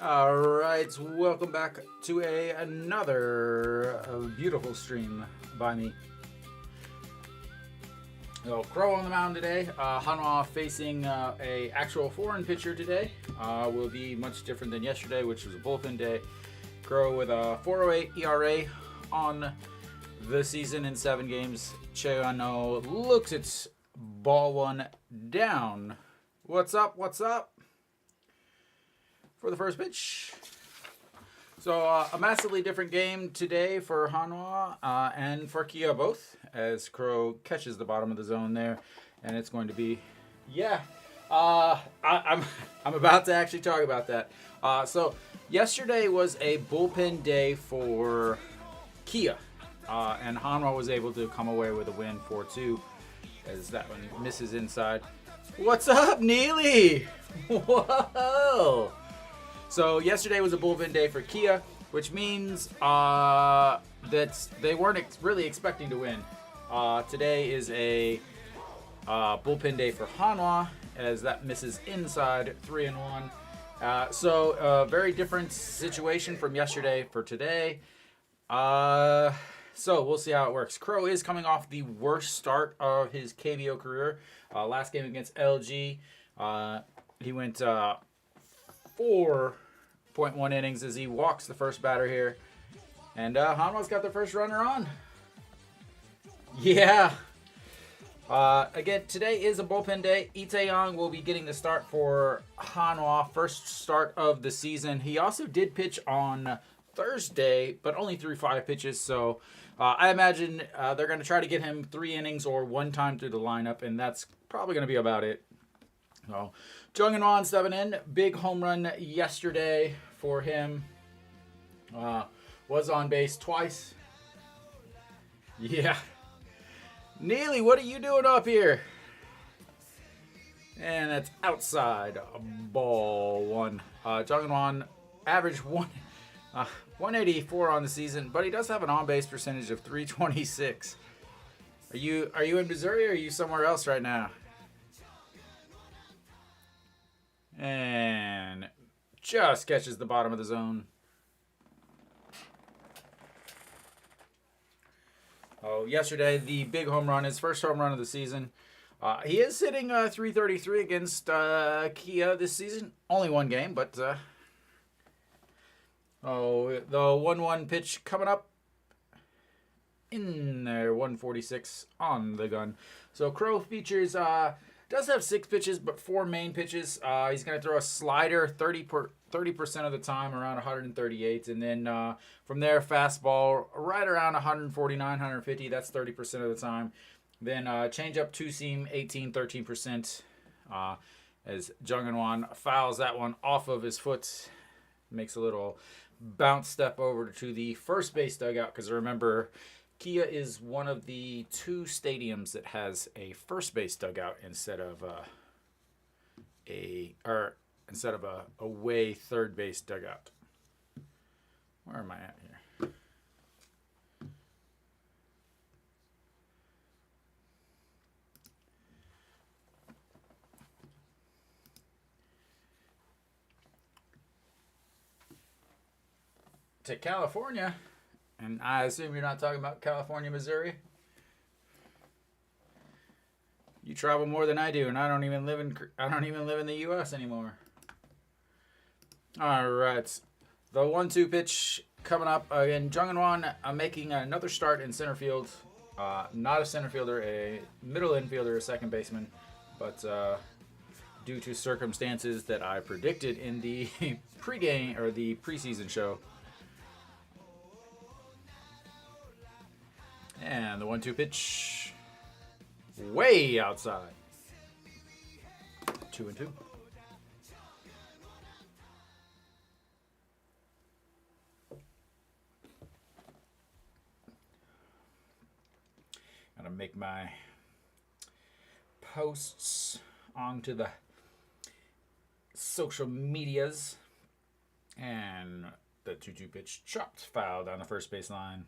All right, welcome back to another beautiful stream by me. So, Crow on the mound today. Hanwha facing a actual foreign pitcher today. Will be much different than yesterday, which was a bullpen day. Crow with a 4.08 ERA on the season in 7 games. Cheano looks at ball one down. What's up? What's up? For the first pitch. So a massively different game today for Hanwha and for Kia both, as catches the bottom of the zone there, and it's going to be, I'm about to actually talk about that. So yesterday was a bullpen day for Kia, and Hanwha was able to come away with a win 4-2, as that one misses inside. What's up, Neely? Whoa! So yesterday was a bullpen day for Kia, which means that they weren't really expecting to win. Today is a bullpen day for Hanwha, as that misses inside 3-1. So a very different situation from yesterday for today. So we'll see how it works. Crow is coming off the worst start of his KBO career. Last game against LG, he went 4.1 innings as he walks the first batter here. And Hanwha's got the first runner on. Yeah. Again, today is a bullpen day. Itaeyang will be getting the start for Hanwha, first start of the season. He also did pitch on Thursday, but only threw 5 pitches. So I imagine they're going to try to get him 3 innings or 1 time through the lineup, and that's probably going to be about it. So, Jung-in-Wan 7 in. Big home run yesterday for him. Was on base twice. Yeah. Neely, what are you doing up here? And that's outside. Ball 1. Jung-in-Wan averaged 184 on the season, but he does have an on-base percentage of .326. Are you in Missouri or are you somewhere else right now? And just catches the bottom of the zone. Oh, yesterday, the big home run, his first home run of the season. He is hitting .333 against Kia this season. Only 1 game, but the 1-1 pitch coming up in there, 146 on the gun. So Crow features... does have 6 pitches, but 4 main pitches. He's going to throw a slider 30% of the time, around 138. And then from there, fastball right around 149, 150. That's 30% of the time. Then changeup, 2-seam, 13%. As Jung-in-Wan fouls that one off of his foot. Makes a little bounce step over to the first base dugout. Because remember... Kia is one of the 2 stadiums that has a first base dugout instead of a away third base dugout. Where am I at here? To California. And I assume you're not talking about California, Missouri. You travel more than I do, and I don't even live in the U.S. anymore. All right, the 1-2 pitch coming up again. Jung-in-Wan making another start in center field. Not a center fielder, a middle infielder, a second baseman, but due to circumstances that I predicted in the pregame or the preseason show. And the 1-2 pitch, way outside. 2-2. Gotta make my posts onto the social medias. And the 2-2 pitch chopped foul down the first base line.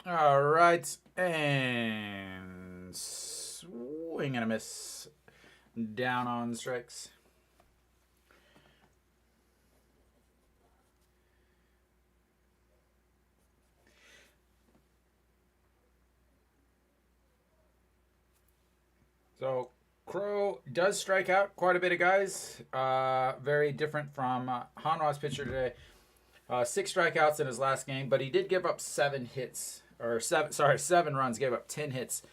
All right, and swing and a miss. Down on strikes. So Crow does strike out quite a bit of guys. Very different from Hanwha's pitcher today. 6 strikeouts in his last game, but he did give up 7 hits. Or 7 runs, gave up 10 hits.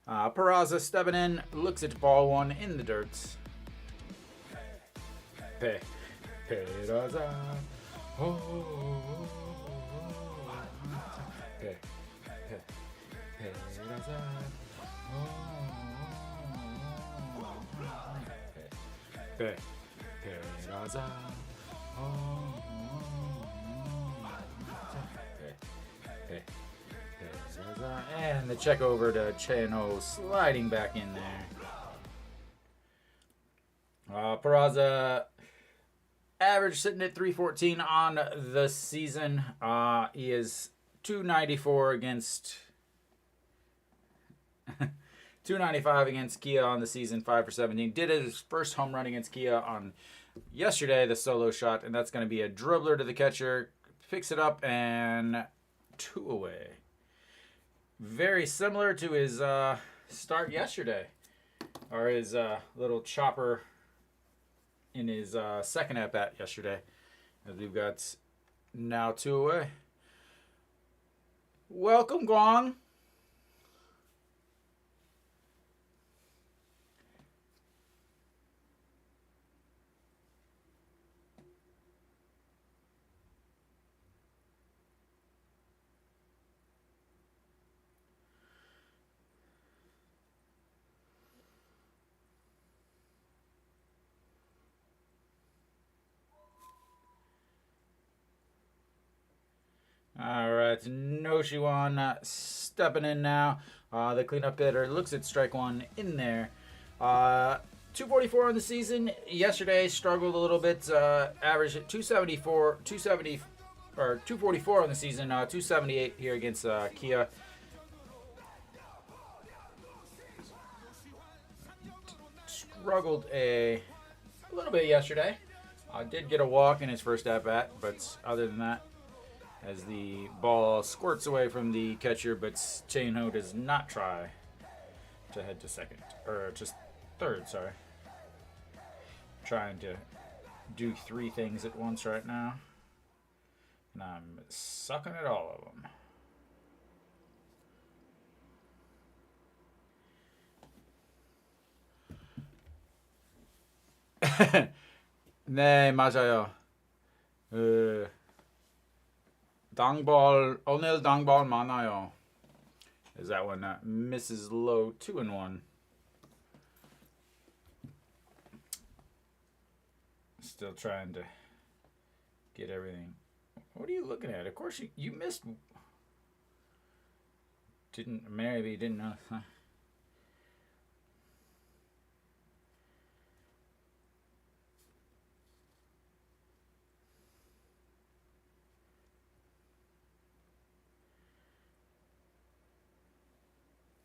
Peraza stepping in, looks at ball 1 in the dirt. Peraza. Peraza. And the check over to Chano, sliding back in there. Peraza average sitting at 314 on the season. He is 294 against 295 against Kia on the season, 5 for 17. Did his first home run against Kia on yesterday, the solo shot, and that's going to be a dribbler to the catcher. Picks it up and 2 away. Very similar to his start yesterday, or his little chopper in his second at bat yesterday. As we've got now 2 away. Welcome, Guang. All right, Noshiwan stepping in now. The cleanup hitter looks at strike 1 in there. 244 on the season. Yesterday struggled a little bit. Average at 244 on the season. 278 here against Kia. Struggled a little bit yesterday. Did get a walk in his first at bat, but other than that, as the ball squirts away from the catcher, but Chainho does not try to head to second, or just third, sorry. Trying to do 3 things at once right now, and I'm sucking at all of them. 네, 맞아요. 당발 오늘 당발 많아요. Is that one Mrs. Low 2-1? Still trying to get everything. What are you looking at? Of course you missed. Maybe didn't know. Huh?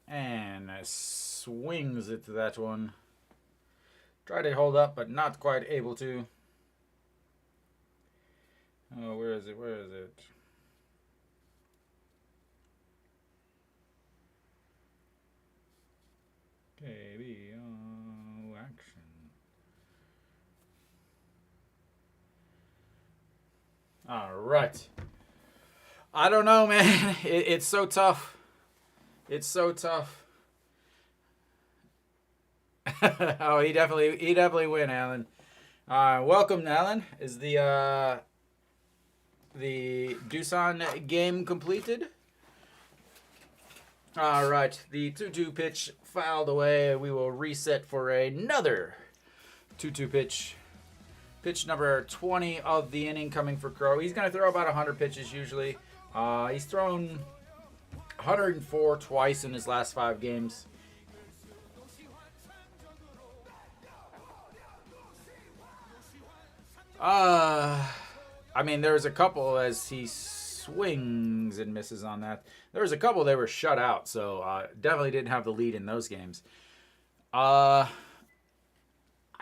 And swings it to that one. Tried to hold up, but not quite able to. Oh, where is it? Where is it? KBO action. All right. I don't know, man. It's so tough. It's so tough. Oh, he definitely win, Alan. Welcome, Alan. Is the Doosan game completed? All right, the 2-2 pitch fouled away. We will reset for another 2-2 pitch. Pitch number 20 of the inning coming for Crow. He's going to throw about 100 pitches usually. He's thrown 104 twice in his last 5 games. I mean, there's a couple as he swings and misses on that. There was a couple they were shut out, so definitely didn't have the lead in those games. I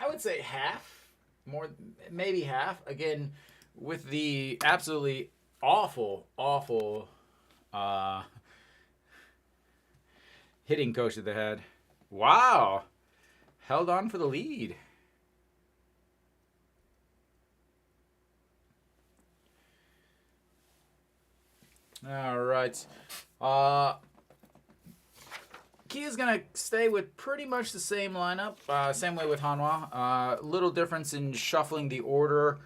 would say half, more maybe half. Again, with the absolutely awful hitting coach that they had. Wow, held on for the lead. All right. Kia's going to stay with pretty much the same lineup. Same way with Hanwha. Little difference in shuffling the order.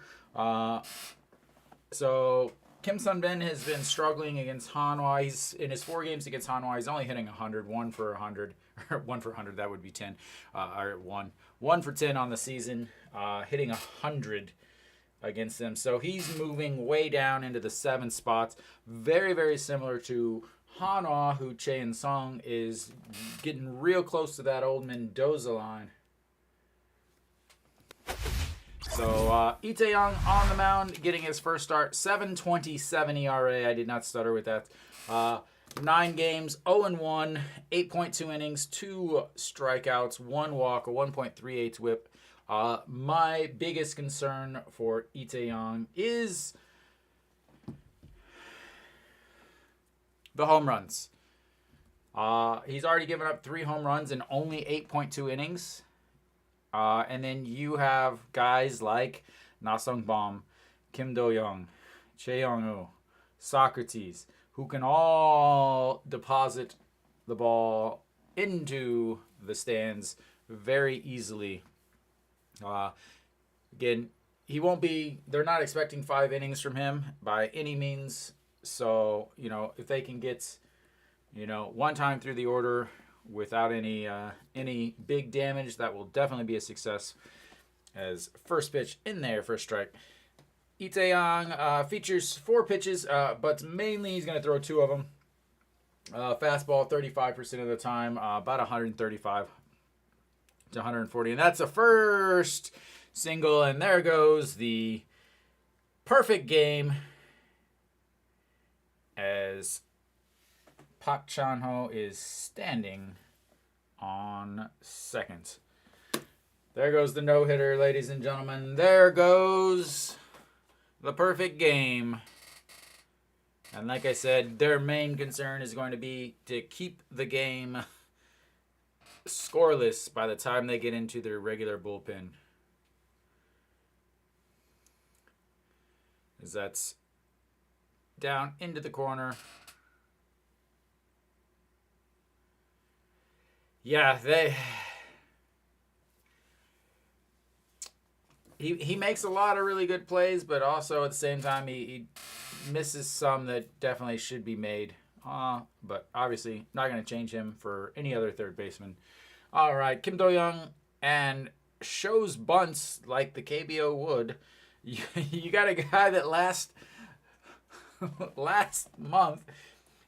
So Kim Sun-bin has been struggling against Hanwha. He's in his 4 games against Hanwha. He's only hitting 100, 1 for 100. 1 for 100, that would be 10. Or 1 for 10 on the season. Hitting 100 against them. So he's moving way down into the 7 spots. Very, very similar to Hanwha, who Chae Song is getting real close to that old Mendoza line. So Lee Tae-young on the mound, getting his first start. 7.27 ERA. I did not stutter with that. 9 games, 0-1, 8.2 innings, 2 strikeouts, 1 walk, a 1.38 whip. My biggest concern for Lee Tae-young is the home runs. He's already given up 3 home runs in only 8.2 innings. And then you have guys like Na Sung-bom, Kim Do-young, Chae Young-woo, Socrates, who can all deposit the ball into the stands very easily. Again, he won't be, they're not expecting 5 innings from him by any means. So, if they can get, 1 time through the order without any big damage, that will definitely be a success. As first pitch in there for a strike. Lee Tae-young features 4 pitches, but mainly he's going to throw 2 of them. Fastball 35% of the time, about 135 to 140. And that's the first single, and there goes the perfect game as Park Chan-ho is standing on second. There goes the no-hitter, ladies and gentlemen. There goes the perfect game. And like I said, their main concern is going to be to keep the game scoreless by the time they get into their regular bullpen. As that's down into the corner. Yeah, He makes a lot of really good plays, but also at the same time he misses some that definitely should be made. But obviously not going to change him for any other third baseman. All right, Kim Do-young and shows bunts like the KBO would. You got a guy that last month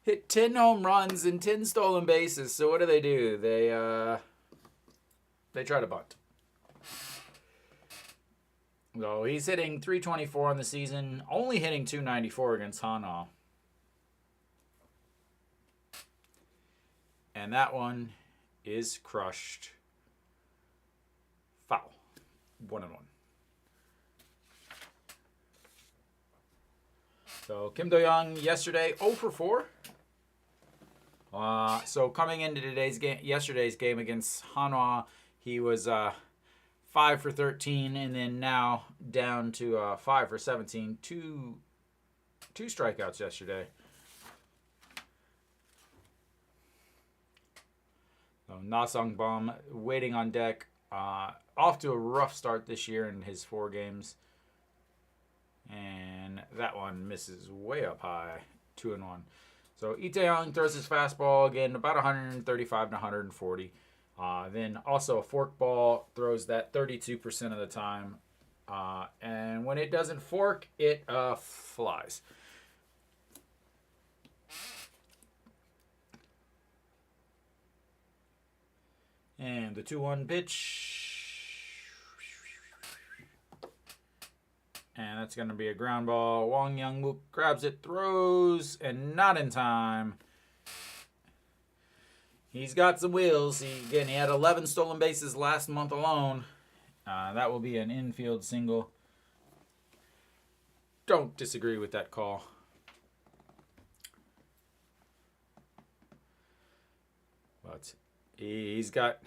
hit 10 home runs and 10 stolen bases. So what do? They try to bunt. So he's hitting 324 on the season, only hitting 294 against Hanwha. And that one is crushed. Foul. 1-1. So Kim Do-young yesterday 0 for 4. So coming into yesterday's game against Hanwha, he was 5 for 13, and then now down to 5 for 17. Two strikeouts yesterday. So Na Sung-bom waiting on deck. Off to a rough start this year in his 4 games. And that one misses way up high. 2-1. So Lee Tae-young throws his fastball again about 135 to 140. Then also a fork ball, throws that 32% of the time. And when it doesn't fork, it flies. And the 2-1 pitch. And that's going to be a ground ball. Wang Youngmook grabs it, throws, and not in time. He's got some wheels. He had 11 stolen bases last month alone. That will be an infield single. Don't disagree with that call. But he's got...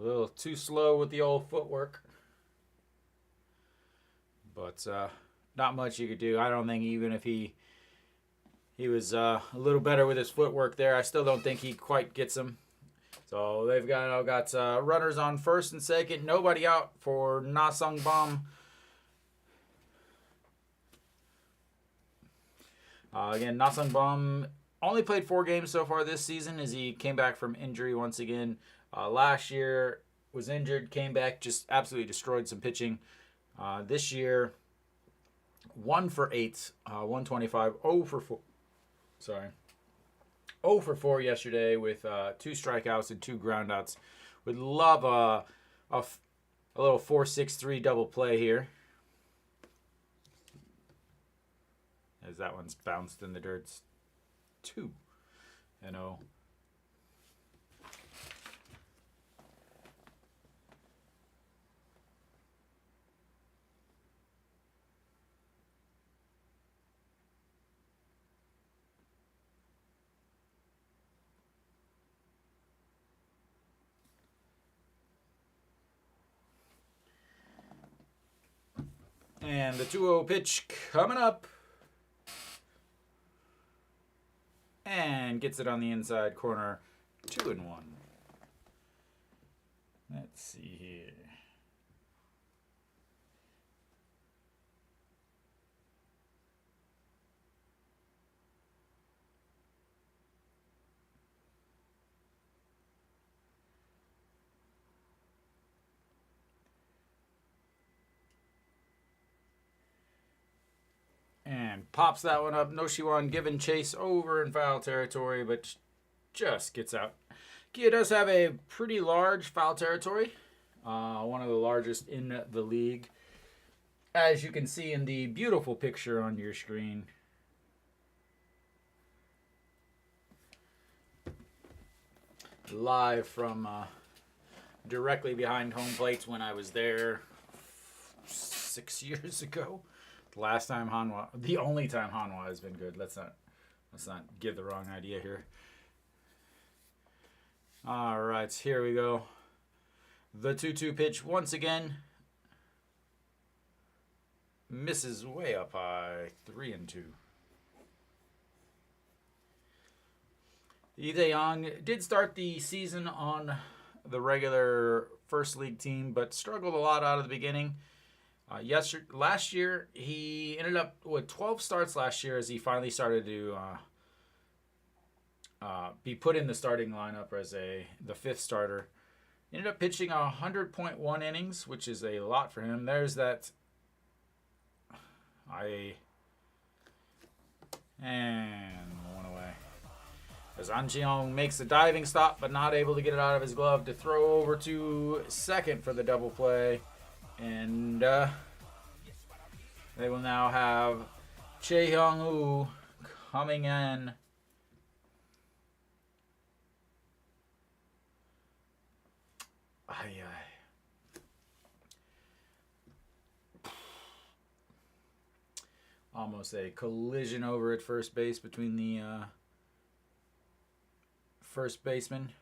a little too slow with the old footwork. But not much you could do. I don't think even if he was a little better with his footwork there, I still don't think he quite gets him. So they've got runners on first and second. Nobody out for Na Sung Bum. Again, Na Sung Bum only played 4 games so far this season as he came back from injury once again. Last year was injured, came back, just absolutely destroyed some pitching. This year, 1 for 8, 125, 0 for 4. Sorry. 0 for 4 yesterday with 2 strikeouts and 2 groundouts. Would love a little 4-6-3 double play here. As that one's bounced in the dirt. 2-0. And the 2-0 pitch coming up. And gets it on the inside corner. 2-1. Let's see here. And pops that one up. Noshiwan giving chase over in foul territory, but just gets out. KIA does have a pretty large foul territory. One of the largest in the league. As you can see in the beautiful picture on your screen. Live from directly behind home plates when I was there 6 years ago. Last time Hanwha, the only time Hanwha has been good. Let's not give the wrong idea here. All right, here we go. The 2-2 pitch once again misses way up high. 3-2. Lee Tae-young did start the season on the regular first league team, but struggled a lot out of the beginning. Last year, he ended up with 12 starts last year as he finally started to be put in the starting lineup as the 5th starter. He ended up pitching 100.1 innings, which is a lot for him. There's that. And one away. As An Ji-young makes a diving stop, but not able to get it out of his glove to throw over to second for the double play. And they will now have Chae Hyung-woo coming in. Almost a collision over at first base between the first baseman.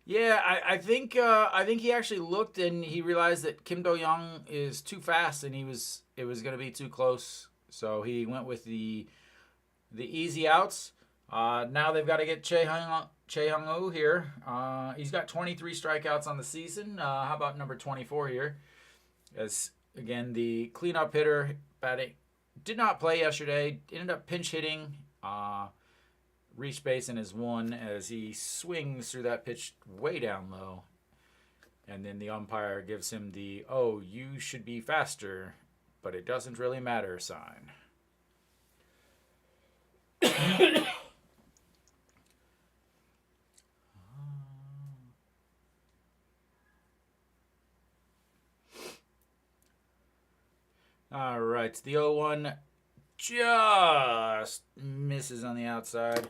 Yeah, I think he actually looked and he realized that Kim Do-young is too fast and it was going to be too close. So he went with the easy outs. Now they've got to get Chae Hyung-woo here. He's got 23 strikeouts on the season. How about number 24 here? As again, the cleanup hitter batting did not play yesterday. Ended up pinch hitting. Reached base in his 1 as he swings through that pitch way down low. And then the umpire gives him the, "Oh, you should be faster, but it doesn't really matter" sign. All right, the 0-1 just misses on the outside.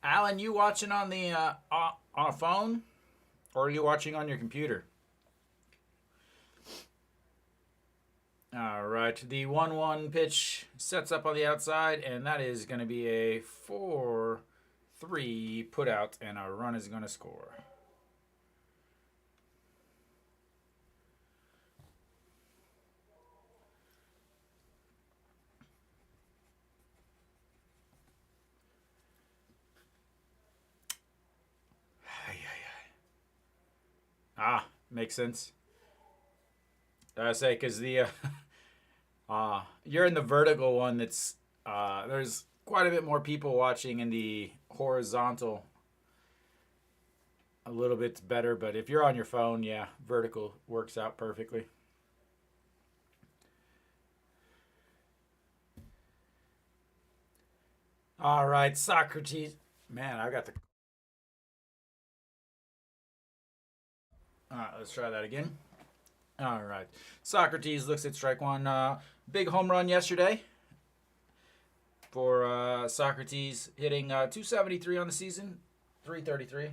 Alan, you watching on the on a phone, or are you watching on your computer? All right, the 1-1 pitch sets up on the outside, and that is going to be a 4-3 put out, and a run is going to score. Makes sense. I say because the you're in the vertical one. That's there's quite a bit more people watching in the horizontal. A little bit better, but if you're on your phone, yeah, vertical works out perfectly. All right, Socrates. Man, I got the. All right, let's try that again. All right, Socrates looks at strike one. Big home run yesterday for Socrates, hitting 273 on the season, 333.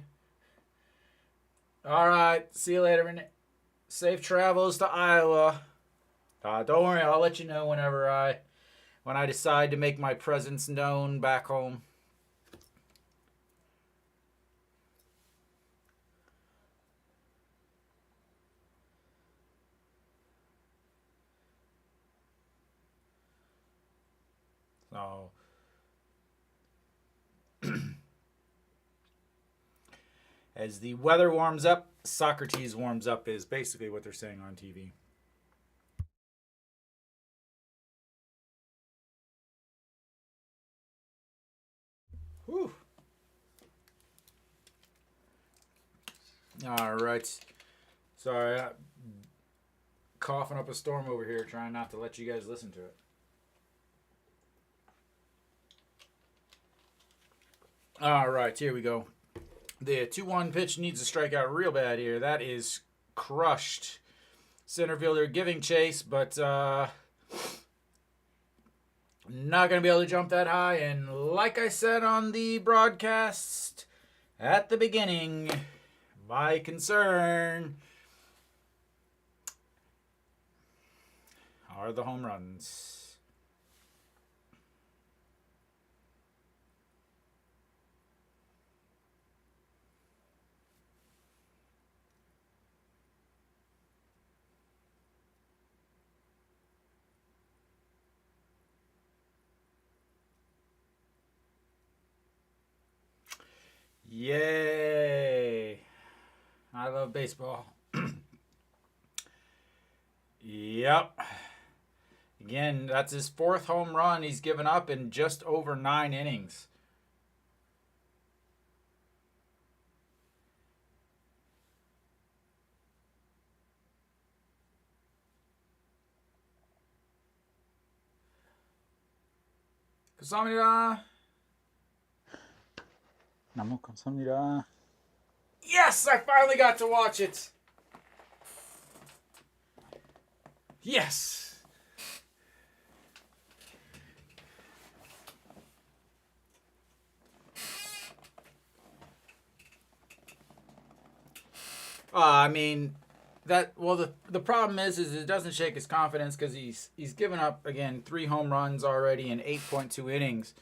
All right, see you later. Safe travels to Iowa. Don't worry, I'll let you know when I decide to make my presence known back home. So, as the weather warms up, Socrates warms up is basically what they're saying on TV. Whew. All right. Sorry, coughing up a storm over here, trying not to let you guys listen to it. All right, here we go. The 2-1 pitch needs to strike out real bad here. That is crushed. Center fielder giving chase, but not going to be able to jump that high. And like I said on the broadcast at the beginning, my concern are the home runs. Yay! I love baseball. Yep. Again, that's his 4th home run he's given up in just over 9 innings. 감사합니다. 너무 감사합니다. Yes, I finally got to watch it. Yes. I mean, the problem is it doesn't shake his confidence because he's given up again 3 home runs already in 8.2 innings.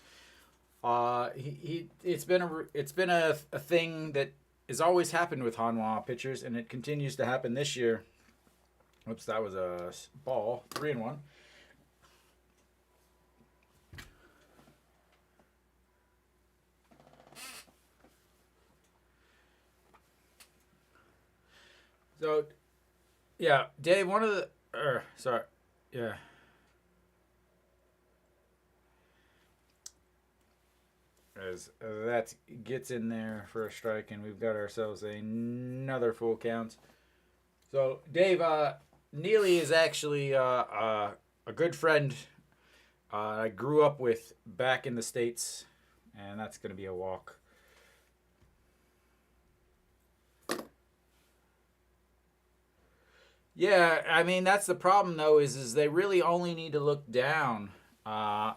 It's been a thing that has always happened with Hanwha pitchers, and it continues to happen this year. Oops, that was a ball. 3-1. So, yeah, Dave, one of the, sorry, yeah. As that gets in there for a strike, and we've got ourselves another full count. So, Dave, Neely is actually a good friend I grew up with back in the States, and that's going to be a walk. Yeah, I mean that's the problem though is they really only need to look down, but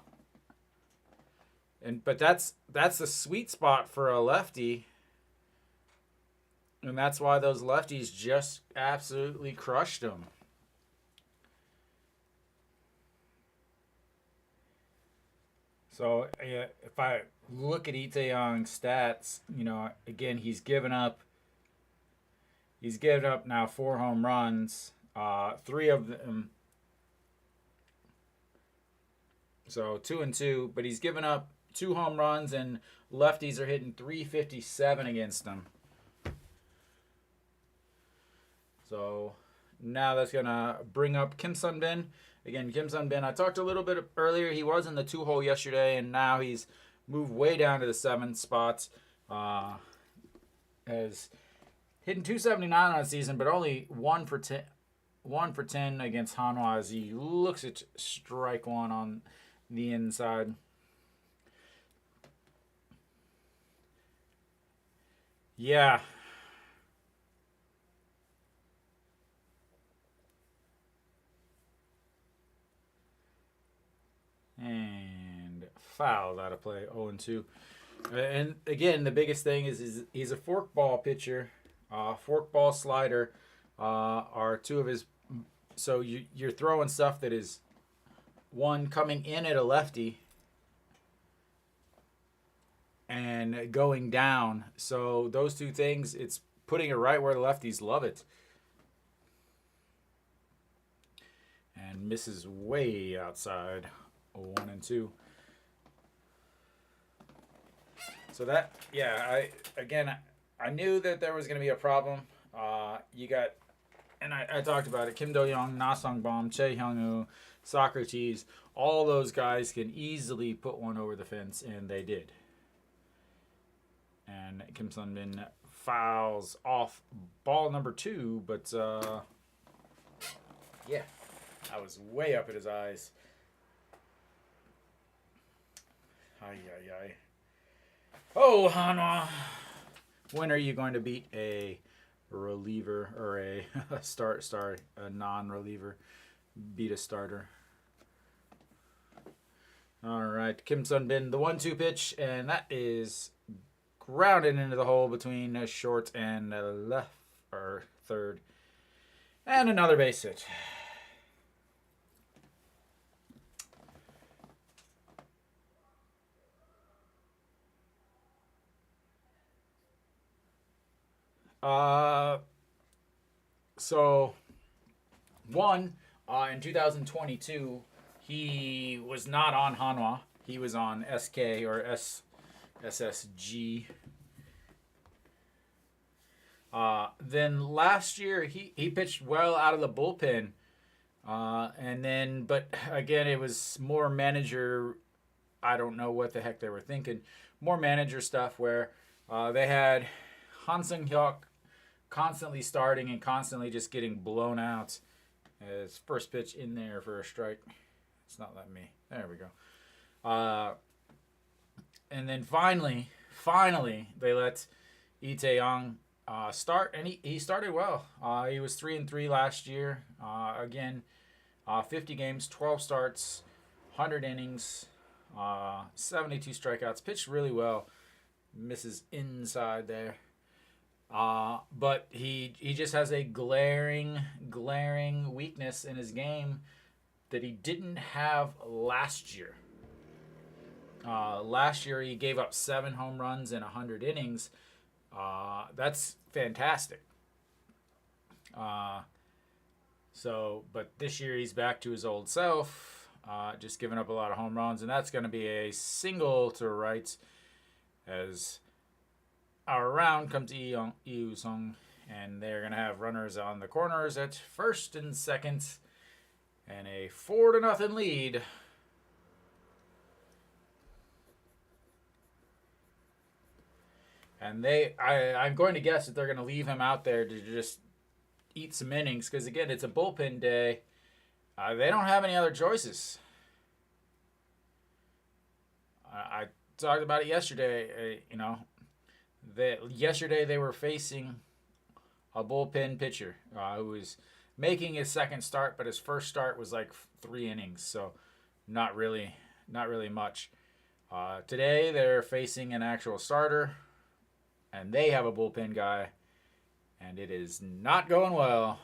that's the sweet spot for a lefty, and that's why those lefties just absolutely crushed him. So if I look at Lee Tae-young's stats, again he's given up now 4 home runs, 3 of them. So 2-2, but he's given up 2 home runs, and lefties are hitting .357 against him. So now that's gonna bring up Kim Sun-bin. Again, Kim Sun-bin, I talked a little bit earlier. He was in the 2-hole yesterday, and now he's moved way down to the 7th spot. Has hitting .279 on the season, but only 1 for 10 against Hanwha as he looks at strike one on the inside. Yeah. And fouled out of play, 0-2. And again, the biggest thing is he's a forkball pitcher. Forkball slider are 2 of his. So you're throwing stuff that is, one, coming in at a lefty and going down. So those 2 things, it's putting it right where the lefties love it. And misses way outside, 1-2. So that, yeah, I knew that there was going to be a problem. You got, and I talked about it, Kim Do-young, Na Sung-bom, Chae Hyung-woo, Socrates, all those guys can easily put one over the fence, and they did. And Kim Sun-bin fouls off ball number 2, but yeah, I was way up at his eyes. Ay, ay, ay. Oh, Hanwha. When are you going to beat a reliever or a a non-reliever? Beat a starter. All right, Kim Sun-bin, the 1-2 pitch, and that is grounded into the hole between a short and a left or third, and another base hit. So one, in 2022, he was not on Hanwha. He was on SK or SSG. Then last year he pitched well out of the bullpen. But again, it was more manager. I don't know what the heck they were thinking. More manager stuff where they had Han Seung-hyuk constantly starting and constantly just getting blown out. His first pitch in there for a strike. It's not letting me. There we go. And then finally, they let Lee Tae-young start, and he started well. He was 3-3 last year. Again, 50 games, 12 starts, 100 innings, 72 strikeouts. Pitched really well. Misses inside there. But he just has a glaring weakness in his game that he didn't have last year. Last year he gave up 7 home runs in 100 innings. That's fantastic. But this year he's back to his old self, just giving up a lot of home runs, and that's going to be a single to right as our round comes to Lee Sung, and they're going to have runners on the corners at first and second, and a 4-0 lead. And I'm going to guess that they're going to leave him out there to just eat some innings, because again, it's a bullpen day. They don't have any other choices. talked about it yesterday. Yesterday they were facing a bullpen pitcher who was making his second start, but his first start was like 3 innings, so not really much. Today they're facing an actual starter, and they have a bullpen guy, and it is not going well.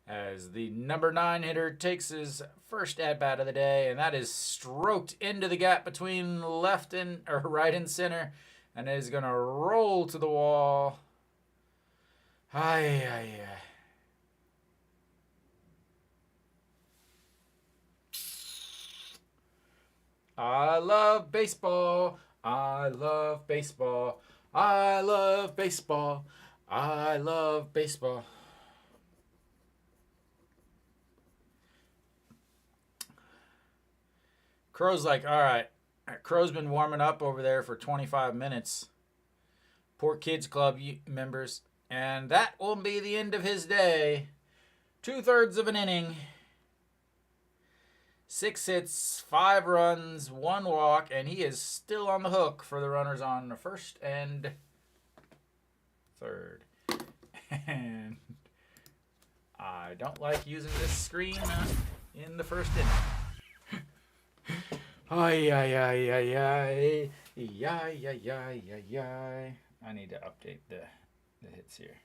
As the number 9 hitter takes his first at-bat of the day, and that is stroked into the gap between left and or right and center, and is going to roll to the wall. Ay. I love baseball. I love baseball. I love baseball. I love baseball. Crow's like, all right. Crow's been warming up over there for 25 minutes. Poor Kids Club members. And that will be the end of his day. 2/3 of an inning. 6 hits, 5 runs, 1 walk, and he is still on the hook for the runners on the first and third. And I don't like using this screen in the first inning. Ay. I need to update the hits here.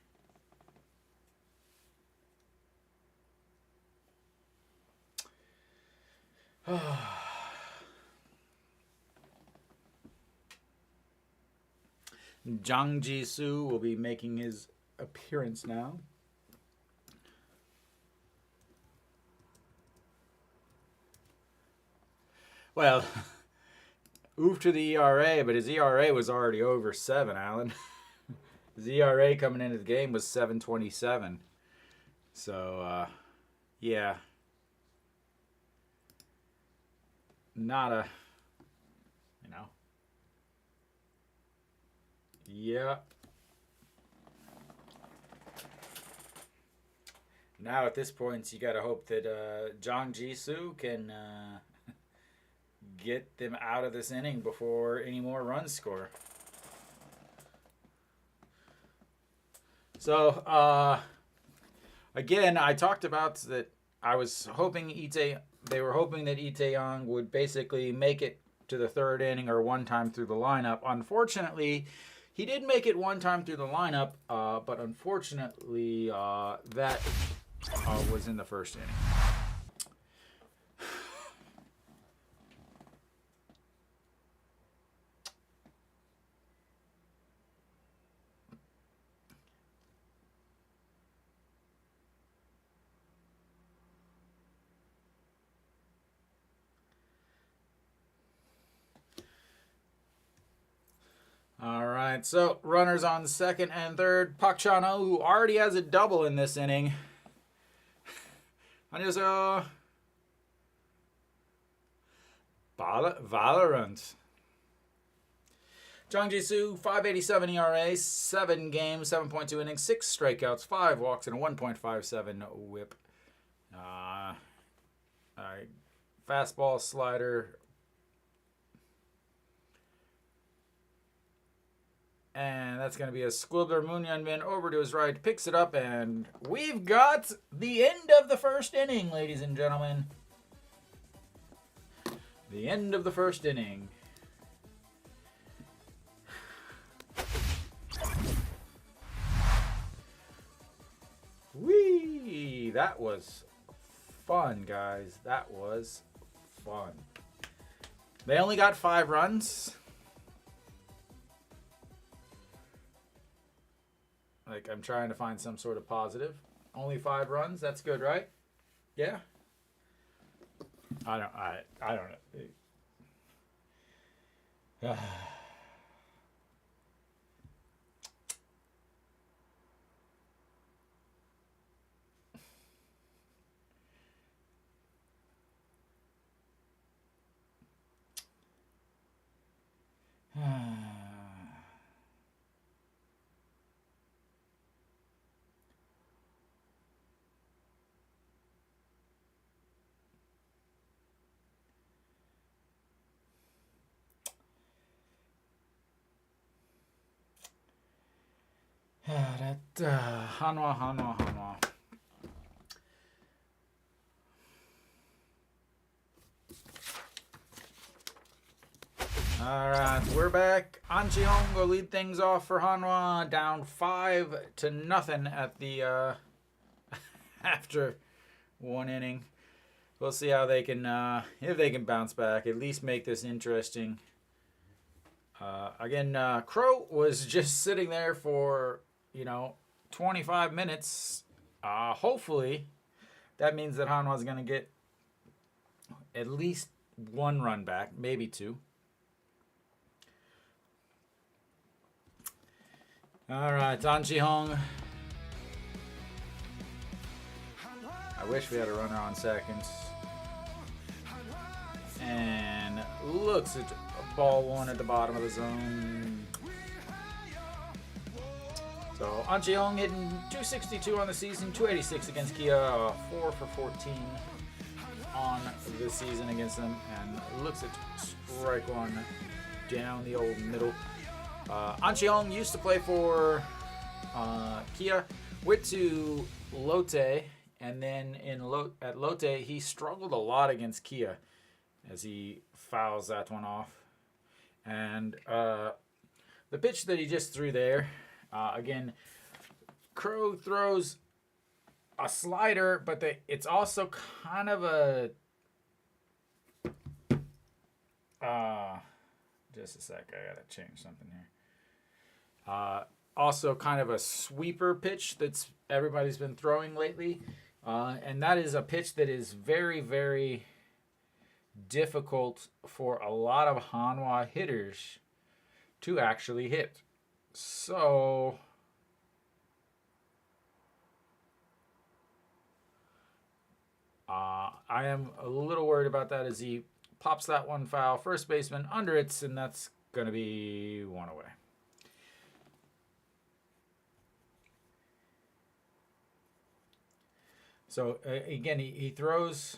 Jang Ji-soo will be making his appearance now. Well, oof to the ERA, but his ERA was already over 7, Alan. His ERA coming into the game was 7.27. So, yeah. Not a, yeah. Now at this point, you got to hope that Jang Ji-soo can get them out of this inning before any more runs score. So, again, I talked about that I was hoping they were hoping that Itae would basically make it to the 3rd inning or one time through the lineup. Unfortunately, he did make it one time through the lineup, but unfortunately, that was in the 1st inning. All right, so runners on 2nd and 3rd. Park Chan-ho, who already has a double in this inning. 안녕하세요. Valorant. Jang Ji-soo, 5.87 ERA, 7 games, 7.2 innings, 6 strikeouts, 5 walks, and a 1.57 whip. Fastball, slider. And that's going to be a Squibbler Moonyanbin over to his right, picks it up, and we've got the end of the 1st inning, ladies and gentlemen. The end of the 1st inning. Whee! That was fun, guys. That was fun. They only got 5 runs. Like, I'm trying to find some sort of positive. Only 5 runs. That's good, right? Yeah. I don't know. Hanwha. All right, we're back. An Chi-hong will lead things off for Hanwha, down 5-0 at the after one inning. We'll see how they can, if they can bounce back, at least make this interesting. Again, Crow was just sitting there for 25 minutes. Hopefully, that means that Hanwha's going to get at least one run back, maybe two. All right, An Chi-hong. I wish we had a runner on second. And looks at ball one at the bottom of the zone. So An Chi-hong hitting 262 on the season, 286 against KIA, 4 for 14 on the season against them, and looks at strike one down the old middle. An Chi-hong used to play for KIA, went to Lotte, and then at Lotte he struggled a lot against KIA as he fouls that one off. And the pitch that he just threw there, again, Crow throws a slider, but it's also kind of a just a sec, I gotta change something here. Also kind of a sweeper pitch that's everybody's been throwing lately, and that is a pitch that is very, very difficult for a lot of Hanwha hitters to actually hit. So I am a little worried about that as he pops that one foul. First baseman under it, and that's going to be one away. So again, he throws.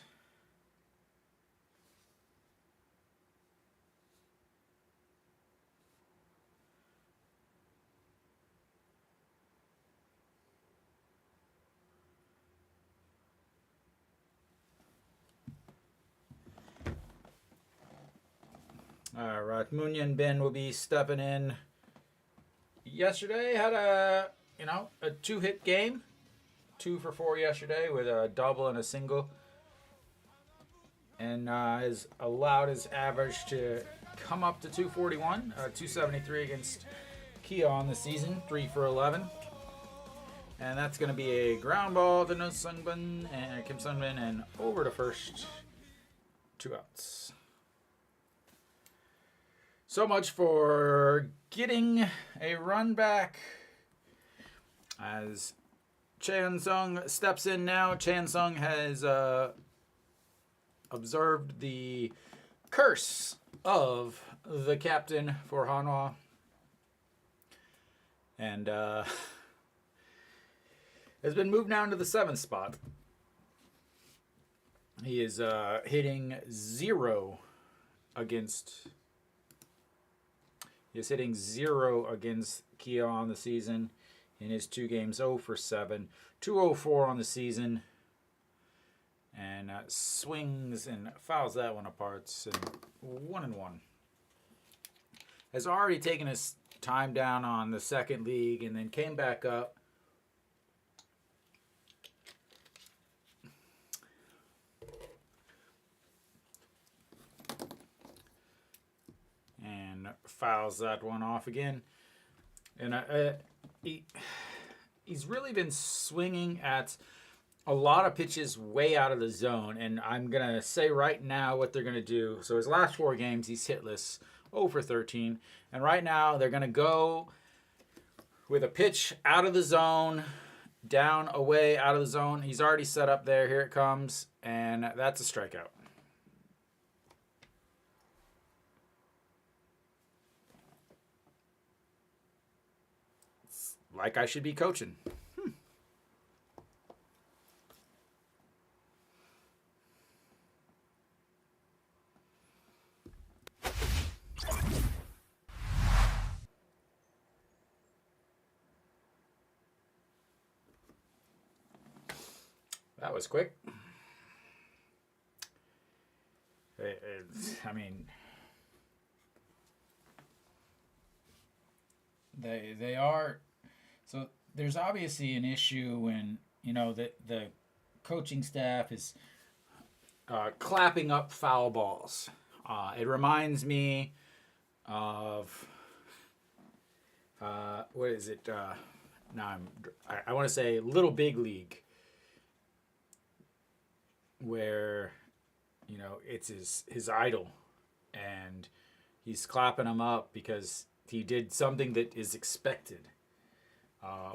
All right, Moonyon Ben will be stepping in. Yesterday had a two-hit game. 2 for 4 yesterday with a double and a single, and has allowed his average to come up to 241, 273 against KIA on the season, 3 for 11. And that's going to be a ground ball to Kim Sungbin, and over to first, 2 outs. So much for getting a run back as Chan Sung steps in now. Chan Sung has observed the curse of the captain for Hanwha, and has been moved down to the 7th spot. He is hitting 0 against. He is hitting 0 against KIA on the season. In his 2 games, 0 for 7, 204 on the season, and swings and fouls that one apart, and 1-1. Has already taken his time down on the second league, and then came back up. And fouls that one off again. And he's really been swinging at a lot of pitches way out of the zone, and I'm going to say right now what they're going to do. So his last 4 games, he's hitless, 0 for 13, and right now they're going to go with a pitch out of the zone, down, away, out of the zone. He's already set up there. Here it comes, and that's a strikeout. Like I should be coaching. That was quick. I mean, they are. So there's obviously an issue when, the coaching staff is clapping up foul balls. It reminds me of what is it? Now I want to say Little Big League, where it's his idol, and he's clapping him up because he did something that is expected.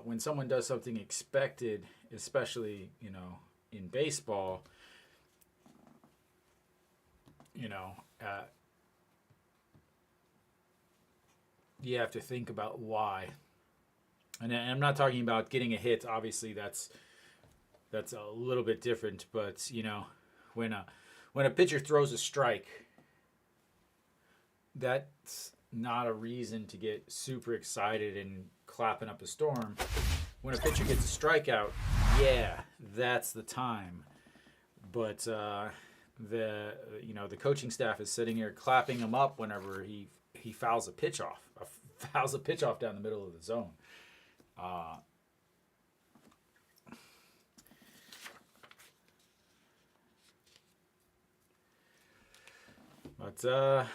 When someone does something expected, especially in baseball, you have to think about why. And I'm not talking about getting a hit. Obviously, that's a little bit different. But when a pitcher throws a strike, that's not a reason to get super excited and clapping up a storm. When a pitcher gets a strikeout, yeah, that's the time. But the coaching staff is sitting here clapping him up whenever he fouls a pitch off down the middle of the zone. But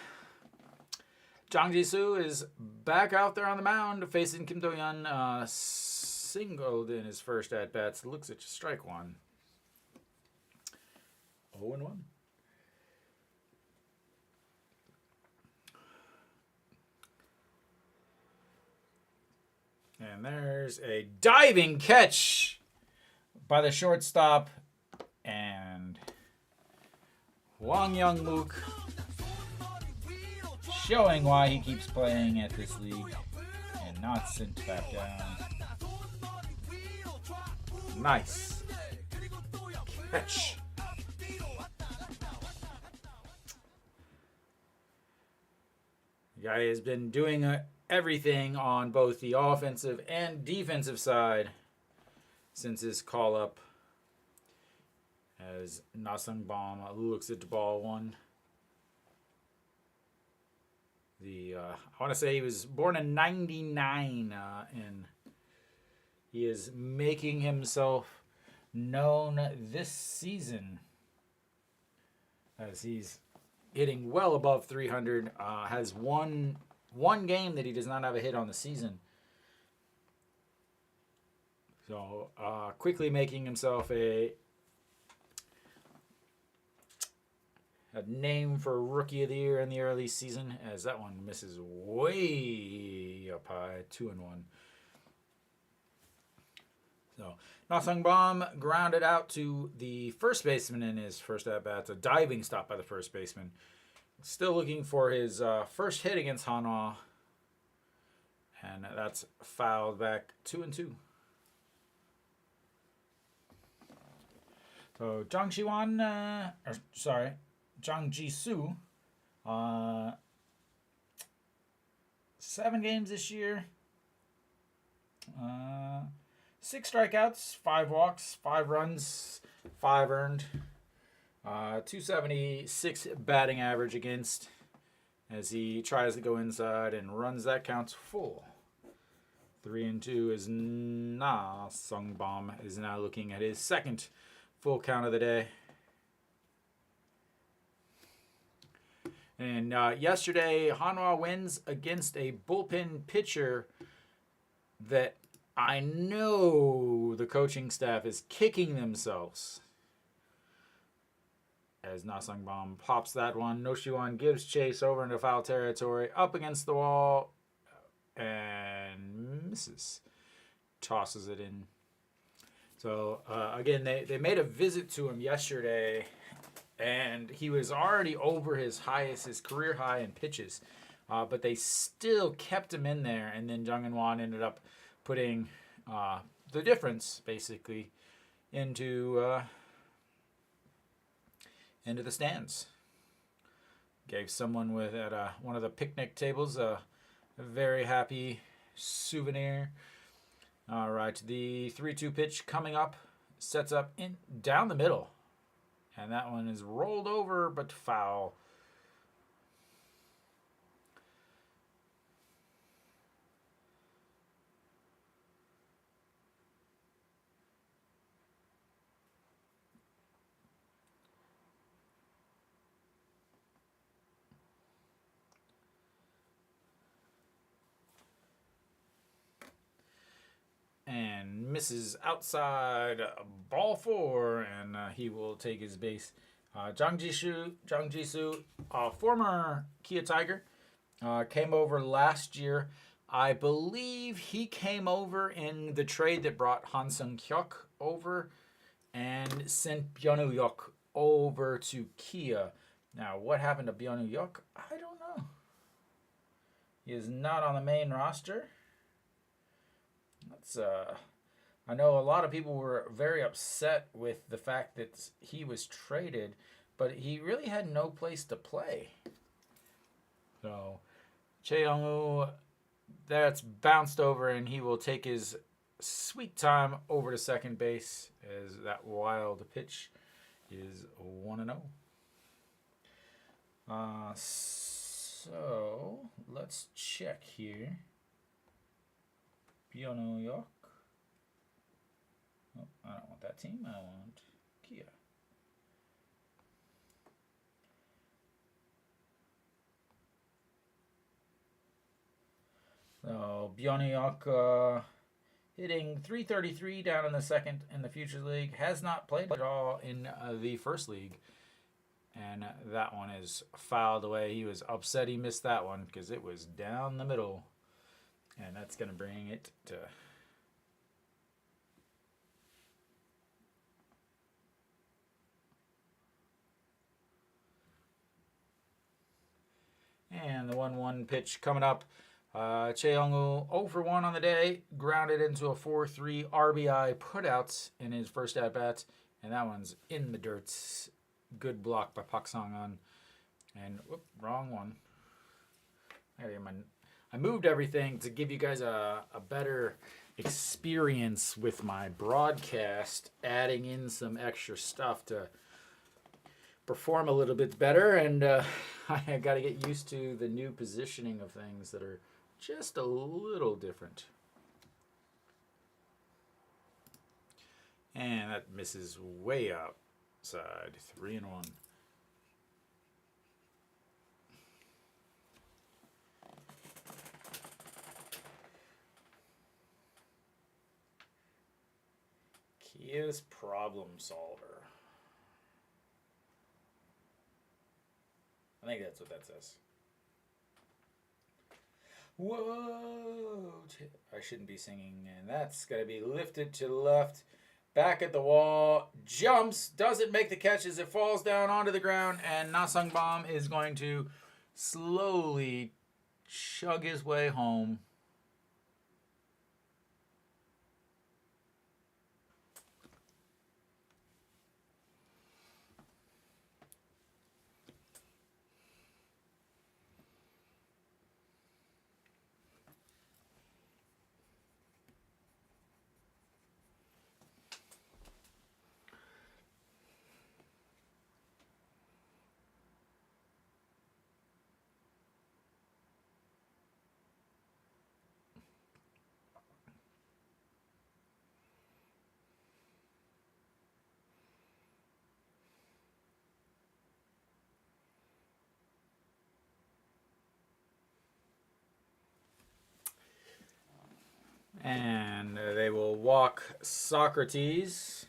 Jang Ji-soo is back out there on the mound facing Kim Do-yeon. Singled in his first at-bats. Looks at strike one. 0-1. And there's a diving catch by the shortstop. And Hwang Young-mook showing why he keeps playing at this league and not sent back down. Nice catch. The guy has been doing everything on both the offensive and defensive side since his call-up, as Na Sung-bom looks at the ball one. I want to say he was born in 99, and he is making himself known this season as he's hitting well above 300. Has one game that he does not have a hit on the season. So quickly making himself a name for Rookie of the Year in the early season, as that one misses way up high, 2-1. So Na Sung-bom grounded out to the first baseman in his first at-bat. A diving stop by the first baseman. Still looking for his first hit against Hanwha. And that's fouled back 2-2. So Jang Ji-soo, 7 games this year. 6 strikeouts, 5 walks, 5 runs, 5 earned. 276 batting average against, as he tries to go inside and runs that counts full. 3-2 is Na Sung-bom is now looking at his second full count of the day. And yesterday, Hanwha wins against a bullpen pitcher that I know the coaching staff is kicking themselves. As Na Sung-bom pops that one. No Shi-won gives chase over into foul territory. Up against the wall. And misses. Tosses it in. So, again, they made a visit to him yesterday. And he was already over his career high in pitches. But they still kept him in there. And then Jung In-won ended up putting the difference, basically, into the stands. Gave someone at one of the picnic tables a very happy souvenir. All right, the 3-2 pitch coming up. sets up in down the middle. And that one is rolled over, but foul. And misses outside, ball 4, and he will take his base. Jang Ji-soo, former Kia Tiger, came over last year. I believe he came over in the trade that brought Han Sung-hyuk over and sent Byung-hyuk over to Kia. Now, what happened to Byung-hyuk? I don't know. He is not on the main roster. I know a lot of people were very upset with the fact that he was traded, but he really had no place to play. So, Chae-young-woo, that's bounced over, and he will take his sweet time over to second base as that wild pitch is 1-0. So, let's check here. Byung-hyuk. Oh, I don't want that team. I want Kia. So Byung-hyuk hitting .333 down in the second in the Futures League. Has not played at all in the first league. And that one is fouled away. He was upset he missed that one because it was down the middle. And that's going to bring it to... And the 1-1 pitch coming up. Chae-young-woo 0 for 1 on the day. Grounded into a 4-3 RBI putout in his first at-bat. And that one's in the dirt. Good block by Park Sang-un. And, whoop, wrong one. I moved everything to give you guys a better experience with my broadcast, adding in some extra stuff to perform a little bit better, and I got to get used to the new positioning of things that are just a little different. And that misses way outside. 3-1. Kia's problem solver. I think that's what that says. Whoa! I shouldn't be singing. And that's got to be lifted to the left. Back at the wall. Jumps. Doesn't make the catch as it falls down onto the ground. And Na Sung-bam is going to slowly chug his way home. And they will walk Socrates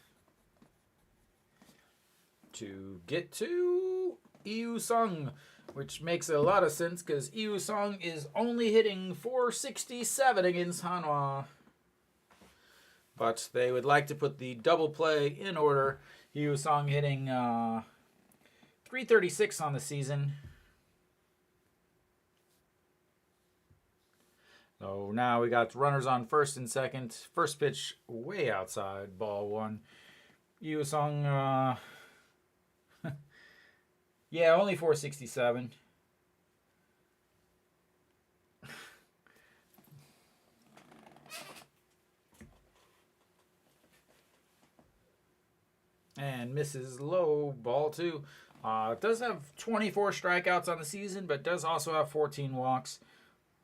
to get to Yu-sung, which makes a lot of sense because Yu-sung is only hitting .467 against Hanwha. But they would like to put the double play in order. Yu-sung hitting .336 on the season. So now we got runners on first and second. First pitch way outside, ball 1. Yu-sung, yeah, only .467. and misses low ball two. Does have 24 strikeouts on the season, but does also have 14 walks.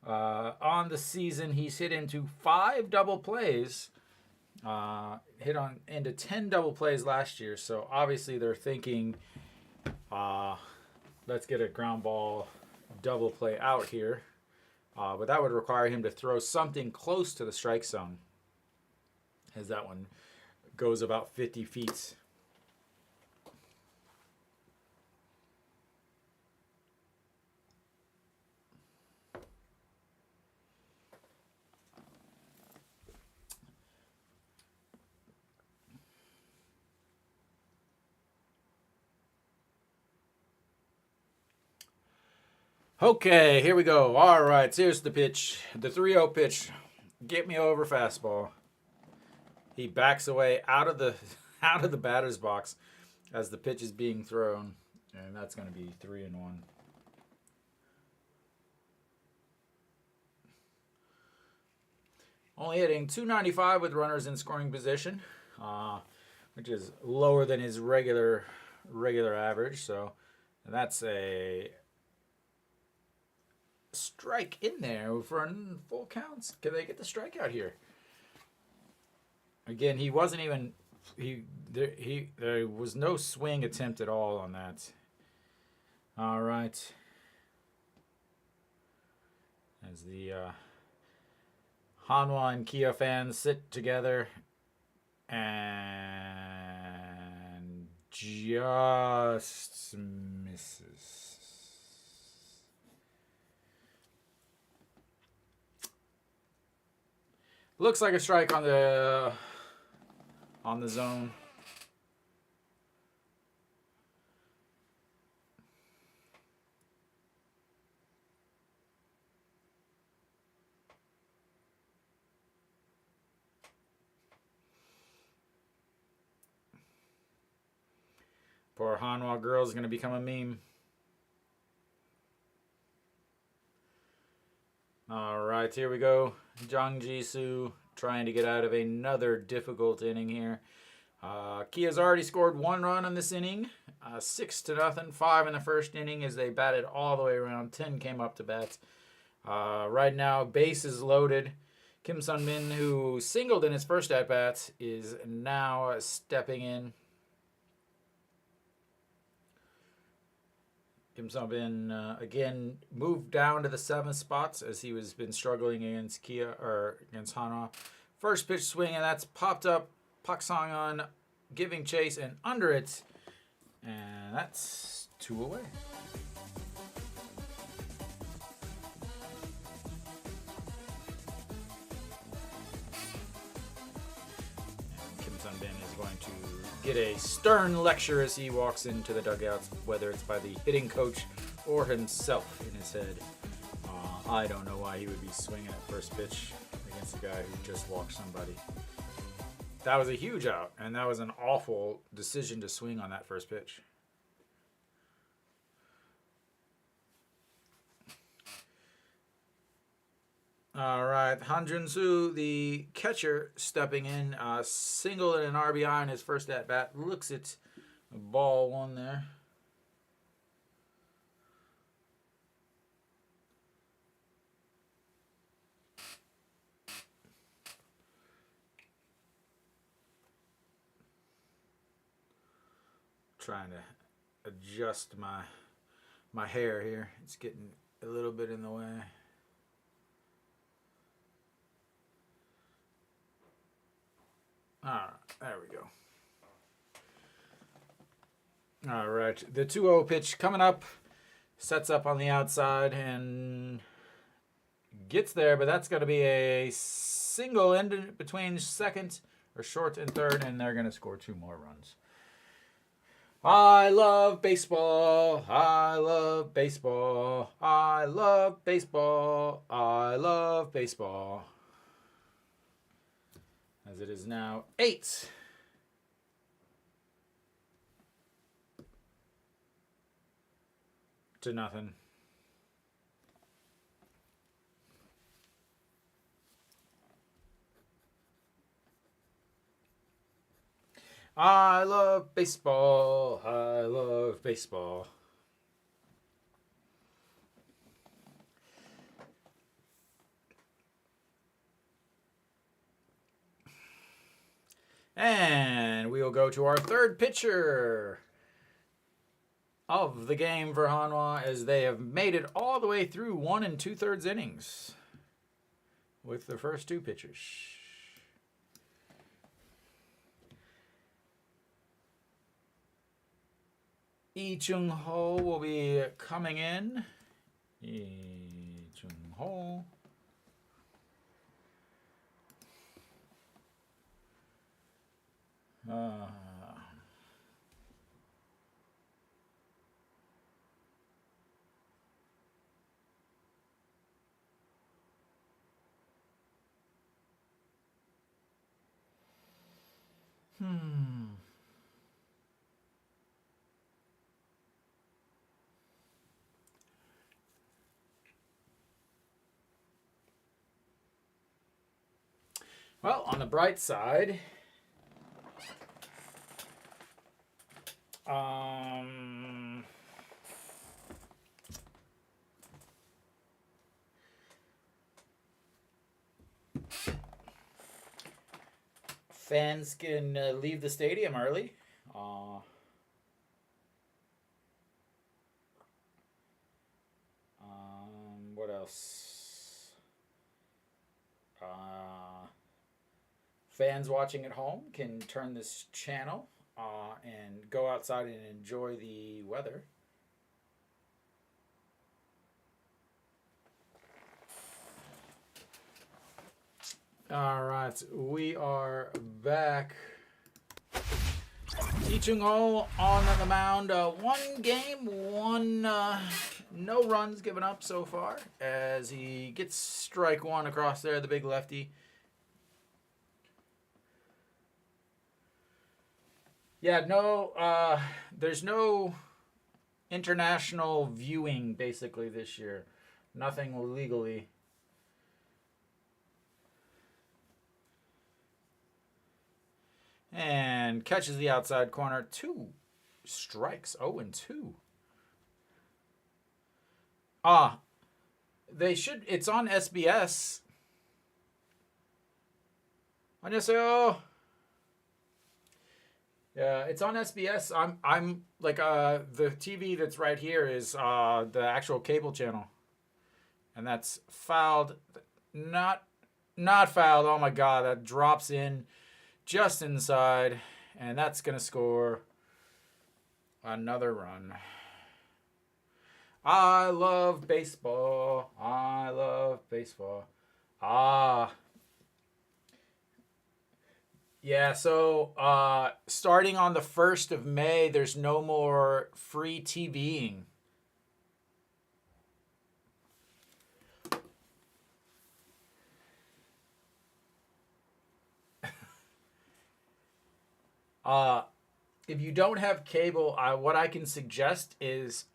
On the season, he's hit into 5 double plays. Hit on into 10 double plays last year. So obviously they're thinking, let's get a ground ball double play out here. But that would require him to throw something close to the strike zone, as that one goes about 50 feet. Okay, here we go. All right, so here's the pitch. The 3-0 pitch. Get me over fastball. He backs away out of the batter's box as the pitch is being thrown, and that's going to be 3-1. Only hitting .295 with runners in scoring position, which is lower than his regular average. So, and that's a strike in there for full counts. Can they get the strikeout here? Again, he wasn't even there was no swing attempt at all on that. All right. As the Hanwha and Kia fans sit together and just misses. Looks like a strike on the zone. Poor Hanwha girl is going to become a meme. All right, here we go. Jang Ji-soo trying to get out of another difficult inning here. Kia's already scored 1 run in this inning, 6-0, 5 in the first inning as they batted all the way around. 10 came up to bat. Right now, base is loaded. Kim Sun-min, who singled in his first at-bat, is now stepping in. Kim Sun-min again moved down to the 7th spots as he was been struggling against against Hanwha. First pitch swing, and that's popped up. Pak Sang-un giving chase and under it, and that's 2 away. Kim Sun-bin is going to get a stern lecture as he walks into the dugout, whether it's by the hitting coach or himself in his head. I don't know why he would be swinging at first pitch against a guy who just walked somebody. That was a huge out, and that was an awful decision to swing on that first pitch. All right, Han Jun-soo, the catcher, stepping in, single and an RBI in his first at-bat. Looks at ball 1 there. Trying to adjust my hair here. It's getting a little bit in the way. All right, there we go. All right, the 2-0 pitch coming up. Sets up on the outside and gets there, but that's going to be a single in between second or short and third, and they're going to score 2 more runs. I love baseball. I love baseball. I love baseball. I love baseball. As it is now 8-0. I love baseball. I love baseball. And we will go to our third pitcher of the game for Hanwha, as they have made it all the way through 1 2/3 innings with the first two pitchers. Lee Chung-ho will be coming in. Lee Chung-ho. Well, on the bright side, fans can leave the stadium early. What else? Fans watching at home can turn this channel and go outside and enjoy the weather. All right, we are back. Lee Chung-ho on the mound. One game, no runs given up so far, as he gets strike one across there, the big lefty. Yeah, no, there's no international viewing basically this year. Nothing legally. And catches the outside corner. 2 strikes. 0-2. They should. It's on SBS. 안녕하세요. Yeah, it's on SBS. I'm like the TV that's right here is the actual cable channel, and that's fouled. Not fouled. Oh my God, that drops in just inside, and that's gonna score another run. I love baseball. I love baseball. Yeah, so starting on the 1st of May, there's no more free TVing. If you don't have cable, what I can suggest is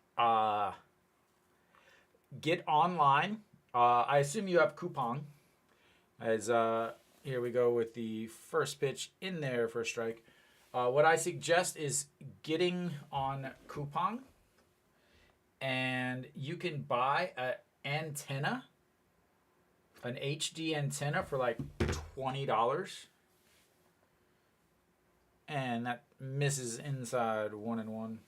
get online. I assume you have Coupon. As here we go with the first pitch in there for a strike. What I suggest is getting on Coupon, and you can buy an antenna, an HD antenna for like $20. And that misses inside 1-1.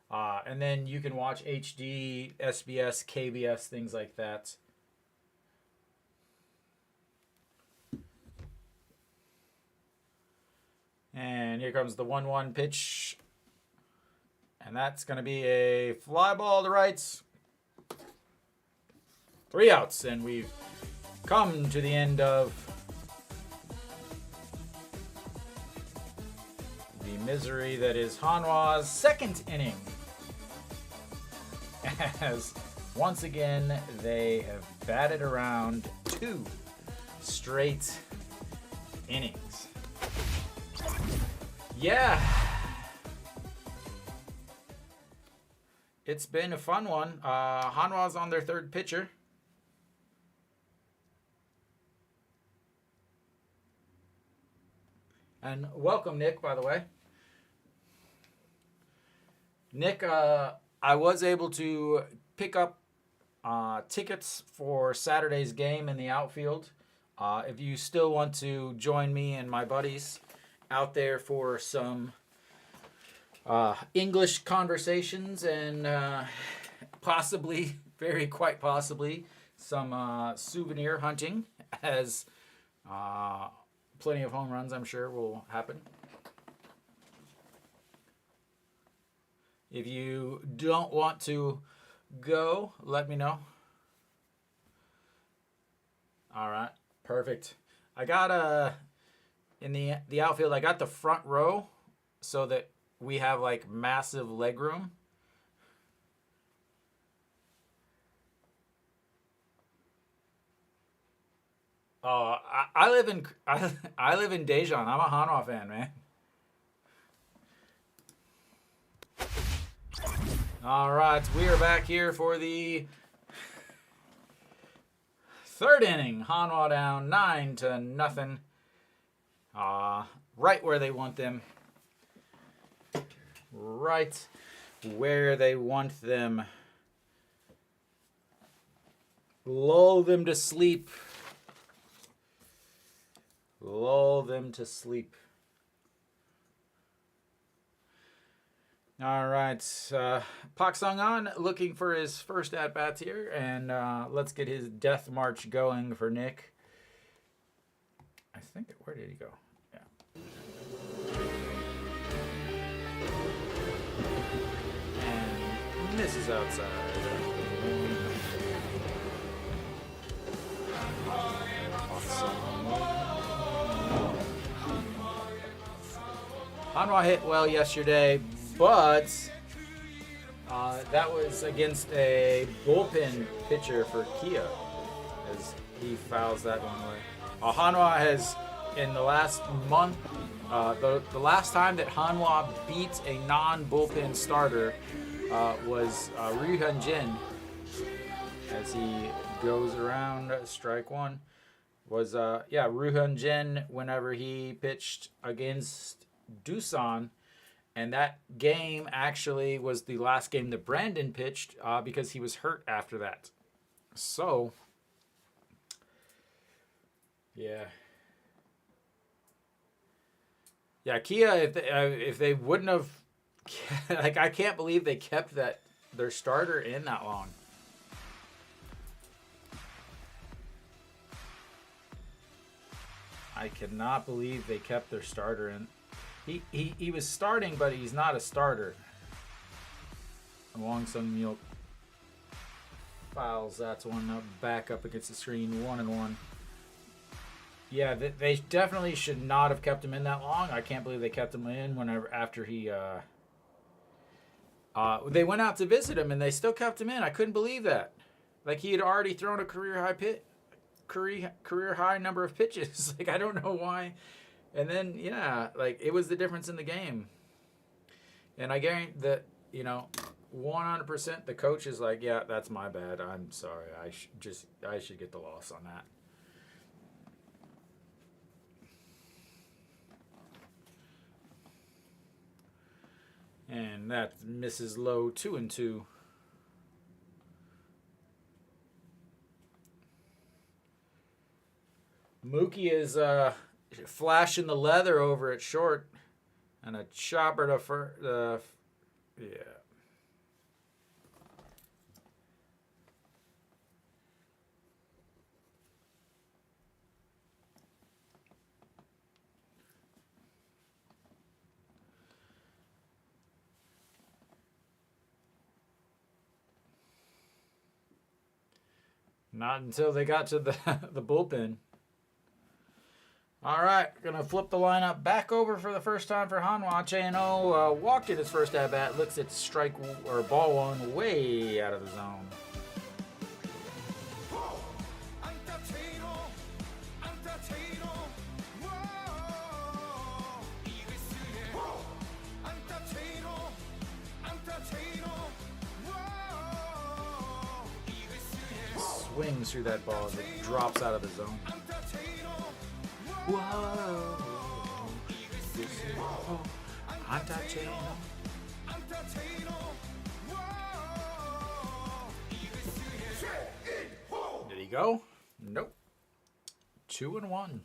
And then you can watch HD, SBS, KBS, things like that. And here comes the 1-1 pitch. And that's going to be a fly ball to rights. 3 outs, and we've come to the end of the misery that is Hanwha's second inning. As once again they have batted around 2 straight innings. Yeah. It's been a fun one. Hanwha's on their 3rd pitcher. And welcome, Nick, by the way. Nick, I was able to pick up tickets for Saturday's game in the outfield. If you still want to join me and my buddies out there for some English conversations and possibly, quite possibly, some souvenir hunting, as plenty of home runs, I'm sure, will happen. If you don't want to go, let me know. All right, perfect. I got in the outfield, I got the front row so that we have like massive leg room. I live in Daejeon. I'm a Hanwha fan, man. All right, we are back here for the third inning. Hanwha down 9-0. Right where they want them. Right where they want them. Lull them to sleep. Lull them to sleep. All right. Pak Sung-an looking for his first at-bats here. And let's get his death march going for Nick. I think, where did he go? Yeah. And misses outside. Hanwha hit well yesterday, but that was against a bullpen pitcher for Kia, as he fouls that one away. Hanwha has, in the last month, the last time that Hanwha beat a non-bullpen starter was Ryu Hyun-jin, as he goes around strike one. Was Ryu Hyun-jin whenever he pitched against Doosan, and that game actually was the last game that Brandon pitched because he was hurt after that. So, yeah, Kia. If they wouldn't have, like, I can't believe they kept their starter in that long. I cannot believe they kept their starter in. He was starting, but he's not a starter. Wong Sung-myuk fouls. That's one up, back up against the screen. 1-1. Yeah, they definitely should not have kept him in that long. I can't believe they kept him in after he. They went out to visit him and they still kept him in. I couldn't believe that. Like, he had already thrown a career high number of pitches. Like, I don't know why. And then, yeah, like, it was the difference in the game. And I guarantee that, 100% the coach is like, yeah, that's my bad. I'm sorry. I should get the loss on that. And that misses low, 2-2. Mookie is flashing the leather over at short, and a chopper to yeah. Not until they got to the bullpen. All right, gonna flip the lineup back over for the first time for Hanwha. Chano walked in his first at bat. Looks at strike or ball one, way out of the zone. Swings through that ball as it drops out of the zone. Whoa. Did he go? Nope. 2-1.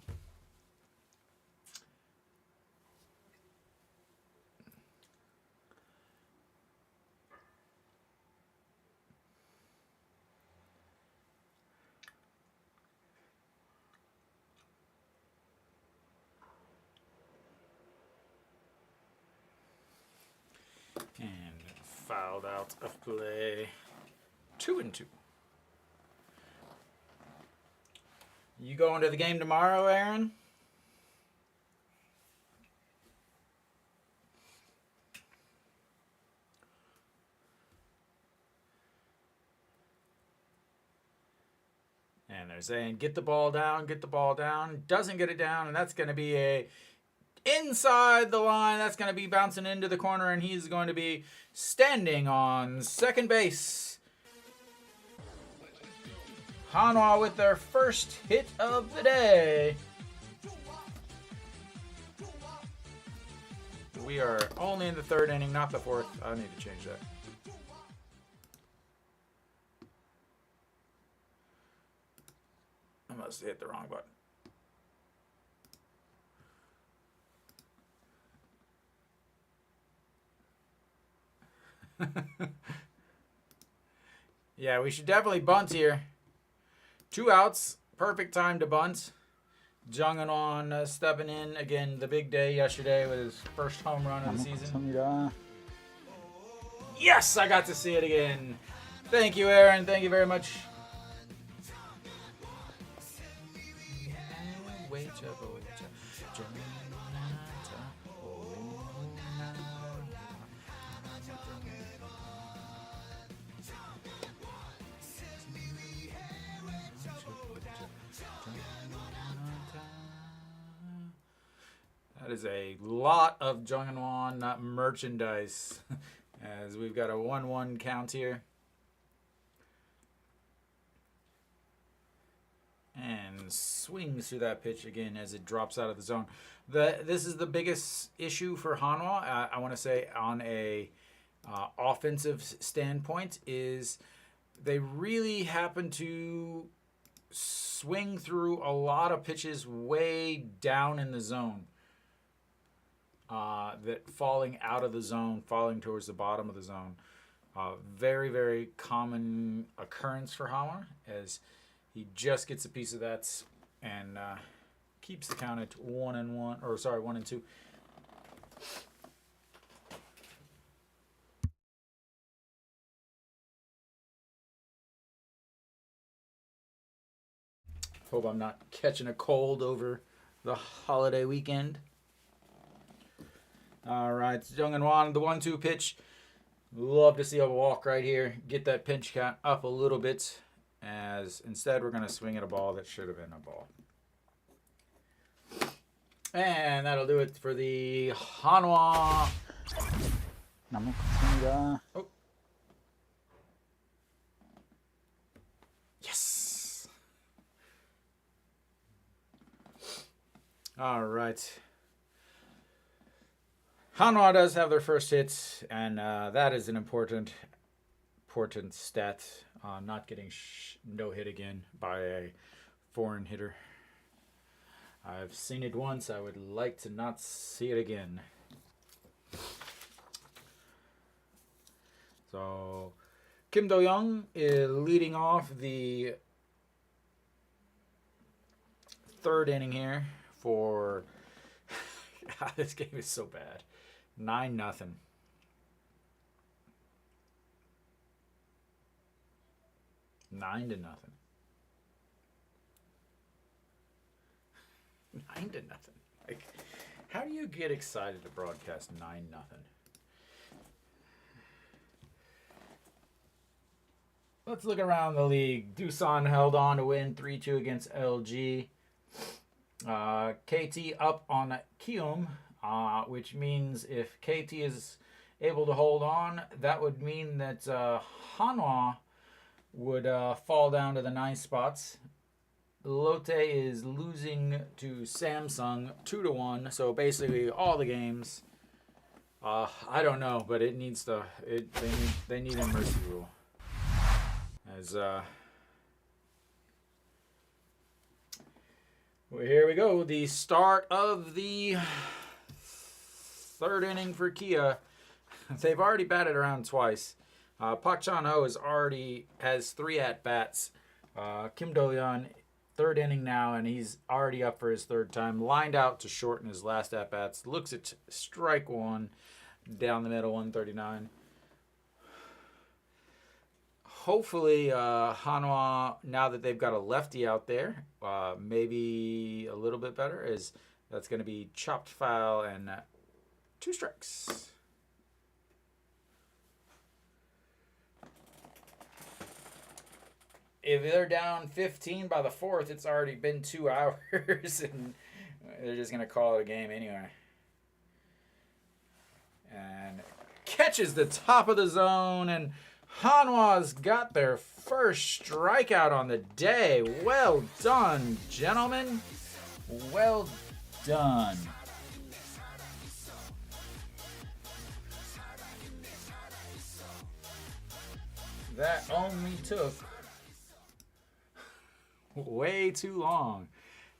And fouled out of play. 2-2. You going to the game tomorrow, Aaron? And they're saying, get the ball down, get the ball down. Doesn't get it down, and that's going to be a inside the line. That's going to be bouncing into the corner, and he's going to be standing on second base. Hanwha with their first hit of the day. We are only in the third inning, not the fourth. I need to change that. I must have hit the wrong button. Yeah, we should definitely bunt here. 2 outs, perfect time to bunt. Jung-in-won stepping in again. The big day yesterday with his first home run of the season. Yes, I got to see it again. Thank you, Aaron. Thank you very much. That is a lot of Jung-in-won merchandise, as we've got a 1-1 count here. And swings through that pitch again as it drops out of the zone. This is the biggest issue for Hanwha, I want to say, on a offensive standpoint, is they really happen to swing through a lot of pitches way down in the zone. That falling out of the zone, falling towards the bottom of the zone. Very, very common occurrence for Hanwha, as he just gets a piece of that and keeps the count at 1-1, or sorry, 1-2. Hope I'm not catching a cold over the holiday weekend. All right, Jung-in-won, the 1-2 pitch. Love to see a walk right here. Get that pinch count up a little bit, as instead we're going to swing at a ball that should have been a ball. And that'll do it for the Hanwha. Oh. Yes. All right. Hanwha does have their first hit, and that is an important stat. Not getting no hit again by a foreign hitter. I've seen it once. I would like to not see it again. So Kim Do-young is leading off the third inning here for... This game is so bad. 9-0. 9-0. 9-0. Like, how do you get excited to broadcast 9-0? Let's look around the league. Doosan held on to win 3-2 against LG. KT up on Kium, which means if KT is able to hold on, that would mean that Hanwha would fall down to the 9 spots. Lotte is losing to Samsung 2-1. So basically, all the games. I don't know, but it needs to. They need a mercy rule. As well, here we go. The start of the third inning for Kia. They've already batted around twice. Pak Chan-ho has 3 at-bats. Kim Do-yeon, third inning now, and he's already up for his third time. Lined out to shorten his last at-bats. Looks at strike one, down the middle, 139. Hopefully, Hanwha, now that they've got a lefty out there, maybe a little bit better, as that's going to be chopped foul and 2 strikes. If they're down 15 by the 4th, it's already been 2 hours, and they're just going to call it a game anyway. And catches the top of the zone, and Hanwha's got their first strikeout on the day. Well done, gentlemen. Well done. That only took way too long.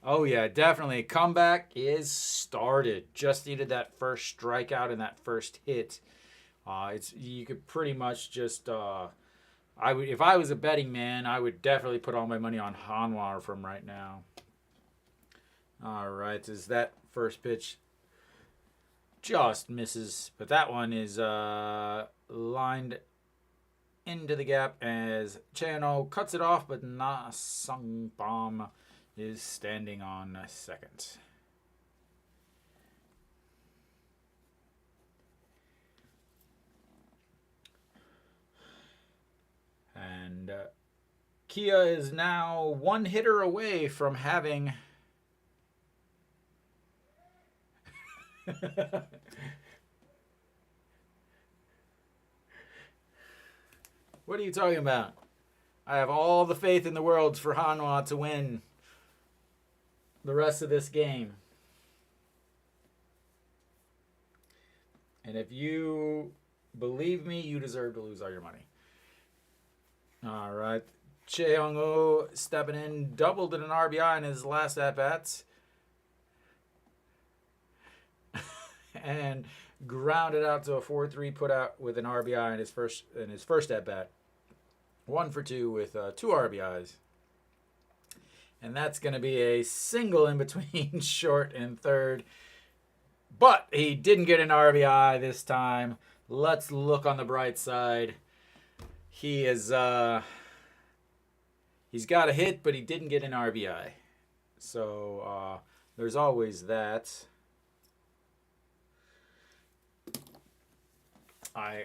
Oh yeah, definitely. Comeback is started. Just needed that first strikeout and that first hit. You could pretty much just if I was a betting man, I would definitely put all my money on Hanwha from right now. All right, is that first pitch just misses, but that one is lined into the gap as Chano cuts it off, but Na Sung Bom is standing on second. And Kia is now 1 hitter away from having What are you talking about? I have all the faith in the world for Hanwha to win the rest of this game. And if you believe me, you deserve to lose all your money. All right. Che Young-oh stepping in, doubled in an RBI in his last at-bats. And grounded out to a 4-3 put out with an RBI in his first at-bat. 1 for 2 with 2 RBIs. And that's going to be a single in between short and third. But he didn't get an RBI this time. Let's look on the bright side. He is he's got a hit, but he didn't get an RBI. So there's always that. I'm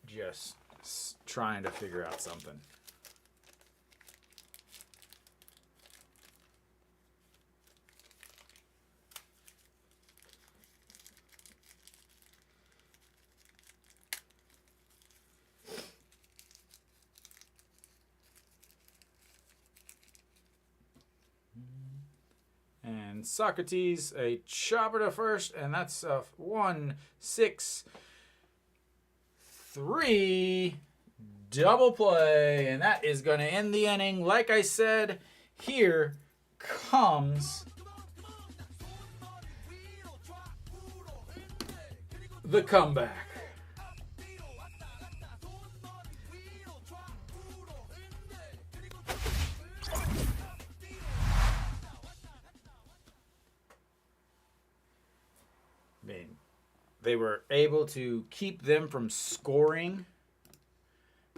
just trying to figure out something. And Socrates, a chopper to first, and that's a 1-6-3 double play, and that is going to end the inning. Like I said, here comes the comeback. They were able to keep them from scoring.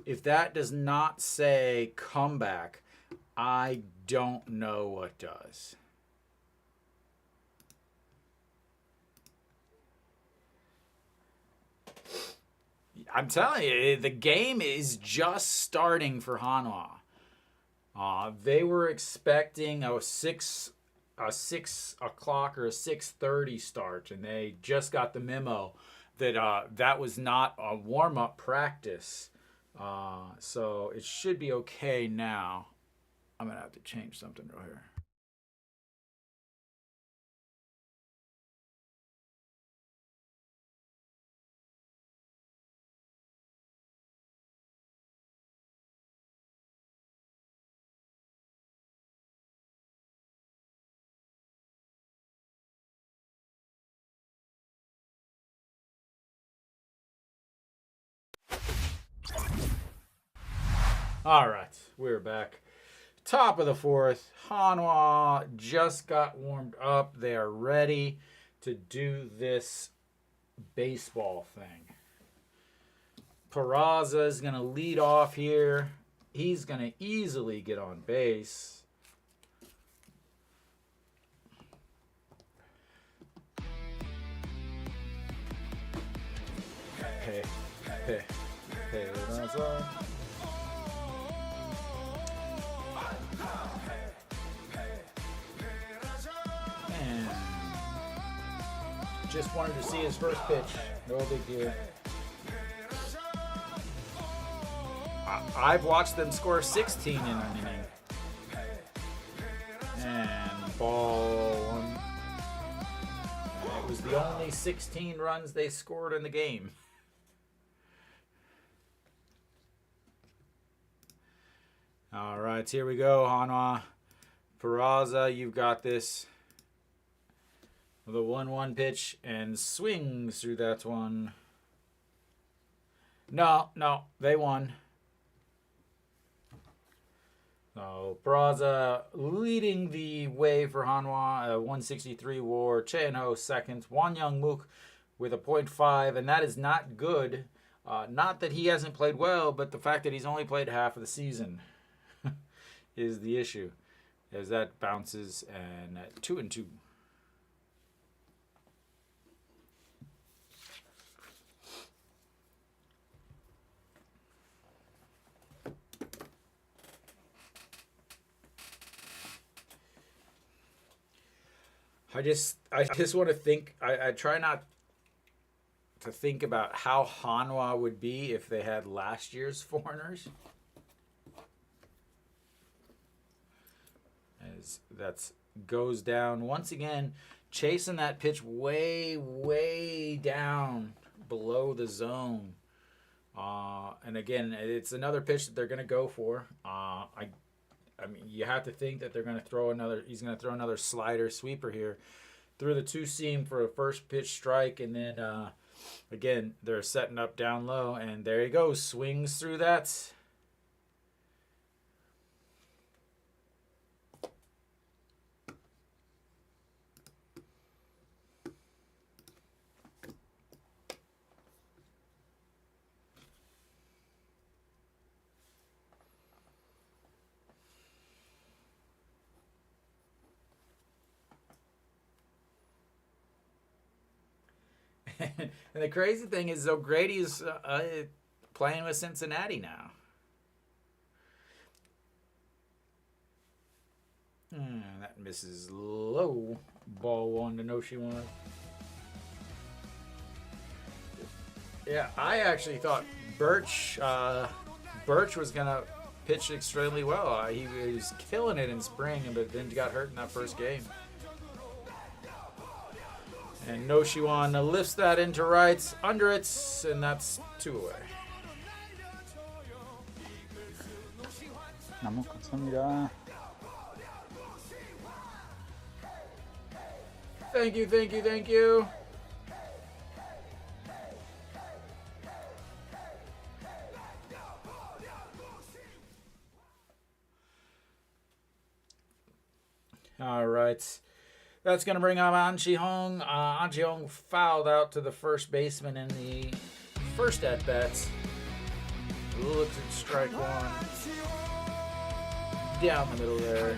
If that does not say comeback, I don't know what does. I'm telling you, the game is just starting for Hanwha. They were expecting a 6 o'clock or a 6:30 start, and they just got the memo that that was not a warm-up practice. So it should be okay now. I'm going to have to change something real here. All right, we're back. Top of the fourth. Hanwha just got warmed up. They are ready to do this baseball thing. Peraza is going to lead off here. He's going to easily get on base. Hey, Peraza. And just wanted to see his first pitch. No big deal. I've watched them score 16 in an inning. And ball one. It was the only 16 runs they scored in the game. All right, here we go, Hanwha. Peraza, you've got this. With a 1-1 pitch and swings through that one. No, they won. So Peraza leading the way for Hanwha, a 163 WAR. Cheon-ho second. Won-young Mook with a .5, and that is not good. Not that he hasn't played well, but the fact that he's only played half of the season is the issue, as that bounces and at 2-2. I just want to think. I try not to think about how Hanwha would be if they had last year's foreigners. As that goes down once again, chasing that pitch way down below the zone. And again, it's another pitch that they're going to go for. I mean, you have to think that they're going to throw another. He's going to throw another slider sweeper here through the two seam for a first pitch strike, and then again they're setting up down low, and there he goes, swings through that. And the crazy thing is, O'Grady's playing with Cincinnati now. That misses low. Ball one to Noshi-wan. Yeah, I actually thought Birch was going to pitch extremely well. He was killing it in spring, but then got hurt in that first game. And Noshi-wan lifts that into rights, under it, and that's 2 away. 너무 감사합니다. Thank you. All right. That's going to bring up An Ji-hong. An Ji-hong fouled out to the first baseman in the first at-bats. Looks at strike one. Down the middle there.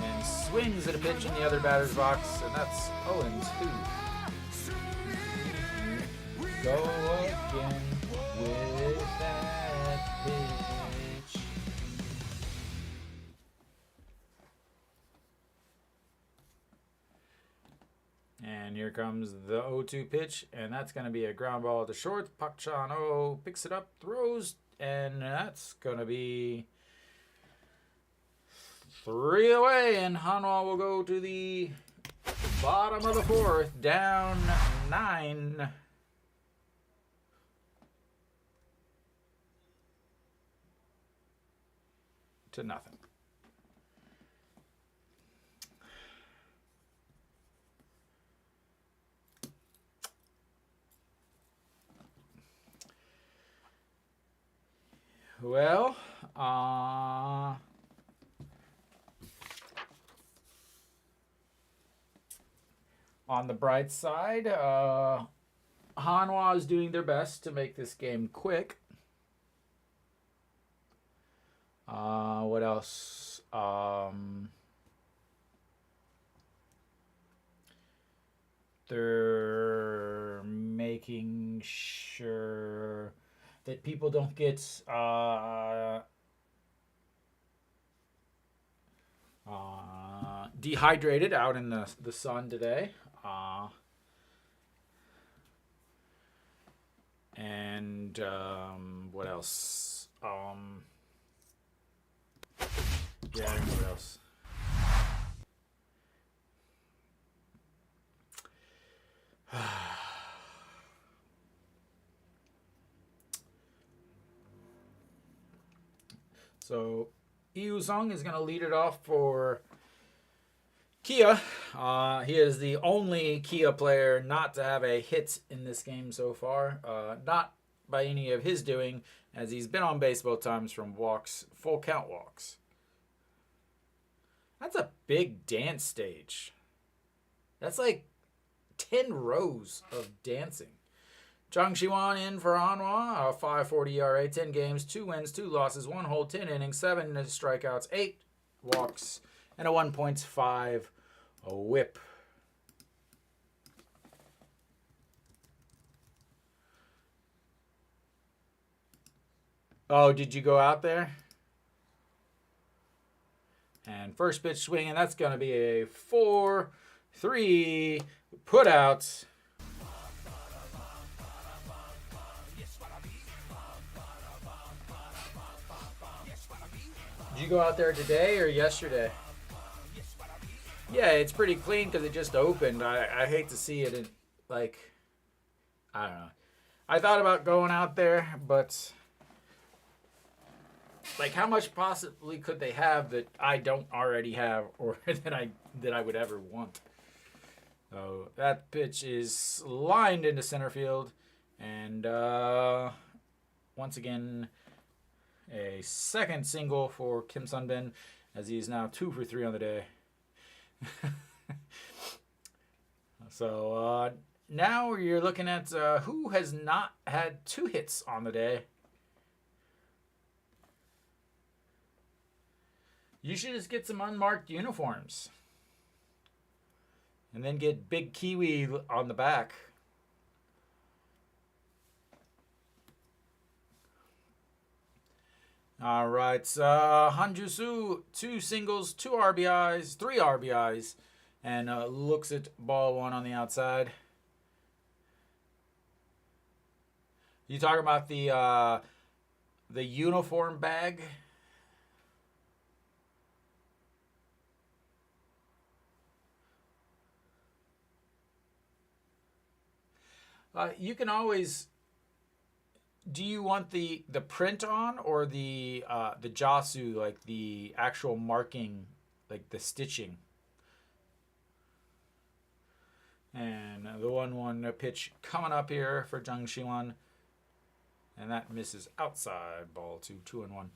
And swings at a pitch in the other batter's box, and that's 0-2. Go again with that pitch. And here comes the 0-2 pitch, and that's going to be a ground ball to short. Park Chan-o picks it up, throws, and that's going to be 3 away. And Hanwha will go to the bottom of the 4th, down 9 to nothing. Well, on the bright side, Hanwha is doing their best to make this game quick. What else? They're making sure that people don't get dehydrated out in the sun today. And what else? Yeah, what else? So, Yu Sung is going to lead it off for Kia. He is the only Kia player not to have a hit in this game so far. Not by any of his doing, as he's been on base both times from walks, full count walks. That's a big dance stage. That's like 10 rows of dancing. Jung Shi-won in for Hanwha, a 5.40 ERA, 10 games, 2 wins, 2 losses, 1 hold, 10 innings, 7 strikeouts, 8 walks, and a 1.5 whip. Oh, did you go out there? And first pitch swing, and that's going to be a 4-3 put out. Did you go out there today or yesterday? Yeah, it's pretty clean because it just opened. I hate to see it in, like, I don't know. I thought about going out there, but like, how much possibly could they have that I don't already have, or that I would ever want? So that pitch is lined into center field, and once again, a second single for Kim Sun-bin, as he is now 2 for 3 on the day. So now you're looking at who has not had 2 hits on the day. You should just get some unmarked uniforms. And then get Big Kiwi on the back. All right. Hanjusu, 2 singles, 2 RBIs, 3 RBIs. And looks at ball 1 on the outside. You talking about the uniform bag? You can always. Do you want the print on or the jasu, like the actual marking, like the stitching? And the 1-1 pitch coming up here for Jung Shi-won, and that misses outside. Ball 2, 2-1.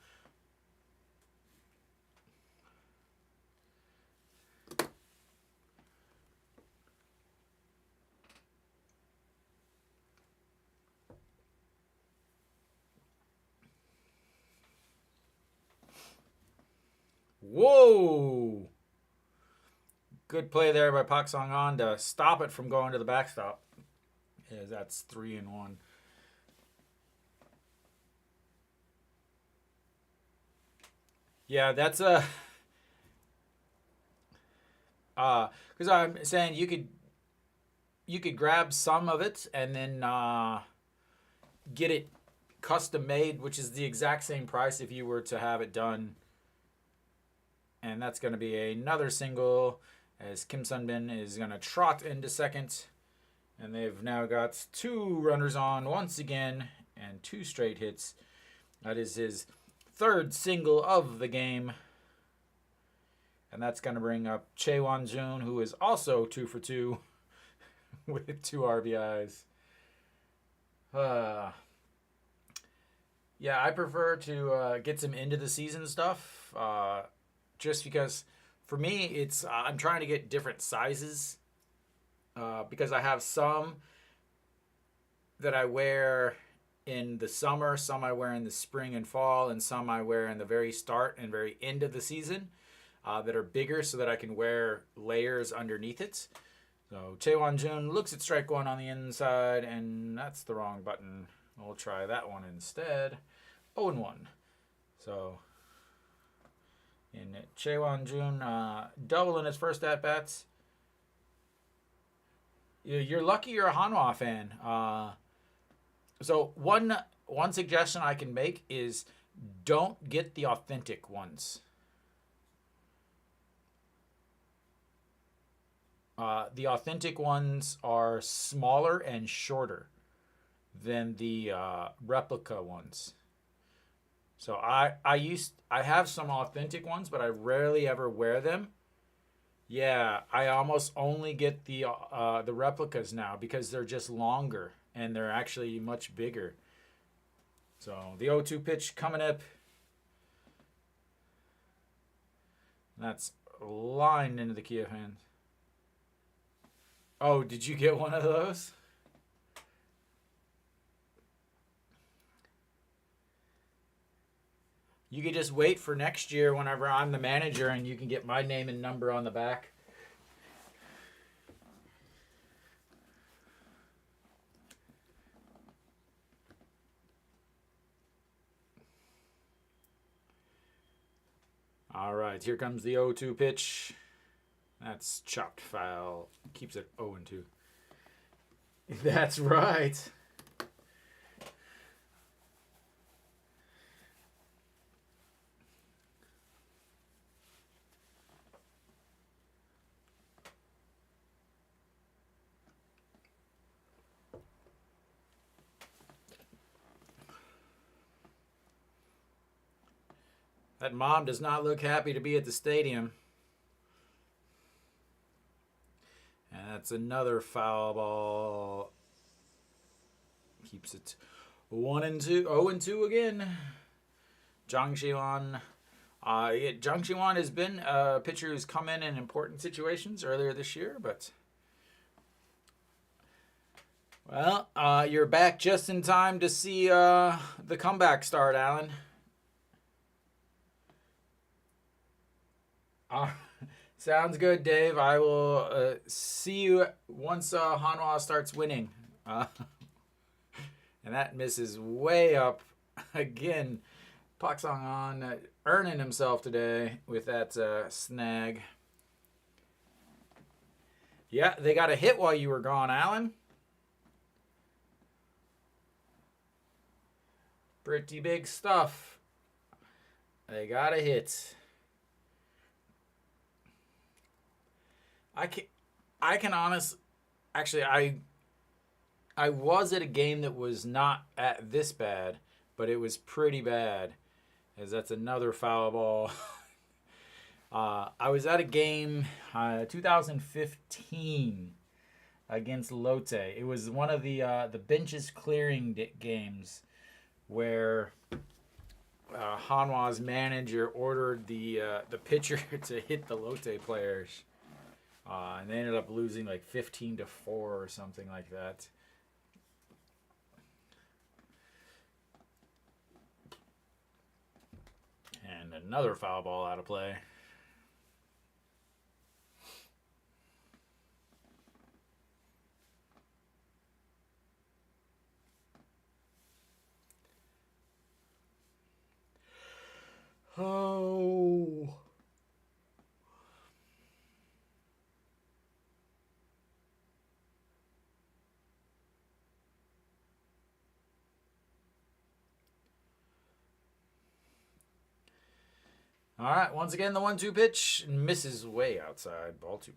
Whoa! Good play there by Park Song-an to stop it from going to the backstop. Yeah, that's 3-1. Yeah, that's a. Because I'm saying you could you could grab some of it and then get it custom made, which is the exact same price if you were to have it done. And that's going to be another single, as Kim Sunbin is going to trot into second. And they've now got 2 runners on once again and 2 straight hits. That is his 3rd single of the game. And that's going to bring up Chae Won-jun, who is also 2 for 2 with 2 RBIs. Yeah, I prefer to get some into the season stuff. Just because for me, it's I'm trying to get different sizes because I have some that I wear in the summer, some I wear in the spring and fall, and some I wear in the very start and very end of the season that are bigger so that I can wear layers underneath it. So Chae Won-jun looks at strike 1 on the inside, and that's the wrong button. We'll try that one instead. 0-1. So in Chae Won-jun, double in his first at-bats. You're lucky you're a Hanwha fan. So one suggestion I can make is don't get the authentic ones. The authentic ones are smaller and shorter than the replica ones. So I have some authentic ones, but I rarely ever wear them. Yeah, I almost only get the replicas now because they're just longer and they're actually much bigger. So the 0-2 pitch coming up. That's lined into the Kia fans. Oh, did you get one of those? You could just wait for next year whenever I'm the manager and you can get my name and number on the back. All right, here comes the 0-2 pitch. That's chopped foul. Keeps it 0-2. That's right. That mom does not look happy to be at the stadium. And that's another foul ball. Keeps it 1-2. 0-2 again. Jang Shi-won. Jang Shi-won has been a pitcher who's come in important situations earlier this year, but well, you're back just in time to see the comeback start, Alan. Sounds good, Dave. I will see you once Hanwha starts winning. And that misses way up again. Pak Song-an earning himself today with that snag. Yeah, they got a hit while you were gone, Alan. Pretty big stuff. They got a hit. I can honestly, actually, I was at a game that was not at this bad, but it was pretty bad, as that's another foul ball. I was at a game 2015 against Lotte. It was one of the benches clearing games where Hanwha's manager ordered the pitcher to hit the Lotte players. And they ended up losing like 15-4 or something like that. And another foul ball out of play. Oh. All right, once again, the 1-2 pitch misses way outside, ball 2.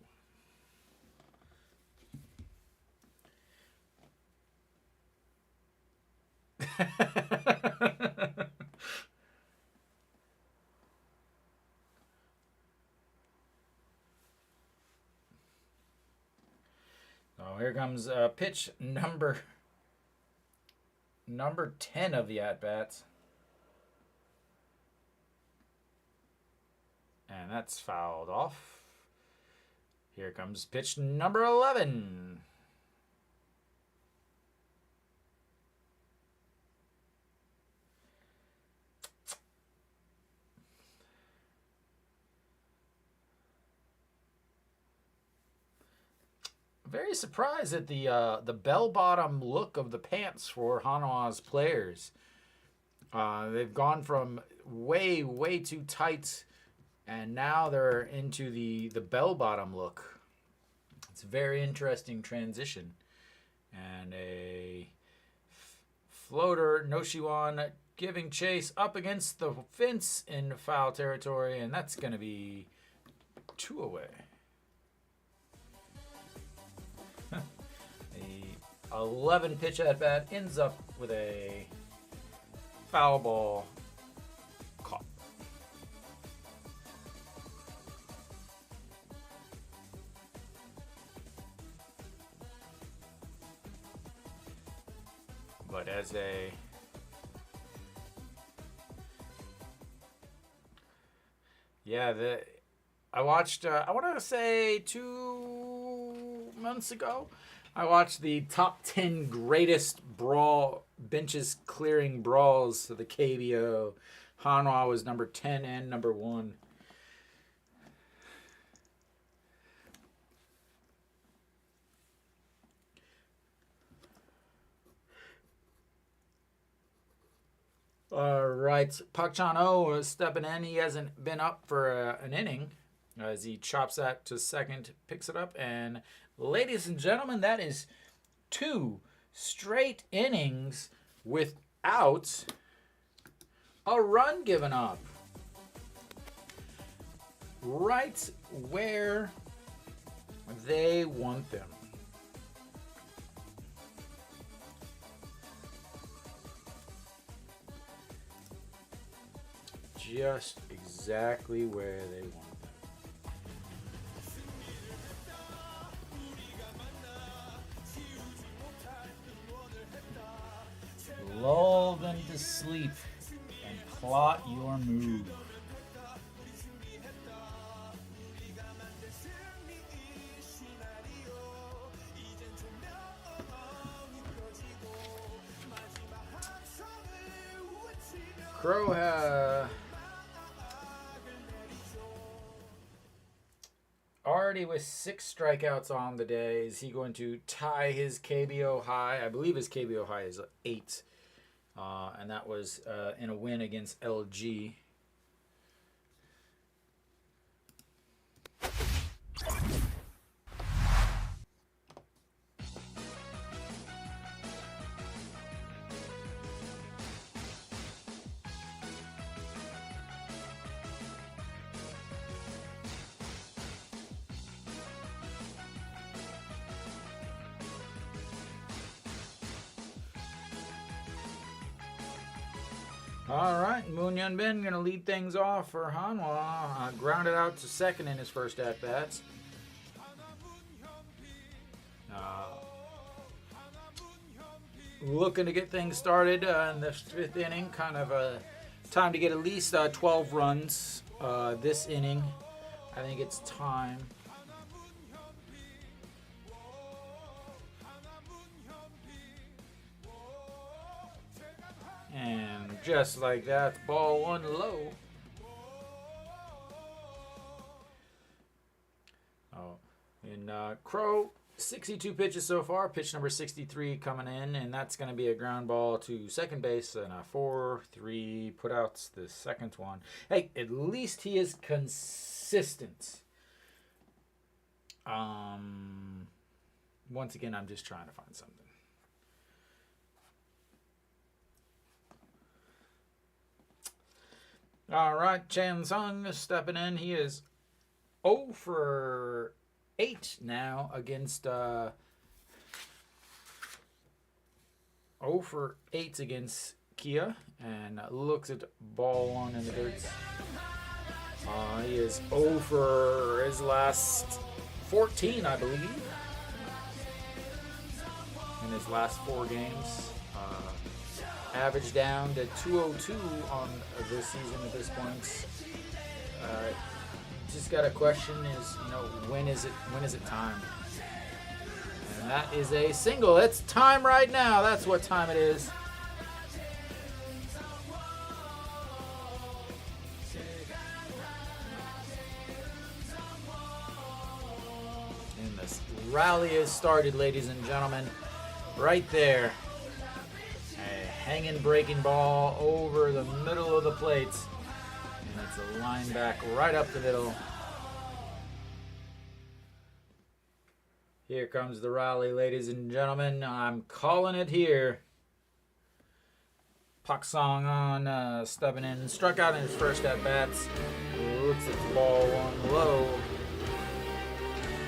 So here comes pitch number 10 of the at-bats. And that's fouled off. Here comes pitch number 11. Very surprised at the bell-bottom look of the pants for Hanwha's players. They've gone from way too tight, and now they're into the bell-bottom look. It's a very interesting transition. And a floater, Noshiwan giving chase up against the fence in foul territory, and that's going to be 2 away. The 11 pitch at bat ends up with a foul ball caught. But as a I watched I want to say 2 months ago, I watched the top 10 greatest benches clearing brawls of the KBO. Hanwha was number 10 and number 1. All right, Pak Chan-o is stepping in. He hasn't been up for an inning as he chops that to second, picks it up, and ladies and gentlemen, that is 2 straight innings without a run given up. Right where they want them. Just exactly where they want them. Lull them to sleep and plot your move. Crow already with 6 strikeouts on the day. Is he going to tie his KBO high? I believe his KBO high is 8. And that was in a win against LG. All right, Moon Yunbin going to lead things off for Hanwha. Grounded out to second in his first at-bats. Looking to get things started in the 5th inning. Kind of time to get at least 12 runs this inning. I think it's time. And just like that, ball 1 low. Crow, 62 pitches so far. Pitch number 63 coming in, and that's going to be a ground ball to second base and a 4-3 put out the second one. Hey, at least he is consistent. Once again, I'm just trying to find something. All right, Chan Sung stepping in. He is 0 for 8 now against 0 for 8 against Kia, and looks at ball 1 in the dirt. He is 0 for his last 14, I believe, in his last 4 games. Average down to 202 on this season at this point. Just got a question: is when is it time? And that is a single. It's time right now. That's what time it is. And this rally is started, ladies and gentlemen. Right there. A hanging breaking ball over the middle of the plate. And it's a line back right up the middle. Here comes the rally, ladies and gentlemen. I'm calling it here. Pak Song on stepping in. Struck out in his first at-bats. Looks at the ball 1 low.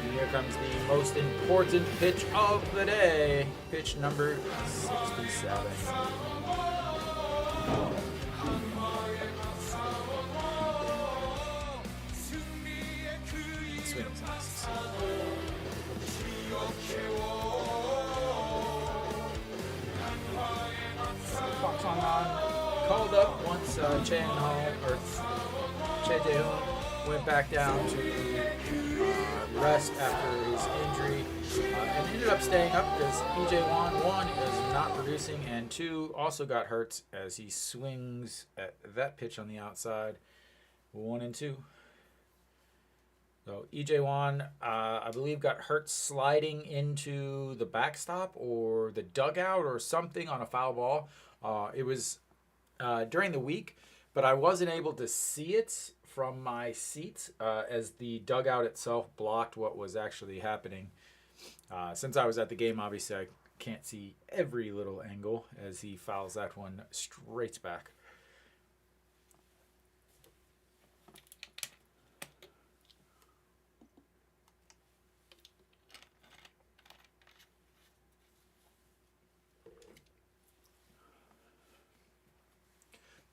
And here comes the most important pitch of the day. Pitch number 67. Swings nice. Pak Song on. Called up once Che Jae-hoon went back down to rest after his injury, and ended up staying up because EJ Wan, 1, is not producing, and 2, also got hurt as he swings at that pitch on the outside. 1 and 2. So EJ Wan, I believe, got hurt sliding into the backstop or the dugout or something on a foul ball. It was during the week, but I wasn't able to see it from my seat as the dugout itself blocked what was actually happening. Since I was at the game, obviously I can't see every little angle as he fouls that one straight back.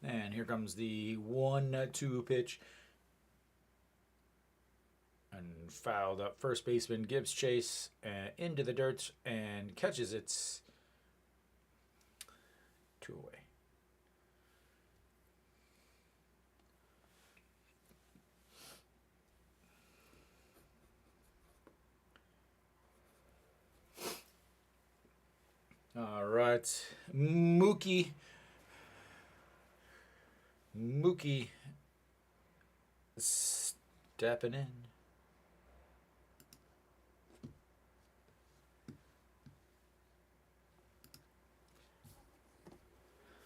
And here comes the 1-2 pitch. And fouled up. First baseman gives chase into the dirt and catches it. 2 away. All right. Mookie stepping in.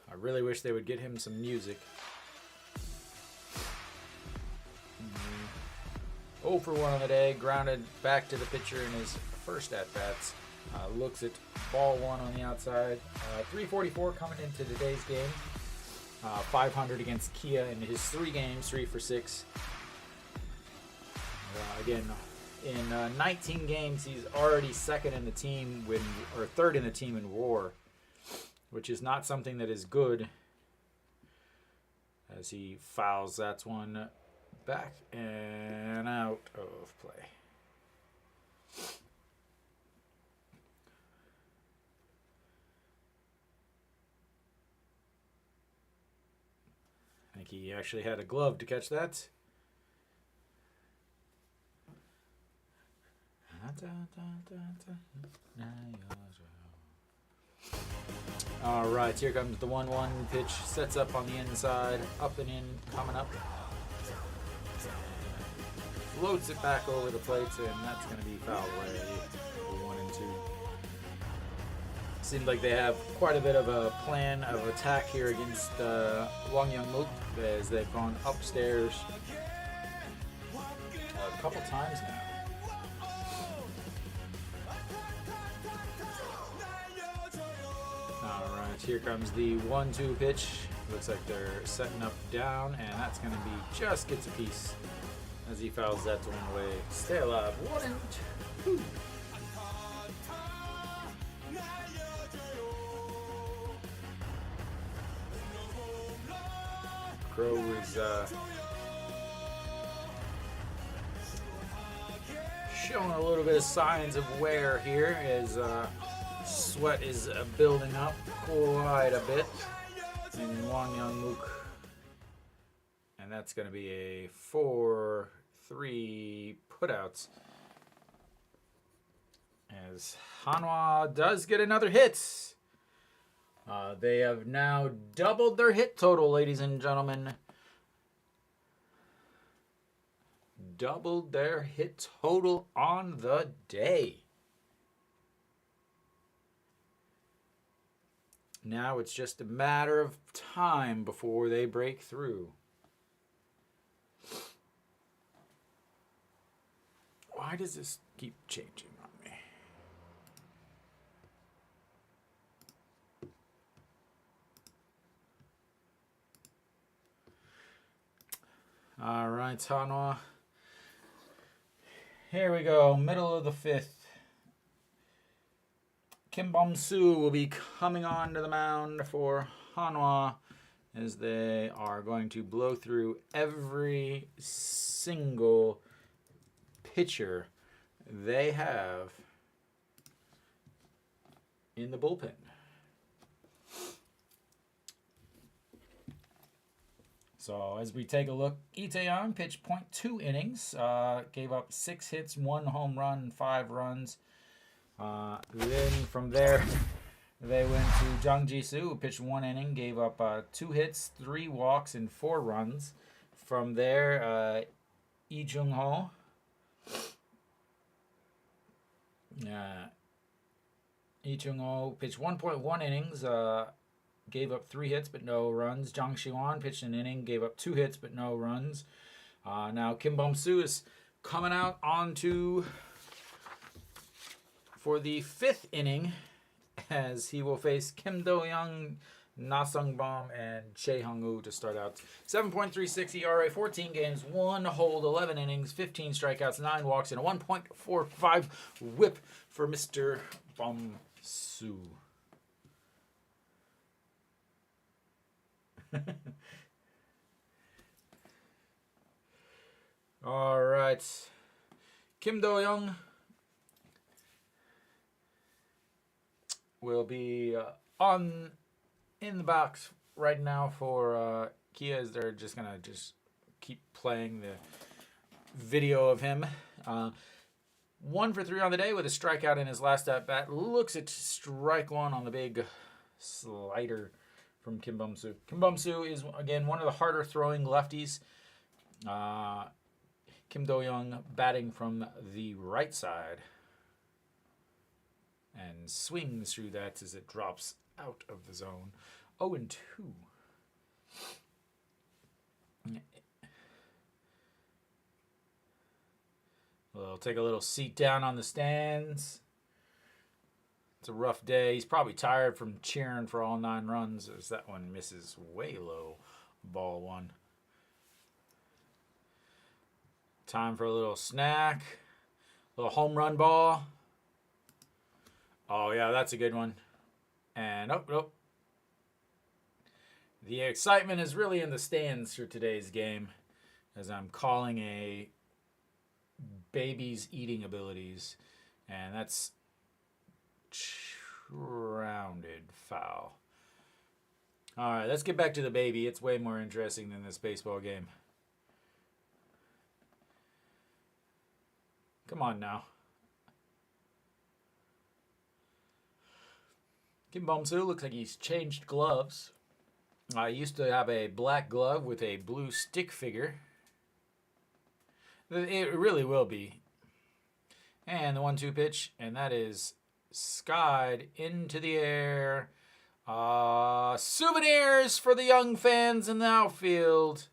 I really wish they would get him some music. 0 for 1 on the day. Grounded back to the pitcher in his first at-bats. Looks at ball 1 on the outside. 344 coming into today's game. 500 against Kia in his 3 games, 3 for 6. Again, in 19 games, he's already second in the team or third in the team in WAR, which is not something that is good. As he fouls that one back and out of play. I think he actually had a glove to catch that. All right, here comes the 1-1 pitch. Sets up on the inside, up and in, coming up. Floats it back over the plate, and that's going to be foul away. 1 and 2. Seems like they have quite a bit of a plan of attack here against Wang Young-mook as they've gone upstairs a couple times now. All right, here comes the 1-2 pitch. Looks like they're setting up down, and that's going to be just gets a piece as he fouls that one away. Stay alive. 1 and 2. Crow is showing a little bit of signs of wear here as sweat is building up quite a bit in Wang Youngmook. And that's going to be a 4-3 putouts. As Hanwha does get another hit. They have now doubled their hit total, ladies and gentlemen. Doubled their hit total on the day. Now it's just a matter of time before they break through. Why does this keep changing on me? All right, Hanwha. Here we go, middle of the 5th. Kim Bum-soo will be coming onto the mound for Hanwha as they are going to blow through every single pitcher they have in the bullpen. So as we take a look, Lee Tae-young pitched 0.2 innings, gave up 6 hits, 1 home run, 5 runs. Then from there, they went to Jung Ji-soo, who pitched 1 inning, gave up 2 hits, 3 walks, and 4 runs. From there, Lee Jung-ho. Lee Jung-ho pitched 1.1 innings, gave up 3 hits but no runs. Jang Si-won pitched an inning, gave up 2 hits but no runs. Now Kim Bum-soo is coming out onto for the 5th inning as he will face Kim Do-young, Na Sung-bum, and Choi Hung-woo to start out. 7.36 ERA, 14 games, 1 hold, 11 innings, 15 strikeouts, 9 walks, and a 1.45 whip for Mr. Bum-soo. All right. Kim Do-young will be in the box right now for Kia as they're just going to keep playing the video of him. 1 for 3 on the day with a strikeout in his last at bat. Looks at strike 1 on the big slider from Kim Bum-soo. Kim Bum-soo is, again, one of the harder throwing lefties. Kim Do-young batting from the right side and swings through that as it drops out of the zone. 0-2. We'll take a little seat down on the stands. It's a rough day. He's probably tired from cheering for all 9 runs as that one misses way low. Ball 1. Time for a little snack. A little home run ball. Oh, yeah, that's a good one. And, nope. The excitement is really in the stands for today's game as I'm calling a baby's eating abilities. And that's rounded foul. All right, let's get back to the baby. It's way more interesting than this baseball game. Come on now. Kim Bum-soo looks like he's changed gloves. I used to have a black glove with a blue stick figure. It really will be. And the 1-2 pitch, and that is skied into the air. Souvenirs for the young fans in the outfield.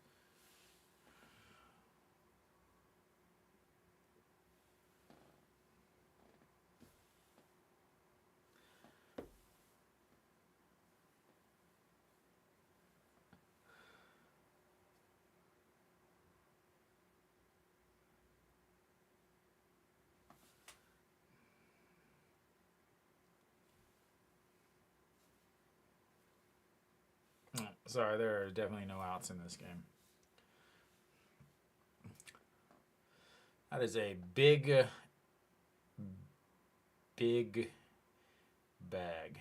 Sorry, there are definitely no outs in this game. That is a big bag.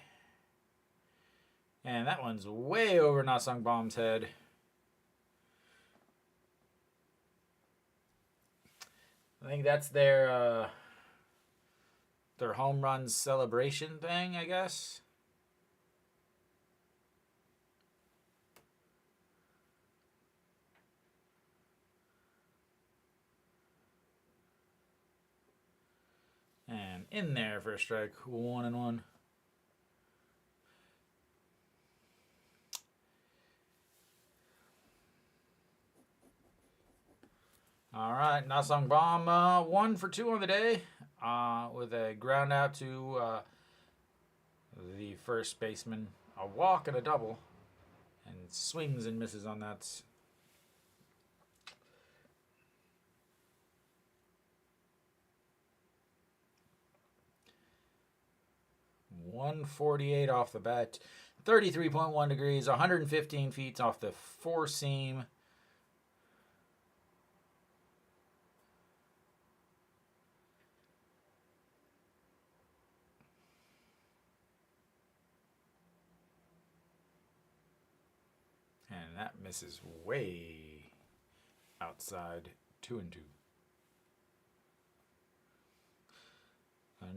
And that one's way over Nasang Bomb's head. I think that's their home run celebration thing, I guess. And in there for a strike, 1-1. All right, Nasang Bomb 1 for 2 on the day with a ground out to the first baseman, a walk and a double, and swings and misses on that. 148 off the bat, 33.1 degrees, 115 feet off the four seam. And that misses way outside, 2-2.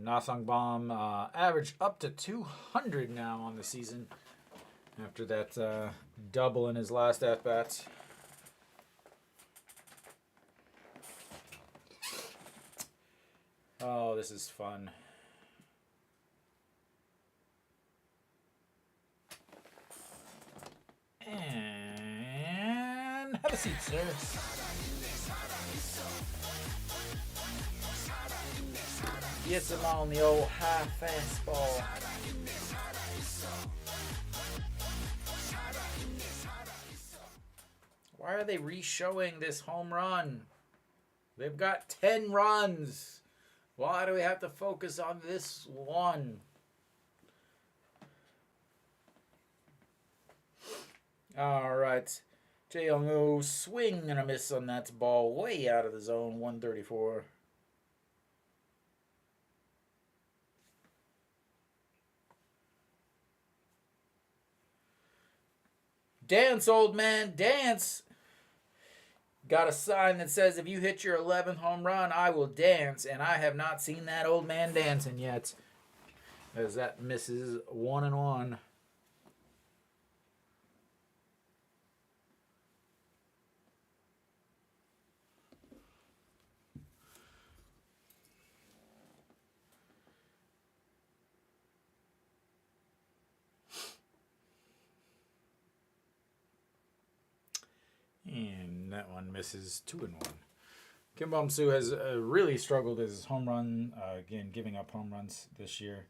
Nasang Bomb averaged up to 200 now on the season after that double in his last at-bats. Oh, this is fun. And have a seat, sir. Gets him on the old high fastball. Why are they re-showing this home run? They've got 10 runs. Why do we have to focus on this one? All right. Jae Young-woo swing and a miss on that ball way out of the zone, 134. Dance, old man, dance. Got a sign that says, if you hit your 11th home run, I will dance. And I have not seen that old man dancing yet. As that misses 1-1. And that one misses 2-1. Kim Bum-soo has really struggled as home run, again, giving up home runs this year.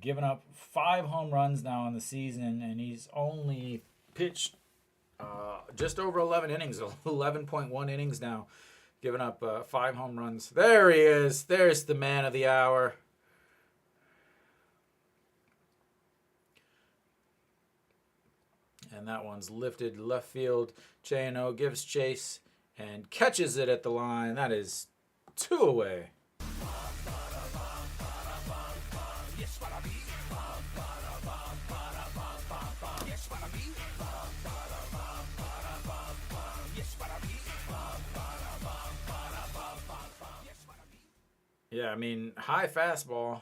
Given up 5 home runs now in the season, and he's only pitched just over 11 innings, 11.1 innings now, giving up 5 home runs. There he is. There's the man of the hour. And that one's lifted left field. Chano gives chase and catches it at the line. That is 2 away. Yeah, I mean, high fastball.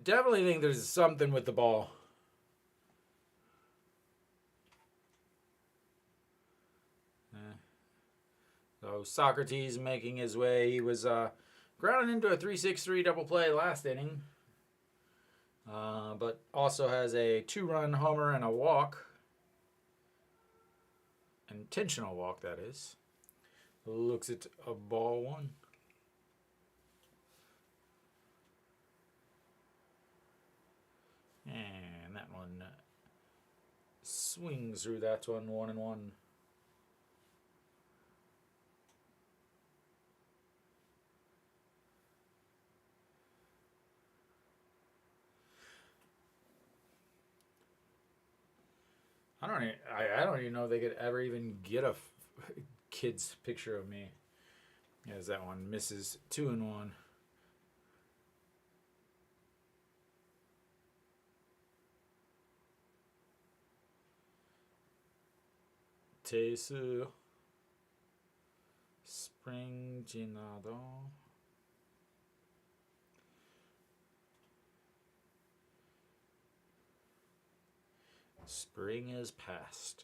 Definitely think there's something with the ball. So Socrates making his way. He was grounded into a 3-6-3 double play last inning. But also has a 2-run homer and a walk. Intentional walk, that is. Looks at a ball 1. And that one swings through that one, 1-1. I don't even know if they could ever even get a kid's picture of me. There's that one, Mrs. 2-in-1. Tesu Spring 지나도 Spring is past.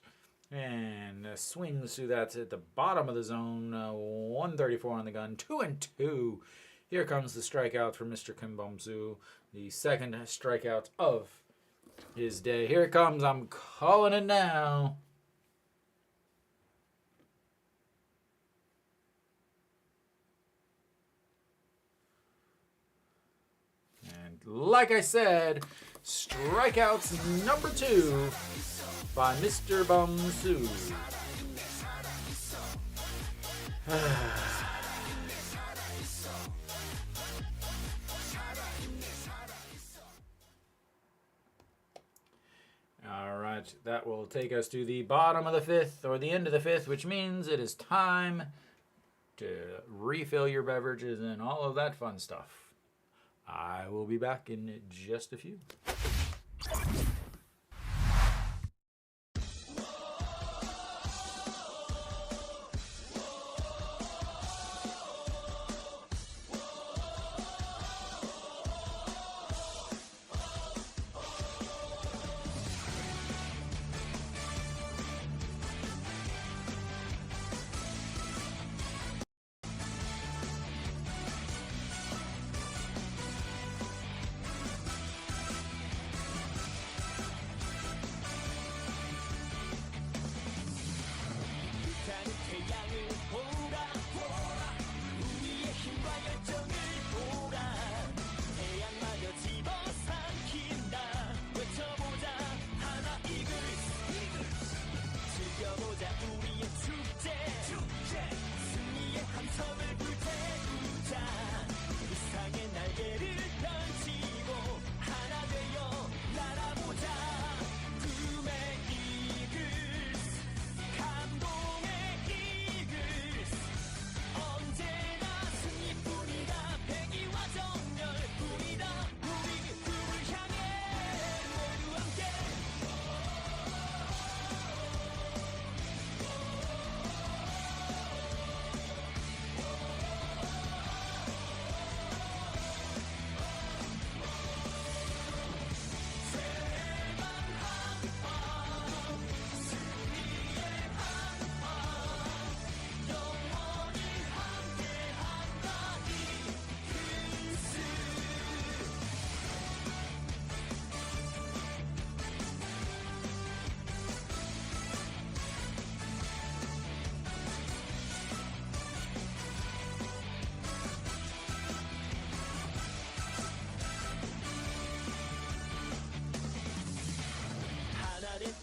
And swings through that at the bottom of the zone. 134 on the gun. 2-2. Here comes the strikeout for Mr. Kim Bum-soo. The second strikeout of his day. Here it comes. I'm calling it now. And like I said, strikeouts number 2 by Mr. Bum-soo. All right, that will take us to the bottom of the 5th, or the end of the 5th, which means it is time to refill your beverages and all of that fun stuff. I will be back in just a few.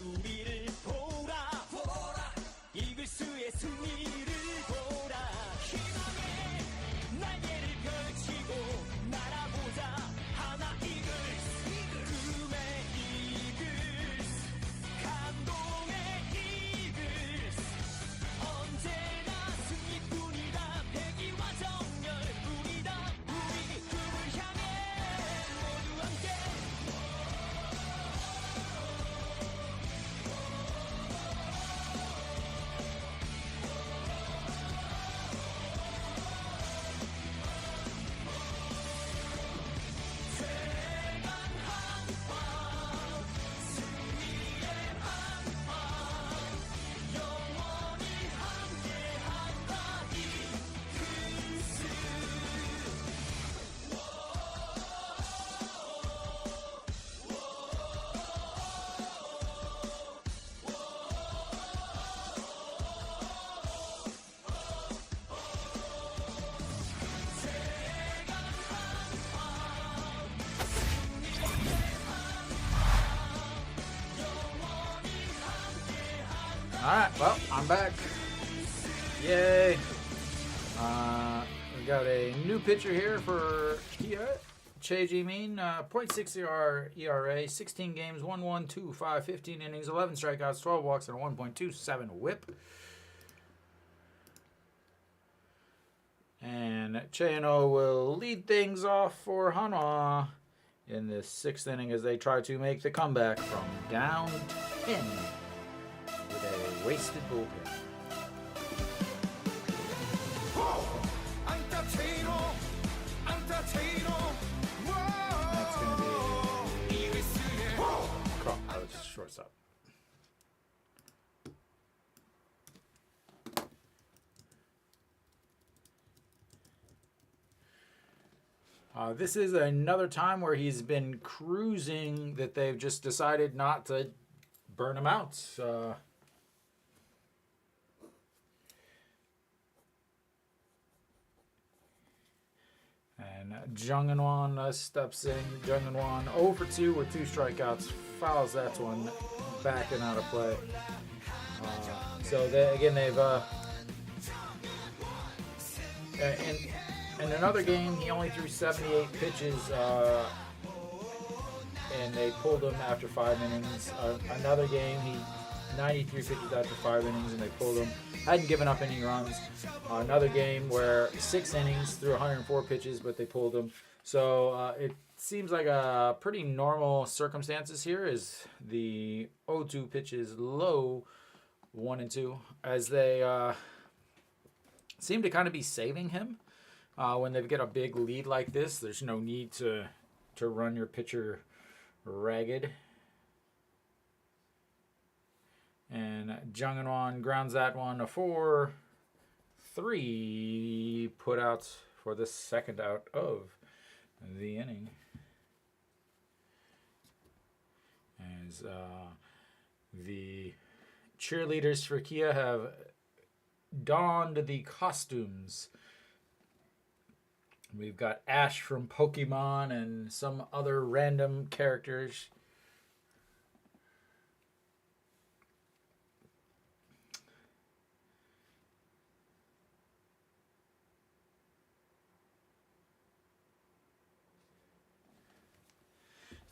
우리를 보라 이글 수의 승리를 보라 희망의 날개를 펼치고 날아보자 하나 이글스 꿈의 이글스 감동의 이글스 언제나 승리뿐이다 패기와 정열뿐이다 우리 꿈을 향해 모두 함께 Alright, well, I'm back. Yay. We got a new pitcher here for Kia. Che Ji-min, .60 ERA, 16 games, 1.125, 15 innings, 11 strikeouts, 12 walks, and a 1.27 whip. And Che-no will lead things off for Hanwha in the 6th inning as they try to make the comeback from down 10 with a wasted bullpen. That's going to be shortstop. This is another time where he's been cruising that they've just decided not to burn him out. And Jung In-won steps in. Jung In-won 0 for 2 with 2 strikeouts. Fouls that one back and out of play. So they've in another game, he only threw 78 pitches, and they pulled him after 5 innings. Another game, he 93 pitches after 5 innings, and they pulled him. Hadn't given up any runs. Another game where 6 innings threw 104 pitches, but they pulled him. So it seems like a pretty normal circumstances here as the 0-2 pitches low 1 and 2 as they seem to kind of be saving him. When they get a big lead like this, there's no need to run your pitcher ragged. And Jung In-won grounds that one to 4-3, put out for the 2nd out of the inning. As the cheerleaders for Kia have donned the costumes. We've got Ash from Pokemon and some other random characters.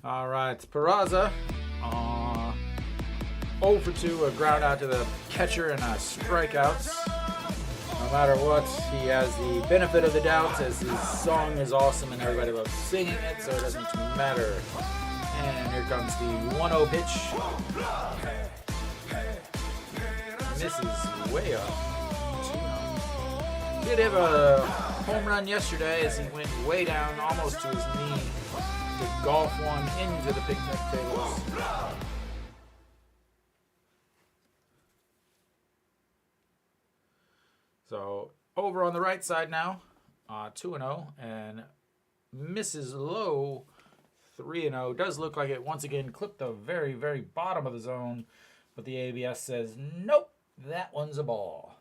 All right, Peraza. 0 for 2, a ground out to the catcher and a strikeouts. No matter what, he has the benefit of the doubt as his song is awesome and everybody loves singing it, so it doesn't matter. And here comes the 1-0 pitch. Misses way up. Did have a home run yesterday as he went way down almost to his knee to golf one into the picnic tables. So over on the right side now, 2-0, and misses low, 3-0. Does look like it once again clipped the very, very bottom of the zone, but the ABS says, nope, that one's a ball.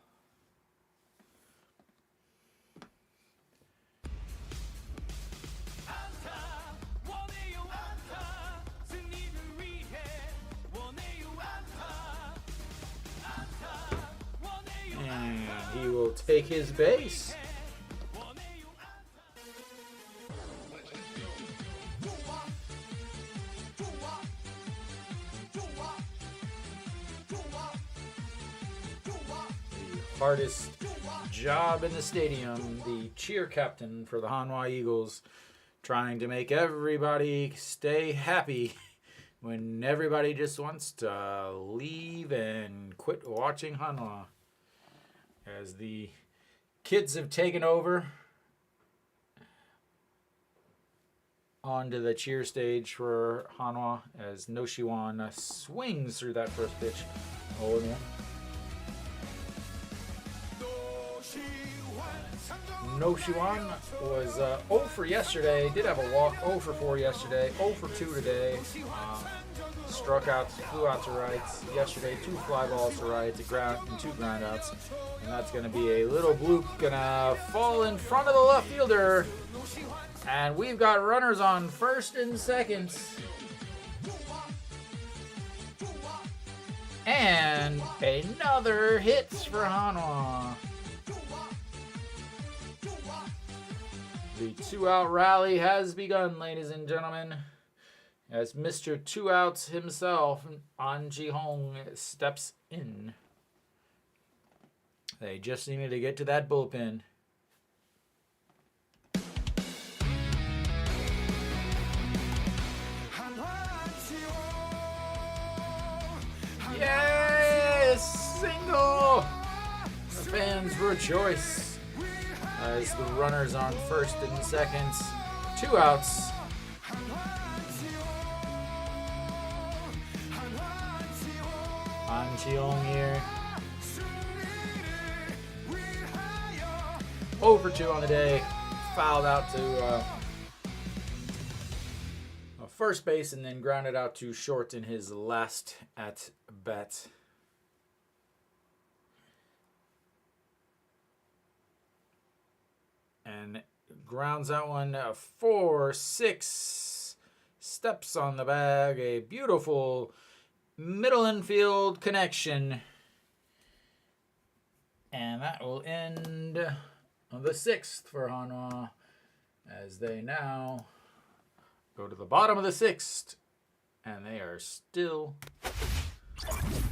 He will take his base. The hardest job in the stadium, the cheer captain for the Hanwha Eagles, trying to make everybody stay happy when everybody just wants to leave and quit watching Hanwha. As the kids have taken over onto the cheer stage for Hanwha as No Shiwan swings through that first pitch. 0-1. No Shiwan was 0 for yesterday. Did have a walk. 0 for 4 yesterday. 0 for 2 today. Struck out, flew out to rights. Yesterday, 2 fly balls to right, to ground, and 2 ground outs. And that's going to be a little bloop gonna fall in front of the left fielder. And we've got runners on first and second. And another hit for Hanwha. The 2-out rally has begun, ladies and gentlemen, as Mr. 2 Outs himself, An Ji-hong, steps in. They just needed to get to that bullpen. Yes! Single! The fans rejoice as the runners on first and second. 2 outs. An Ji-hong here. 0 for 2 on the day. Fouled out to first base and then grounded out to short in his last at bat. And grounds out one 4-6. Steps on the bag. A beautiful middle infield connection. And that will end the 6th for Hanwha as they now go to the bottom of the 6th. And they are still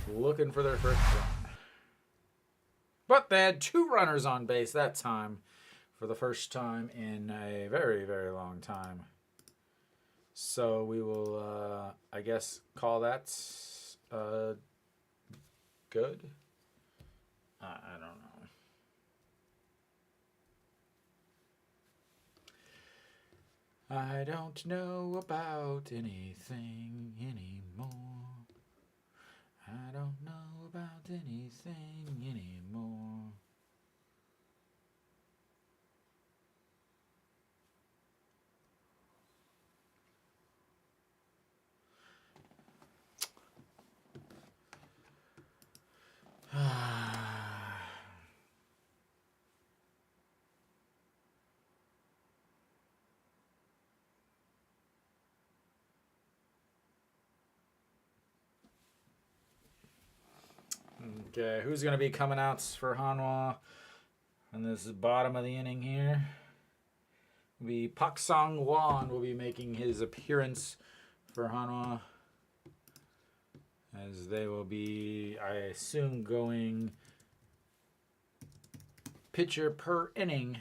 looking for their first run. But they had 2 runners on base that time for the first time in a very, very long time. So we will, I guess, call that good. I don't know. I don't know about anything anymore. I don't know about anything anymore. Okay, who's going to be coming out for Hanwha? And this is bottom of the inning here. Pak Sang-won will be making his appearance for Hanwha, as they will be, I assume, going pitcher per inning.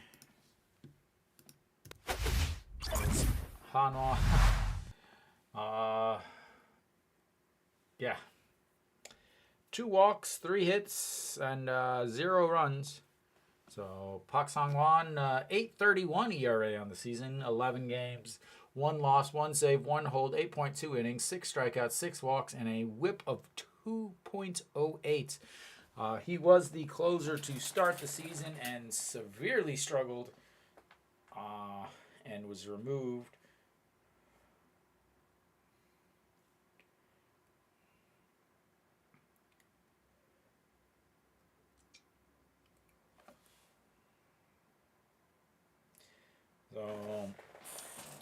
Hanwha. Yeah. 2 walks, 3 hits, and 0 runs. So Pak Sang-won, 8.31 ERA on the season, 11 games, 1 loss, 1 save, 1 hold, 8.2 innings, 6 strikeouts, 6 walks, and a whip of 2.08. He was the closer to start the season and severely struggled and was removed.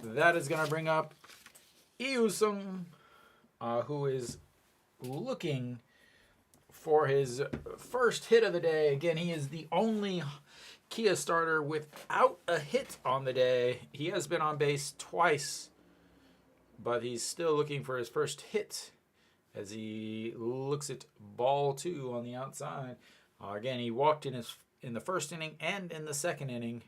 So that is going to bring up Iusung, who is looking for his first hit of the day. Again, he is the only Kia starter without a hit on the day. He has been on base twice, but he's still looking for his first hit as he looks at ball 2 on the outside. Again, he walked in the first inning and in the second inning.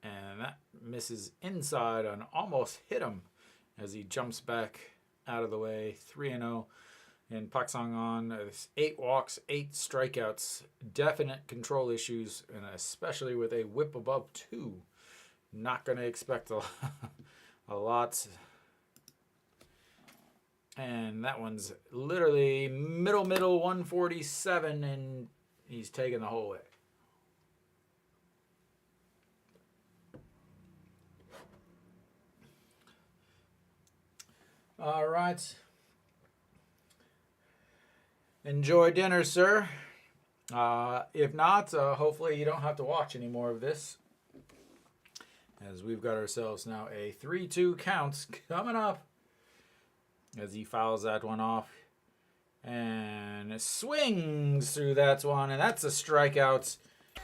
And that misses inside and almost hit him as he jumps back out of the way. 3-0 in Pak Sang-won. 8 walks, 8 strikeouts. Definite control issues, and especially with a whip above 2. Not going to expect a lot. And that one's literally middle 147, and he's taking the whole way. All right. Enjoy dinner, sir. If not, hopefully you don't have to watch any more of this, as we've got ourselves now a 3-2 count coming up as he fouls that one off. And swings through that one, and that's a strikeout.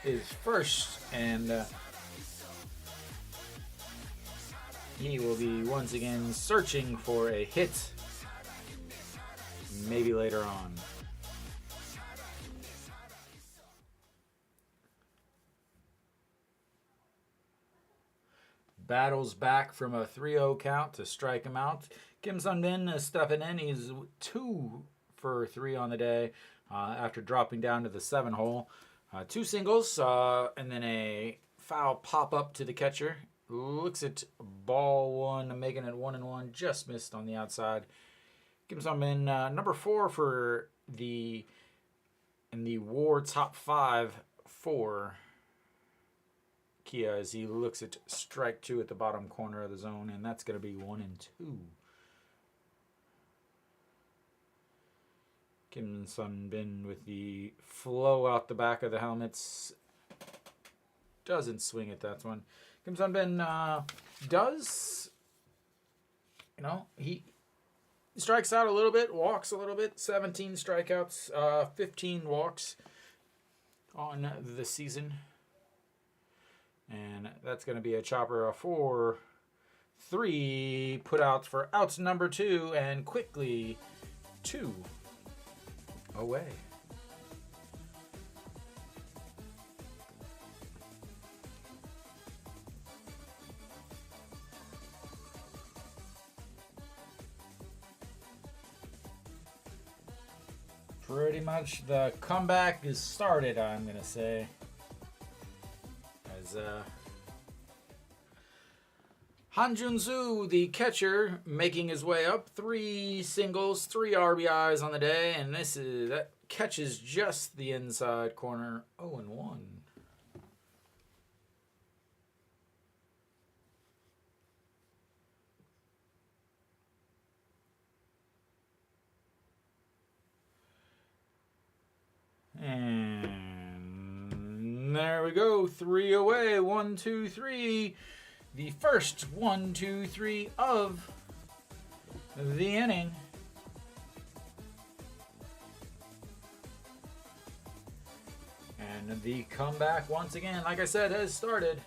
His first, and he will be once again searching for a hit, maybe later on. Battles back from a 3-0 count to strike him out. Kim Sun-bin stepping in. He's 2 for 3 on the day after dropping down to the 7 hole. 2 singles and then a foul pop up to the catcher. Looks at ball 1, making it 1-1. Just missed on the outside. Kim Sun-bin number 4 for in the WAR top 5 for Kia as he looks at strike 2 at the bottom corner of the zone, and that's going to be 1-2. Kim Sun-bin with the flow out the back of the helmets. Doesn't swing at that one. Kim Sun-bin does, he strikes out a little bit, walks a little bit. 17 strikeouts, 15 walks on the season. And that's going to be a chopper 4-3 put out for outs number 2, and quickly 2 away. Pretty much the comeback is started, I'm going to say. As Han Jun-soo, the catcher, making his way up. 3 singles, 3 RBIs on the day, and that catches just the inside corner. 0-1. And there we go. 3 away. 1, 2, 3. The first 1, 2, 3 of the inning. And the comeback, once again, like I said, has started.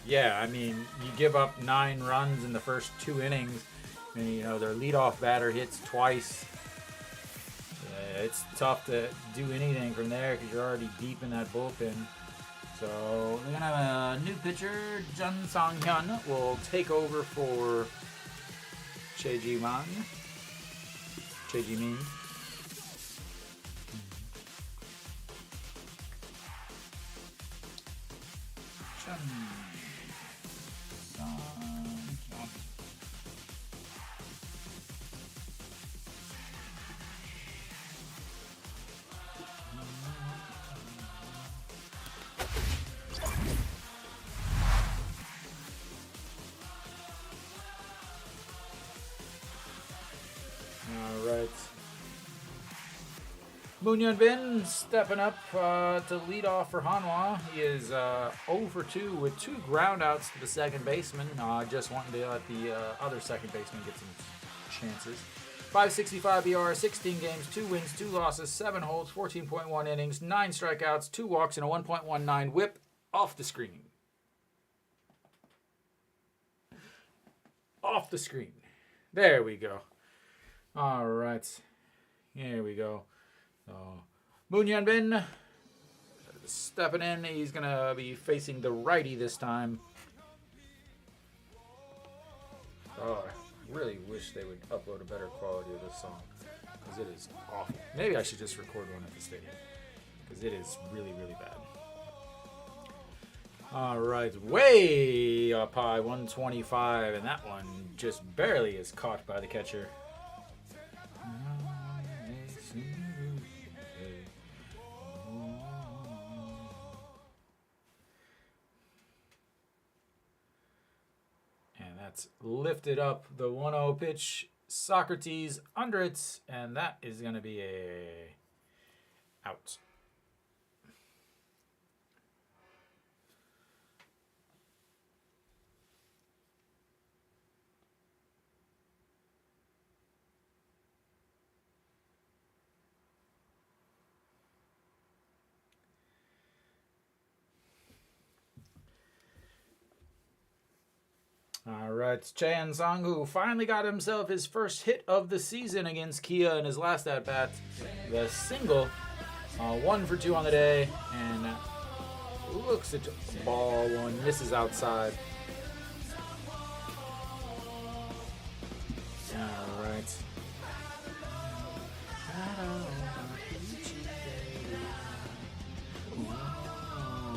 Yeah, I mean, you give up 9 runs in the first 2 innings. And, their leadoff batter hits twice. It's tough to do anything from there because you're already deep in that bullpen. So we're going to have a new pitcher, Jun Sang-hyun, will take over for Che Ji-min. Alright. Moon Hyun-bin stepping up to lead off for Hanwha. He is 0 for 2 with 2 groundouts to the second baseman. Just wanting to let the other second baseman get some chances. 5.65 ER, 16 games, 2 wins, 2 losses, 7 holds, 14.1 innings, 9 strikeouts, 2 walks, and a 1.19 whip off the screen. Off the screen. There we go. All right. Here we go. So, Moon Hyun-bin stepping in. He's going to be facing the righty this time. Oh, I really wish they would upload a better quality of this song because it is awful. Maybe I should just record one at the stadium because it is really, really bad. All right, way up high, 125, and that one just barely is caught by the catcher. And that's lifted up the 1-0 pitch. Socrates under it, and that is going to be a out. All right, Chan Sang-woo finally got himself his first hit of the season against Kia in his last at-bat. The single, 1 for 2 on the day, and looks at the ball, one misses outside. All right.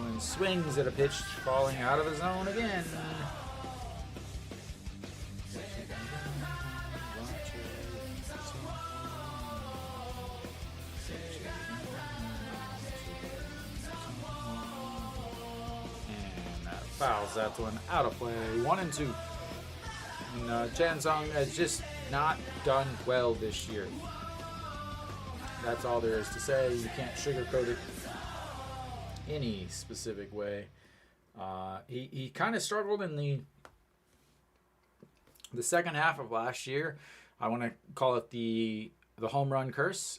And swings at a pitch, falling out of the zone again. Fouls that one out of play. 1-2. And Chan Sung has just not done well this year. That's all there is to say. You can't sugarcoat it any specific way. He kind of struggled in the second half of last year. I want to call it the home run curse,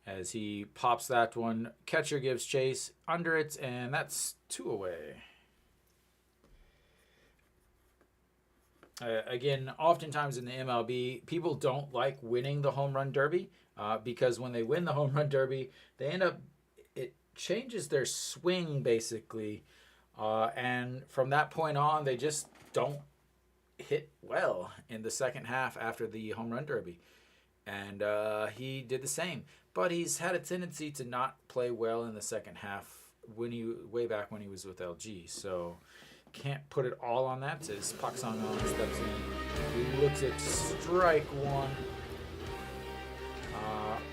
as he pops that one. Catcher gives chase under it, and that's 2 away. Again, oftentimes in the MLB, people don't like winning the home run derby because when they win the home run derby, they end up, it changes their swing basically. And from that point on, they just don't hit well in the second half after the home run derby. And he did the same. But he's had a tendency to not play well in the second half way back when he was with LG. So can't put it all on that. As Pak Sang-won steps in, he looks at strike 1.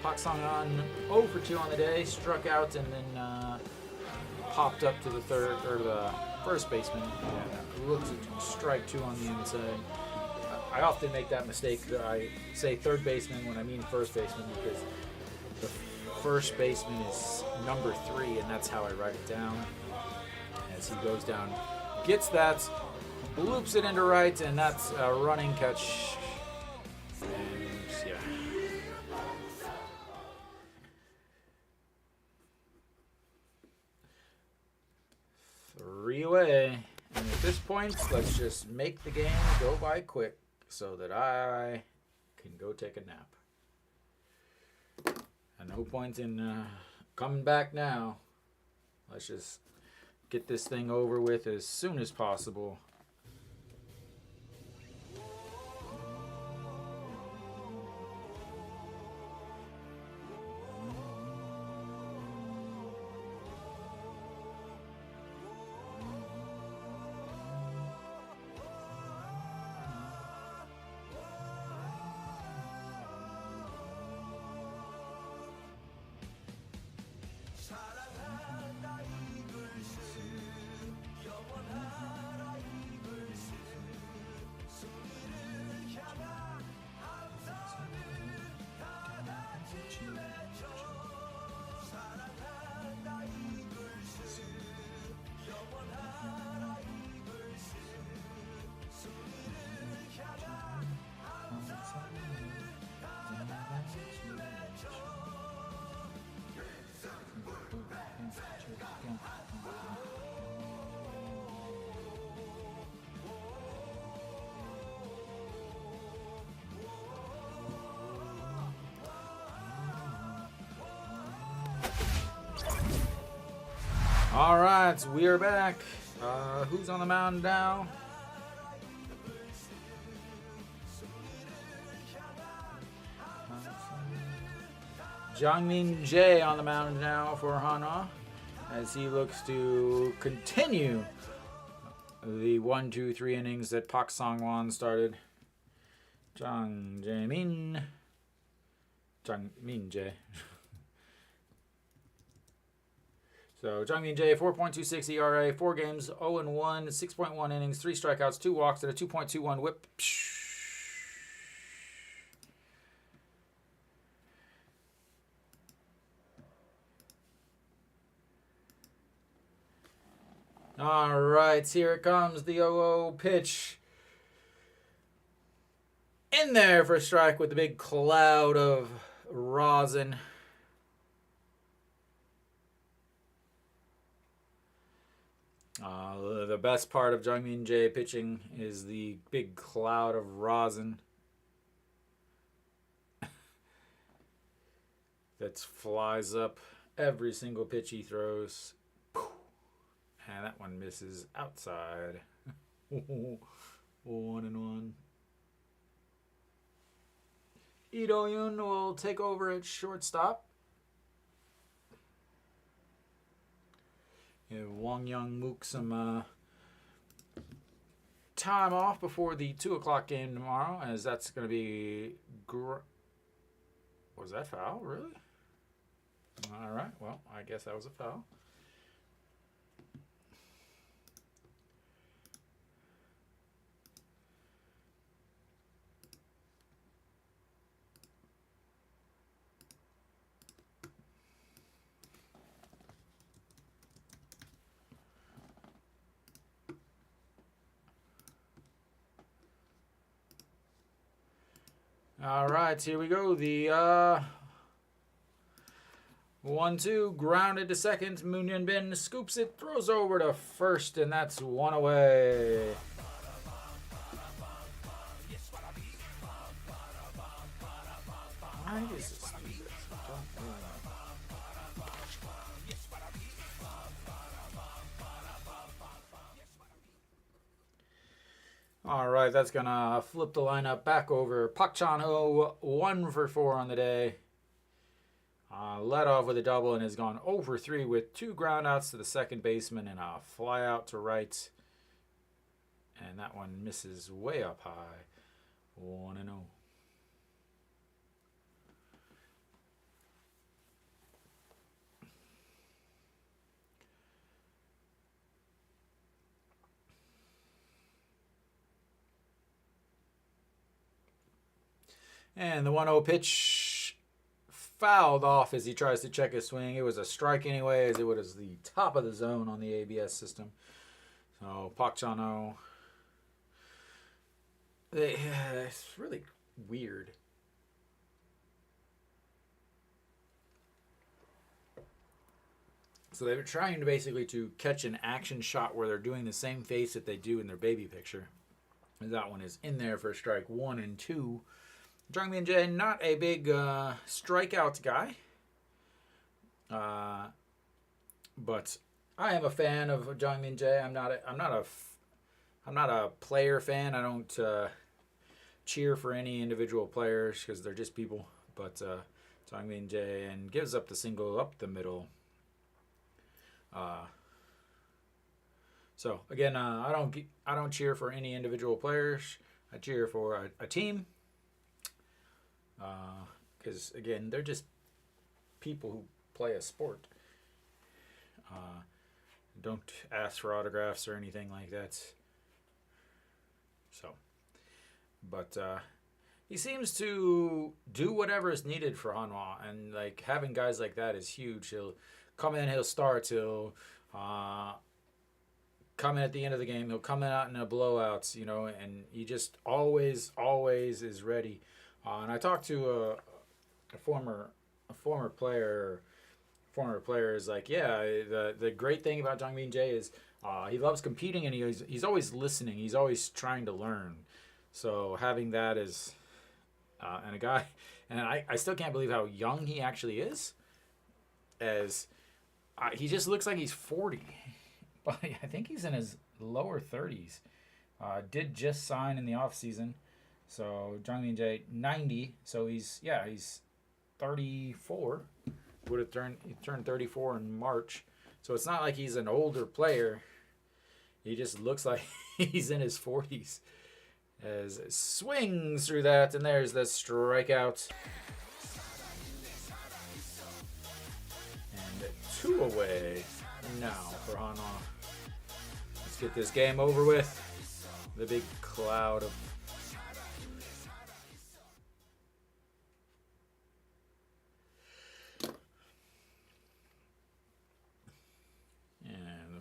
Pak Sang-won 0 for 2 on the day, struck out and then popped up to the first baseman. And looks at strike 2 on the inside. I often make that mistake. I say third baseman when I mean first baseman because the first baseman is number 3, and that's how I write it down. As he goes down, gets that, loops it into right, and that's a running catch. And yeah. 3 away. And at this point, let's just make the game go by quick so that I can go take a nap. And no point in coming back now. Let's just get this thing over with as soon as possible. All right, we are back. Who's on the mound now? Jangmin Jae on the mound now for Hanwha. as he looks to continue the 1, 2, 3 innings that Pak Sangwon started. Jang Jae-min. Jang Min-jae. So Jang Min-jae, 4.26 ERA, 4 games, 0-1, 6.1 innings, 3 strikeouts, 2 walks, and a 2.21 whip. All right, here it comes, the 0-0 pitch. In there for a strike with the big cloud of rosin. The best part of Jung Min-jae pitching is the big cloud of rosin that flies up every single pitch he throws. And that one misses outside. 1-1. Lee Do-yoon will take over at shortstop. Wong Young-mook some time off before the 2 o'clock game tomorrow, as that's going to be... Was that foul, really? All right, well, I guess that was a foul. All right, here we go. The 1-2 grounded to second. Moon Yun Bin scoops it, throws over to first, and that's 1 away. Why is this? All right, that's going to flip the lineup back over. Pak Chan-ho, 1 for 4 on the day. Led off with a double and has gone 0 for 3 with 2 groundouts to the second baseman and a fly out to right. And that one misses way up high. 1-0. And the 1-0 pitch fouled off as he tries to check his swing. It was a strike anyway, as it was the top of the zone on the ABS system. So Pak Chan-ho. It's really weird. So they were trying to basically to catch an action shot where they're doing the same face that they do in their baby picture. And that one is in there for strike 1 and 2. Jung Min-jae, not a big strikeout guy, but I am a fan of Jung Min-jae. I'm not a player fan. I don't cheer for any individual players because they're just people. But Jung Min-jae and gives up the single up the middle. So again, I don't cheer for any individual players. I cheer for a team. Because again, they're just people who play a sport. Don't ask for autographs or anything like that. So, but he seems to do whatever is needed for Hanwha, and like having guys like that is huge. He'll come in, he'll start, he'll come in at the end of the game, he'll come in out in a blowout, and he just always is ready. And I talked to a former player. Former player is like, yeah, the great thing about Jung Min-jae is he loves competing and he's always listening. He's always trying to learn. So having that is, and a guy, and I still can't believe how young he actually is. As he just looks like he's 40, but I think he's in his lower 30s. Did just sign in the off season. So Jung Min-jae 90, so he's 34. He turned 34 in March. So it's not like he's an older player. He just looks like he's in his 40s. As it swings through that, and there's the strikeout. And 2 away now for Hanwha. Let's get this game over with. The big cloud of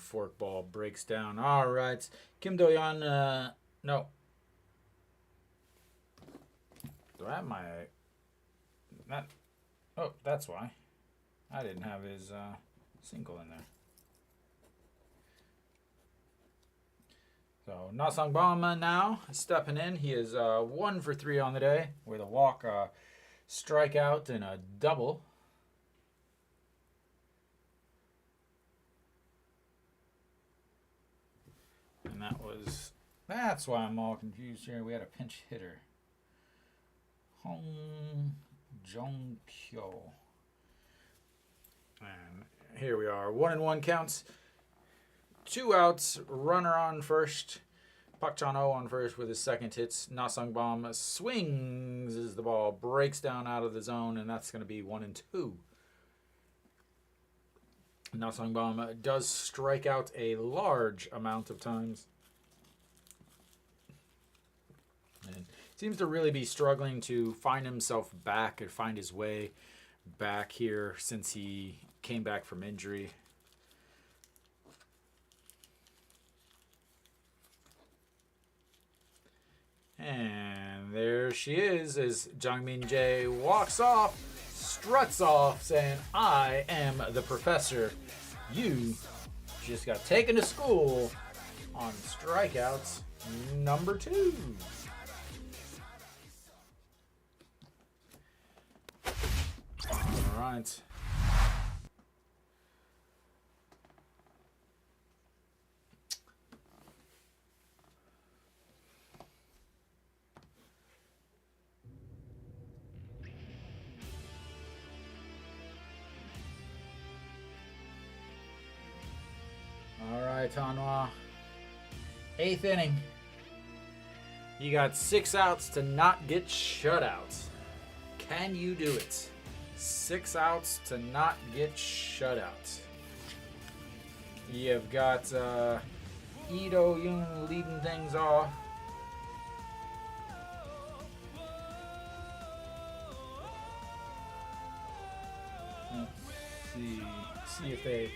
forkball breaks down. All right. Kim Do-yeon, no. Do I have my... Not, oh, that's why. I didn't have his single in there. So, Na-sung Bam now stepping in. He is 1 for 3 on the day with a walk, strikeout, and a double. And that's why I'm all confused here. We had a pinch hitter. Hong Jong-kyo. And here we are. 1-1 counts. 2 outs. Runner on first. Park Chan-ho on first with his second hits. Na-sung Bam swings as the ball breaks down out of the zone, and that's going to be 1-2. Na-sung Bam does strike out a large amount of times. And seems to really be struggling to find himself back and find his way back here since he came back from injury. And there she is as Jang Min-jae walks off, struts off, saying, I am the professor. You just got taken to school on strikeouts number 2. All right. All right, Hanwha. 8th inning. You got 6 outs to not get shutouts. Can you do it? 6 outs to not get shutouts. You've got Lee Do-yeon leading things off. Let's see if they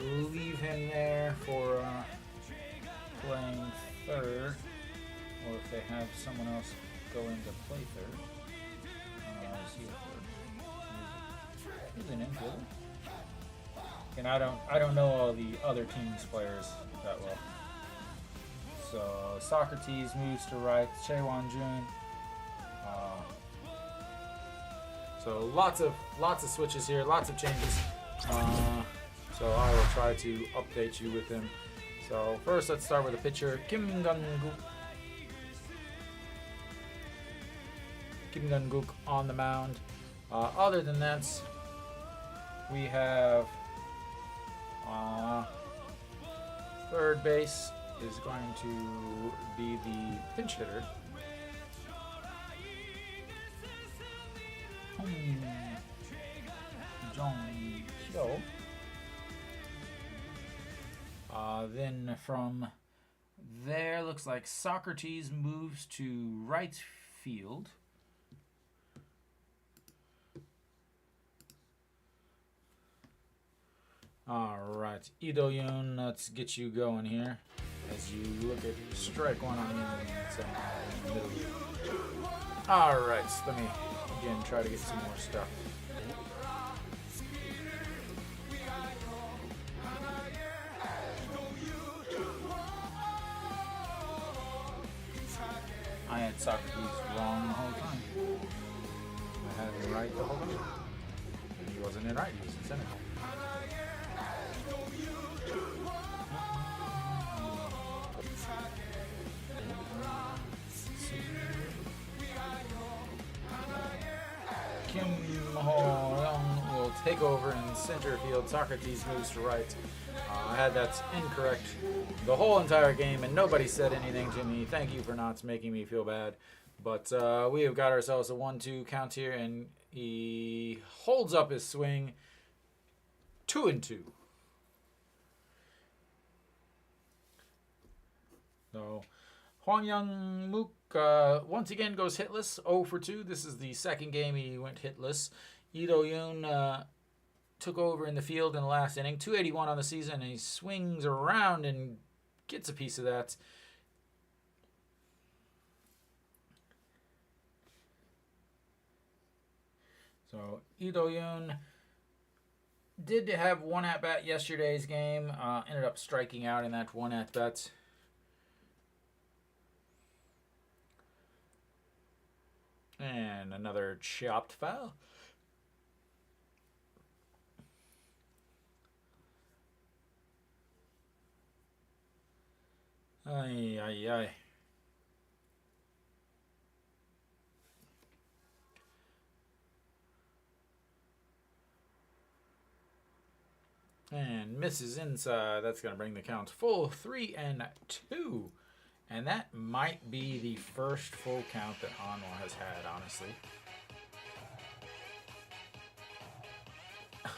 leave him there for playing third, or if they have someone else go in to play third. Is he a third? He's an infielder. And I don't know all the other team's players that well. So Socrates moves to right, Chae Won-jun. So lots of switches here, lots of changes. So I will try to update you with him. So first, let's start with the pitcher, Kim Gun-guk. Kim Gun-guk on the mound. Other than that, we have third base is going to be the pinch hitter. Jong-kyo. Then from there, looks like Socrates moves to right field. All right, Lee Do-yeon, let's get you going here as you look at strike one on the middle. All right, let me again try to get some more stuff. I had Socrates wrong the whole time. I had him right the whole time. He wasn't in right, he was in center. Kim Ho-young will take over in center field. Socrates moves to right. I had that incorrect the whole entire game, and nobody said anything to me. Thank you for not making me feel bad. But we have got ourselves a 1-2 count here, and he holds up his swing. 2-2. So Hwang Young-mook once again goes hitless, 0 for 2. This is the second game he went hitless. Lee Do-yoon took over in the field in the last inning. 281 on the season, and he swings around and gets a piece of that. So Lee Do-yoon did have one at-bat yesterday's game. Ended up striking out in that one at-bat. And another chopped foul. Ay, ay, ay. And misses inside. That's going to bring the count full 3-2. And that might be the first full count that Hanwha has had, honestly.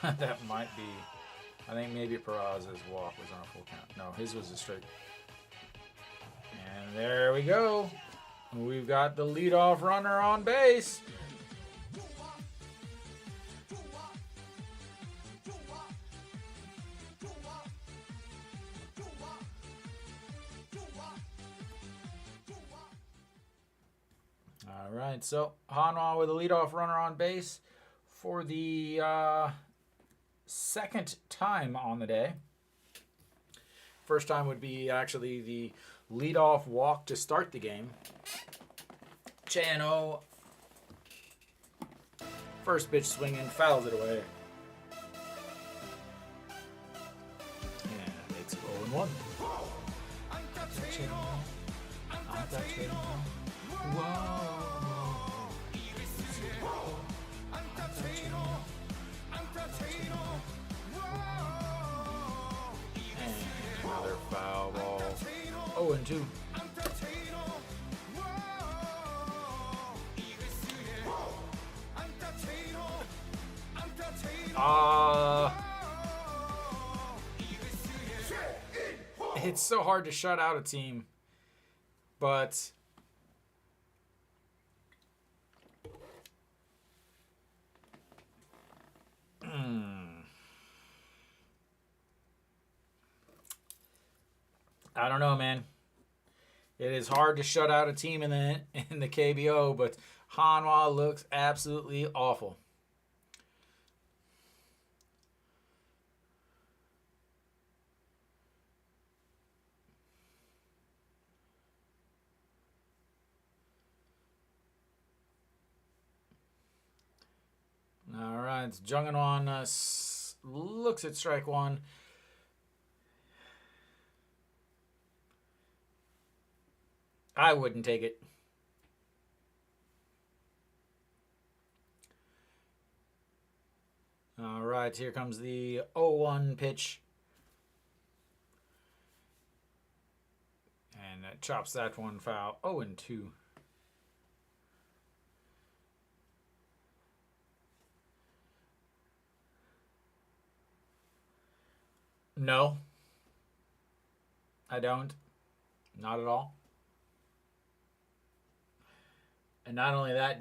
That might be. I think maybe Peraz's walk was on a full count. No, his was a straight. And there we go. We've got the leadoff runner on base. All right, so Hanwha with a leadoff runner on base for the second time on the day. First time would be actually the leadoff walk to start the game. Chan-ho, first pitch swinging, fouls it away. And it's 0-1. And another foul ball. 0-2. It's so hard to shut out a team, but I don't know, man. It is hard to shut out a team in the KBO, but Hanwha looks absolutely awful. All right, Jung-in-won looks at strike one. I wouldn't take it. All right, here comes the 0-1 pitch. And that chops that one foul. 0-2. No, I don't. Not at all. And not only that,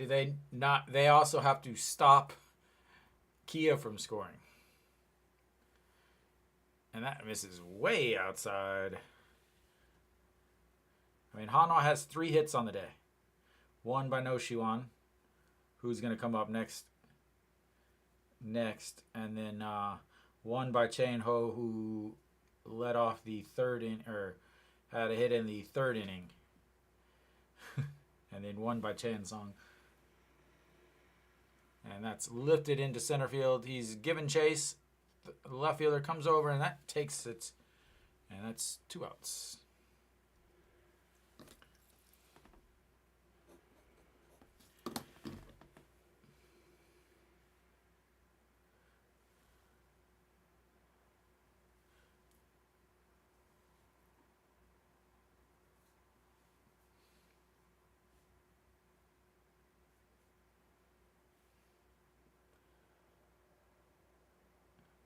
they also have to stop KIA from scoring. And that misses way outside. I mean, Hanwha has 3 hits on the day. One by No Shiwan, who's going to come up next. And then one by Chan-ho, who led off the had a hit in the third inning. And then one by Chan-sung. And that's lifted into center field. He's given chase. The left fielder comes over, and that takes it. And that's 2 outs.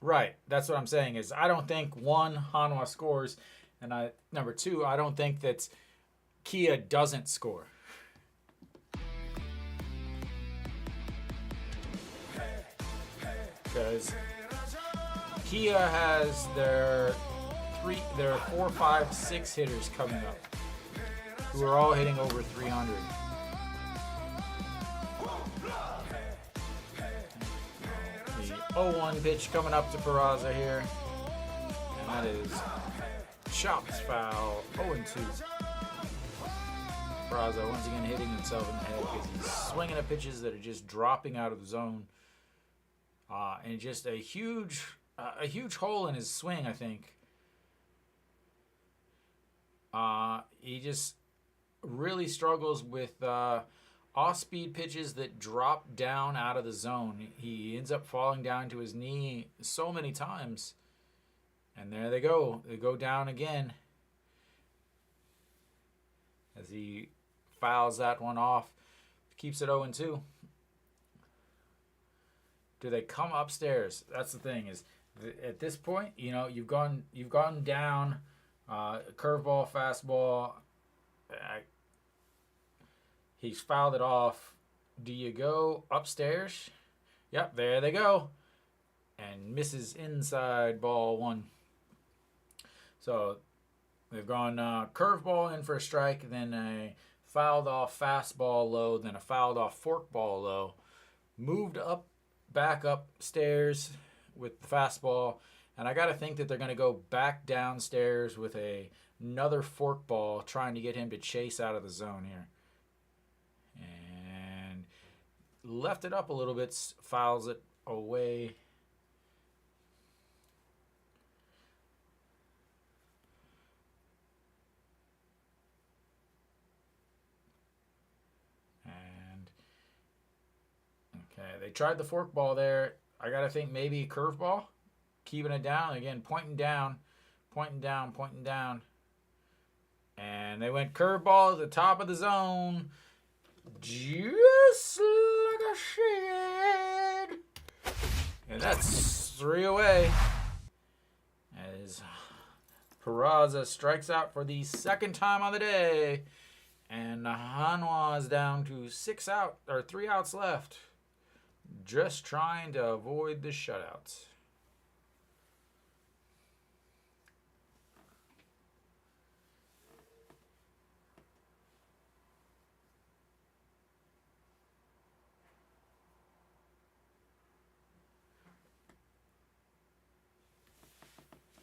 Right. That's what I'm saying is I don't think one, Hanwha scores, and number two, I don't think that Kia doesn't score. Because Kia has their 4, 5, 6 hitters coming up who are all hitting over 300. The 0-1 pitch coming up to Peraza here, and that is chopped foul. 0-2. Peraza once again hitting himself in the head because he's swinging at pitches that are just dropping out of the zone, and just a huge hole in his swing. I think he just really struggles with off-speed pitches that drop down out of the zone. He ends up falling down to his knee so many times, and there they go. They go down again as he fouls that one off. Keeps it 0-2. Do they come upstairs? That's the thing. Is at this point, you know, you've gone down. Curveball, fastball. He's fouled it off. Do you go upstairs? Yep, there they go. And misses inside, ball 1. So they've gone curveball in for a strike, then a fouled off fastball low, then a fouled off forkball low. Moved up, back upstairs with the fastball. And I got to think that they're going to go back downstairs with another forkball, trying to get him to chase out of the zone here. And left it up a little bit, fouls it away. And okay, they tried the forkball there. I got to think maybe curveball. Keeping it down again, pointing down. And they went curveball at the top of the zone. Just like a shade. And that's 3 away. As Peraza strikes out for the second time on the day. And Hanwha is down to 3 outs left. Just trying to avoid the shutouts.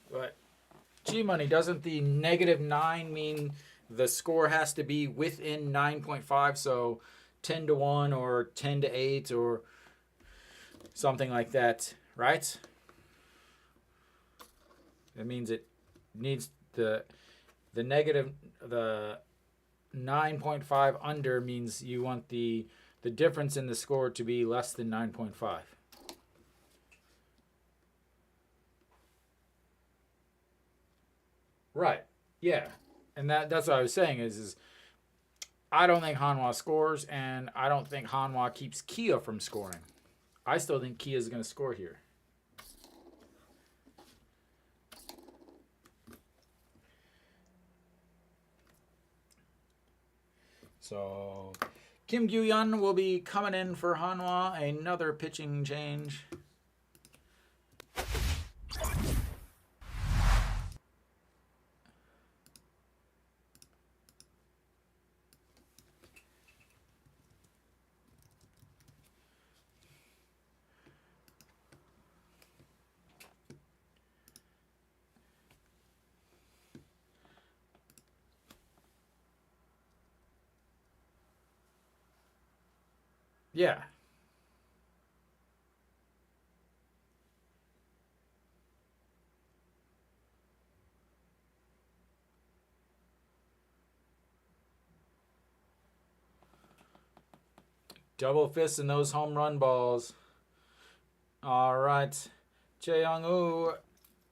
But G-Money, doesn't the -9 mean the score has to be within 9.5? So 10-1 or 10-8 or something like that, right? That means it needs the 9.5 under means you want the difference in the score to be less than 9.5. Right. Yeah. And that's what I was saying is I don't think Hanwha scores, and I don't think Hanwha keeps Kia from scoring. I still think Kia is going to score here. So Kim Gyu-yeon will be coming in for Hanwha. Another pitching change. Yeah. Double fists in those home run balls. All right. Chae Young-woo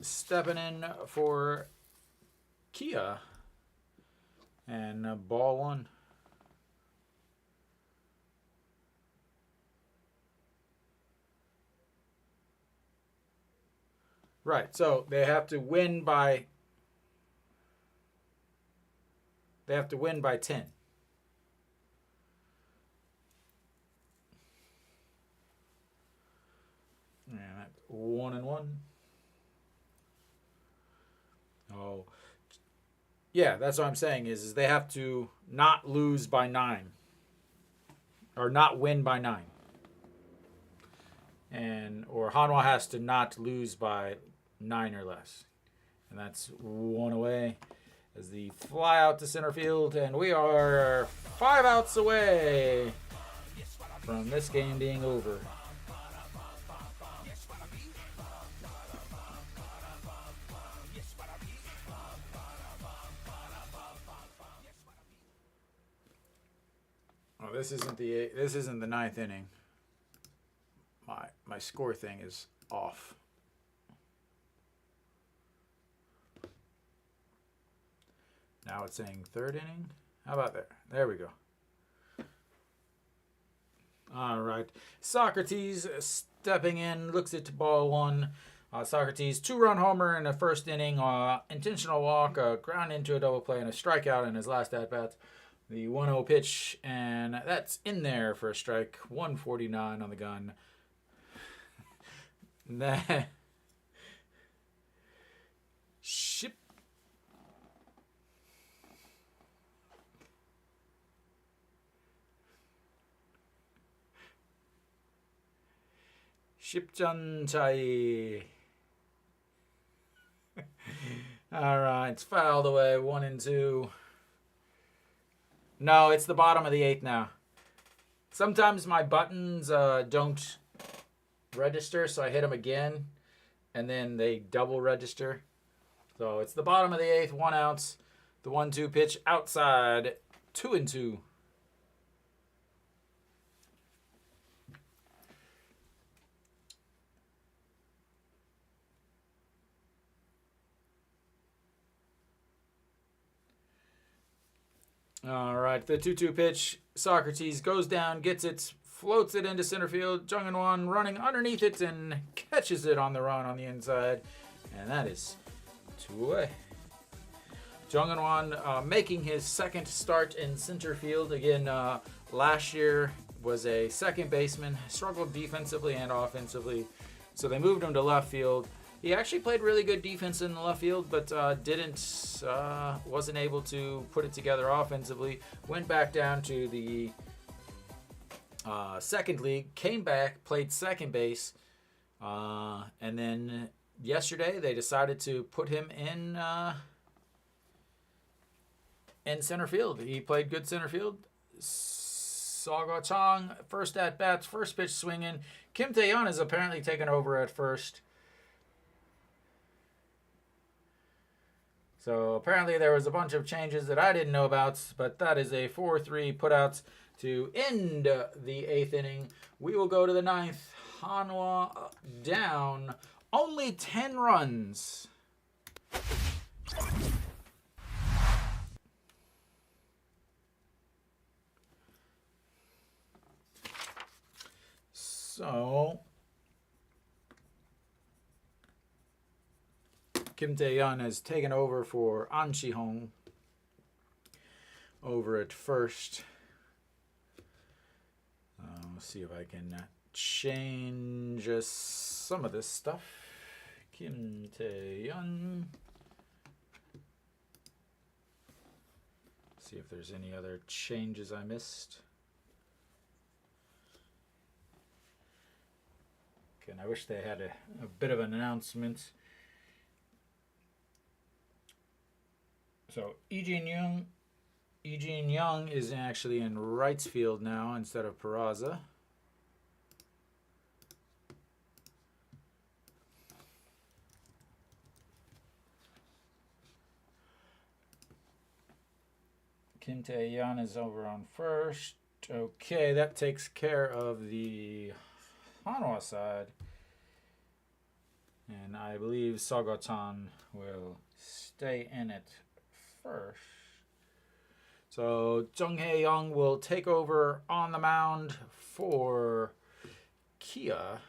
stepping in for Kia. And ball 1. Right. So they have to win by 10. And that's 1-1. Oh. Yeah, that's what I'm saying is they have to not lose by 9 or not win by 9. Or Hanwha has to not lose by 9 or less. And that's 1 away as the fly out to center field, and we are 5 outs away from this game being over. Oh, this isn't the 9th inning. My score thing is off. Now it's saying 3rd inning. How about there? There we go. All right. Socrates stepping in, looks at ball 1. Socrates 2-run homer in the 1st inning. Intentional walk, ground into a double play, and a strikeout in his last at bat. The 1-0 pitch, and that's in there for a strike. 149 on the gun. Ship. Shipjan Chai. All right, it's fouled away. 1-2. No, it's the bottom of the 8th now. Sometimes my buttons don't register, so I hit them again, and then they double register. So it's the bottom of the 8th, 1 out. The 1-2 pitch outside, 2-2. All right, the 2-2 pitch. Socrates goes down, gets it, floats it into center field. Jung In-won running underneath it and catches it on the run on the inside. And that is 2 away. Jung In-won making his 2nd start in center field. Again, last year was a second baseman, struggled defensively and offensively. So they moved him to left field. He actually played really good defense in the left field, but wasn't able to put it together offensively. Went back down to the second league, came back, played second base, and then yesterday they decided to put him in center field. He played good center field. Saga Chang, first at bats, first pitch swinging. Kim Tae-yeon is apparently taken over at first. So apparently there was a bunch of changes that I didn't know about, but that is a 4-3 putouts to end the 8th inning. We will go to the 9th. Hanwha down only 10 runs. So Kim Tae-yeon has taken over for An Shi-hong over at first. Let's see if I can change some of this stuff. Kim Tae-yeon. See if there's any other changes I missed. Okay, and I wish they had a bit of an announcement. So Lee Jin Young is actually in right field now instead of Peraza. Kim Tae-yeon is over on first. Okay, that takes care of the Hanwha side. And I believe Saga-chan will stay in it first. So Jung Hae-young will take over on the mound for Kia.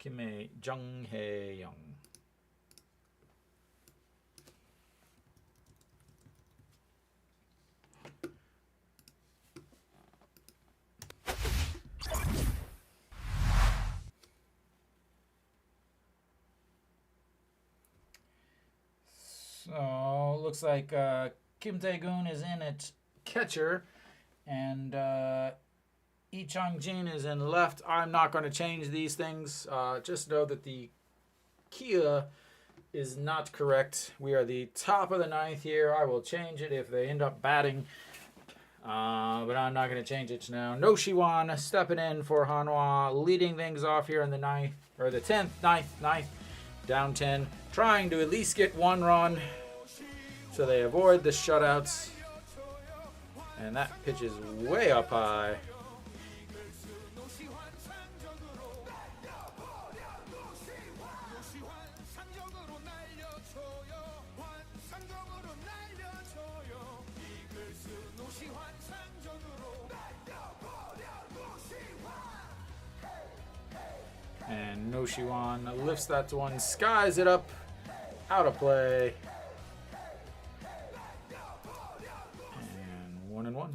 Jung Hae Young. So looks like Kim Tae-gun is in at catcher, and Lee Chang-jin is in left. I'm not going to change these things. Just know that the Kia is not correct. We are the top of the ninth here. I will change it if they end up batting, but I'm not going to change it now. No Shiwan stepping in for Hanwha, leading things off here in the ninth, or the 10th, ninth, down 10, trying to at least get one run so they avoid the shutouts. And that pitch is way up high. And No Shiwan lifts that to one, skies it up, out of play. And 1-1.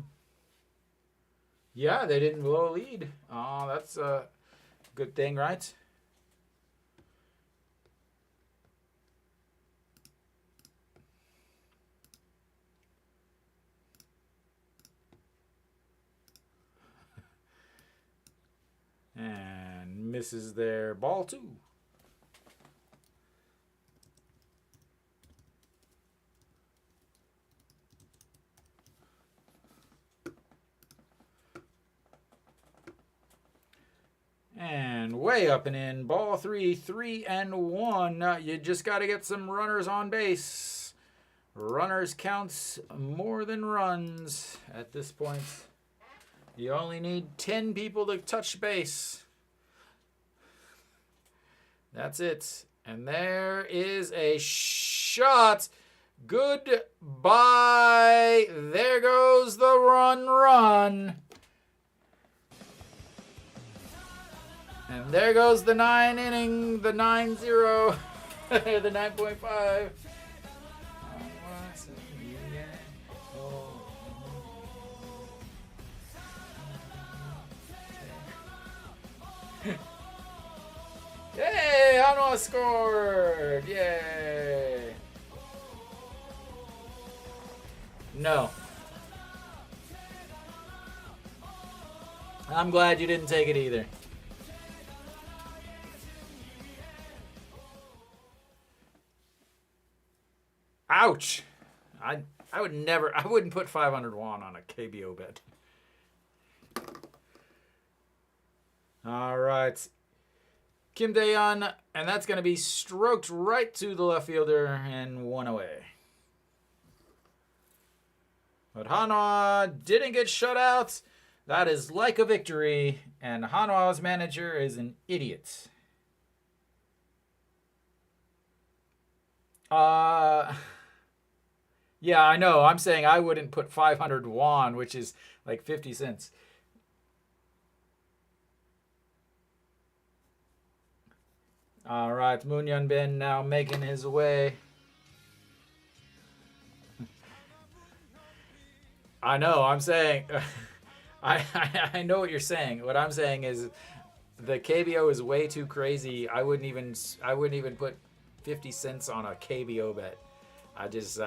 Yeah, they didn't blow a lead. Oh, that's a good thing, right? And misses their ball too. And way up and in, ball 3, 3-1. You just got to get some runners on base. Runners counts more than runs at this point. You only need 10 people to touch base. That's it. And there is a shot. Goodbye. There goes the run. And there goes the 9 inning, the 9-0, the 9.5. Yay! Hanwha scored! Yay! No. I'm glad you didn't take it either. Ouch! I wouldn't put 500 won on a KBO bet. All right. Kim Dae-yeon, and that's going to be stroked right to the left fielder and one away. But Hanwha didn't get shut out. That is like a victory, and Hanwha's manager is an idiot. Yeah, I know. I'm saying I wouldn't put 500 won, which is like 50 cents. All right, Moon Hyun-bin now making his way. I know. I'm saying, I know what you're saying. What I'm saying is, the KBO is way too crazy. I wouldn't even put 50 cents on a KBO bet. I just,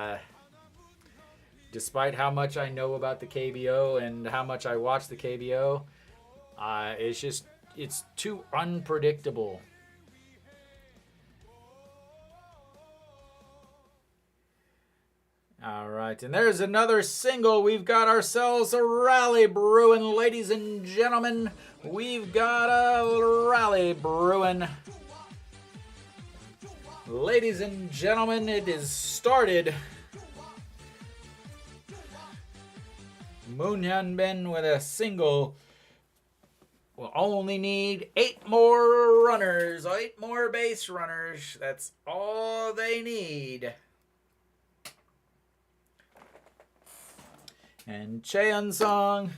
despite how much I know about the KBO and how much I watch the KBO, it's too unpredictable. All right, and there's another single. We've got ourselves a rally brewing, ladies and gentlemen. We've got a rally brewing. Ladies and gentlemen, it is started. Moon Hyun-bin with a single. Will only need 8 more runners, 8 more base runners. That's all they need. And Cheon song.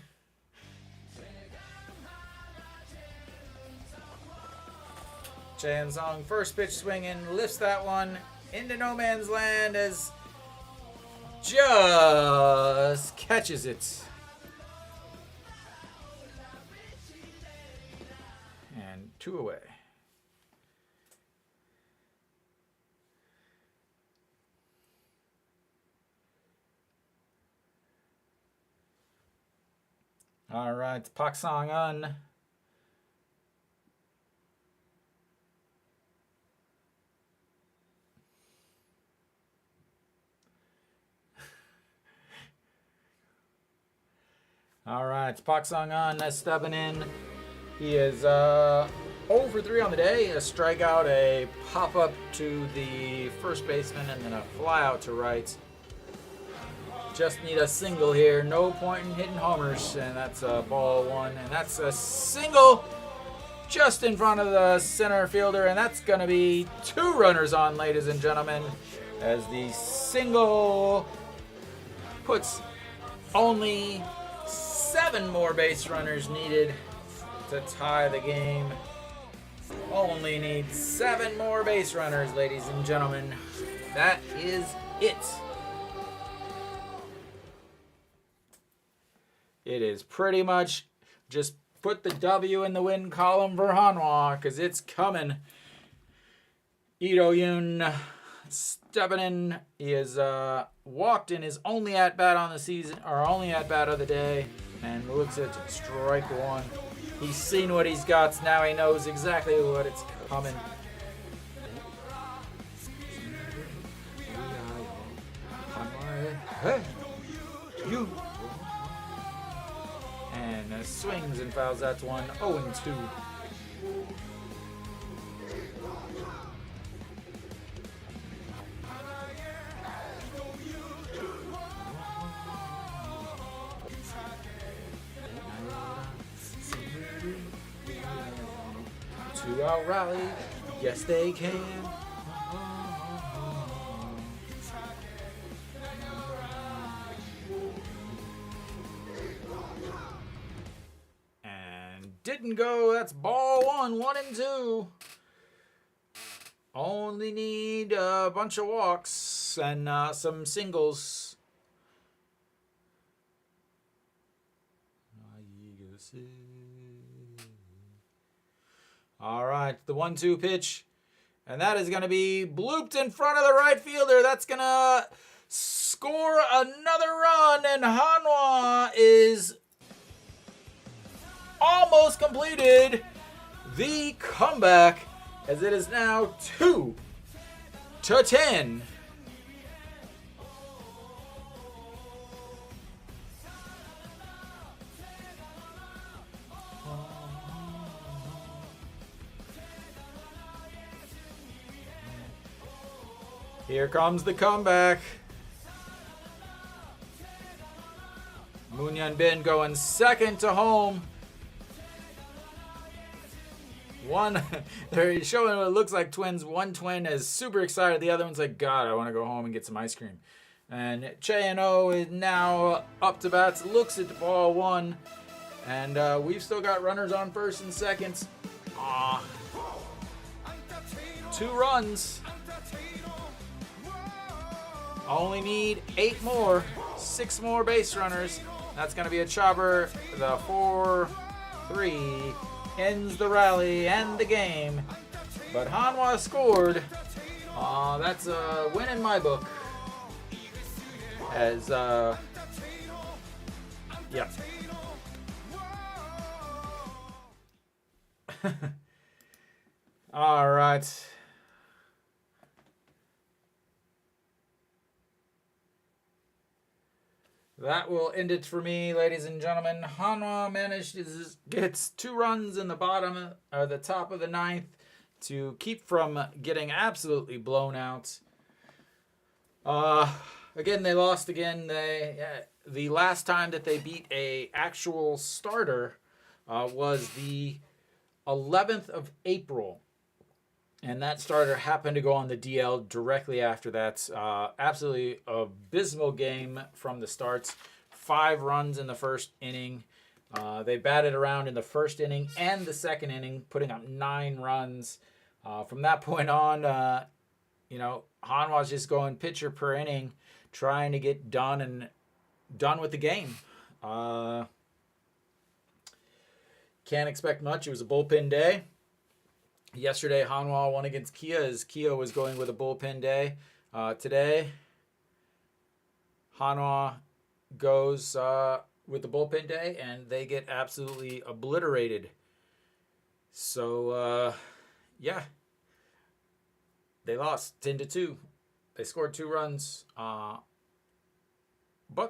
Chan Sung, first pitch swinging, lifts that one into no man's land as just catches it. And 2 away. All right, Pak Sang-un. All right, Pak Sang-un stepping in. He is 0 for 3 on the day. A strikeout, a pop-up to the first baseman, and then a fly-out to right. Just need a single here. No point in hitting homers, and that's a ball 1. And that's a single just in front of the center fielder, and that's going to be 2 runners on, ladies and gentlemen, as the single puts only 7 more base runners needed to tie the game. Only need 7 more base runners, ladies and gentlemen. That is it. It is pretty much just put the W in the win column for Hanwha, because it's coming. Ito Yoon stepping in. He has walked in his only at-bat on the season, or only at-bat of the day, and looks at strike 1. He's seen what he's got, so now he knows exactly what it's coming. Hey, you. And swings and fouls. That's 1. 0-2. Two-out rally. Yes, they can. Didn't go. That's ball 1. 1-2. Only need a bunch of walks and some singles. All right, the 1-2 pitch. And that is going to be blooped in front of the right fielder. That's going to score another run. And Hanwha is almost completed the comeback, as it is now 2-10. Here comes the comeback. Moon Hyun Bin going second to home. They're showing what it looks like twins. One twin is super excited. The other one's like, God, I want to go home and get some ice cream. And Che-No is now up to bats, looks at the ball 1. And we've still got runners on first and second. 2 runs. Only need 8 more. 6 more base runners. That's going to be a chopper. The 4-3 ends the rally and the game. But Hanwha scored. That's a win in my book. As, yeah. All right. That will end it for me, ladies and gentlemen. Hanwha managed to get 2 runs in the bottom, or the top of the 9th, to keep from getting absolutely blown out. Again, they lost again. The last time that they beat a actual starter was the 11th of April. And that starter happened to go on the DL directly after that. Absolutely abysmal game from the starts. 5 runs in the first inning. They batted around in the first inning and the second inning, putting up 9 runs. From that point on, Hanwha's just going pitcher per inning, trying to get done with the game. Can't expect much. It was a bullpen day. Yesterday, Hanwha won against KIA as KIA was going with a bullpen day. Today, Hanwha goes with the bullpen day, and they get absolutely obliterated. So, they lost 10-2. They scored 2 runs, but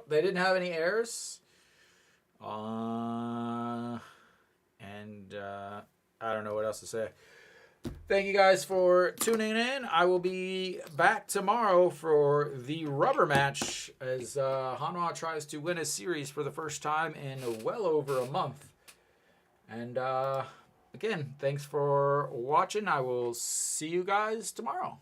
they didn't have any errors. I don't know what else to say. Thank you guys for tuning in. I will be back tomorrow for the rubber match as Hanwha tries to win a series for the first time in well over a month. And again, thanks for watching. I will see you guys tomorrow.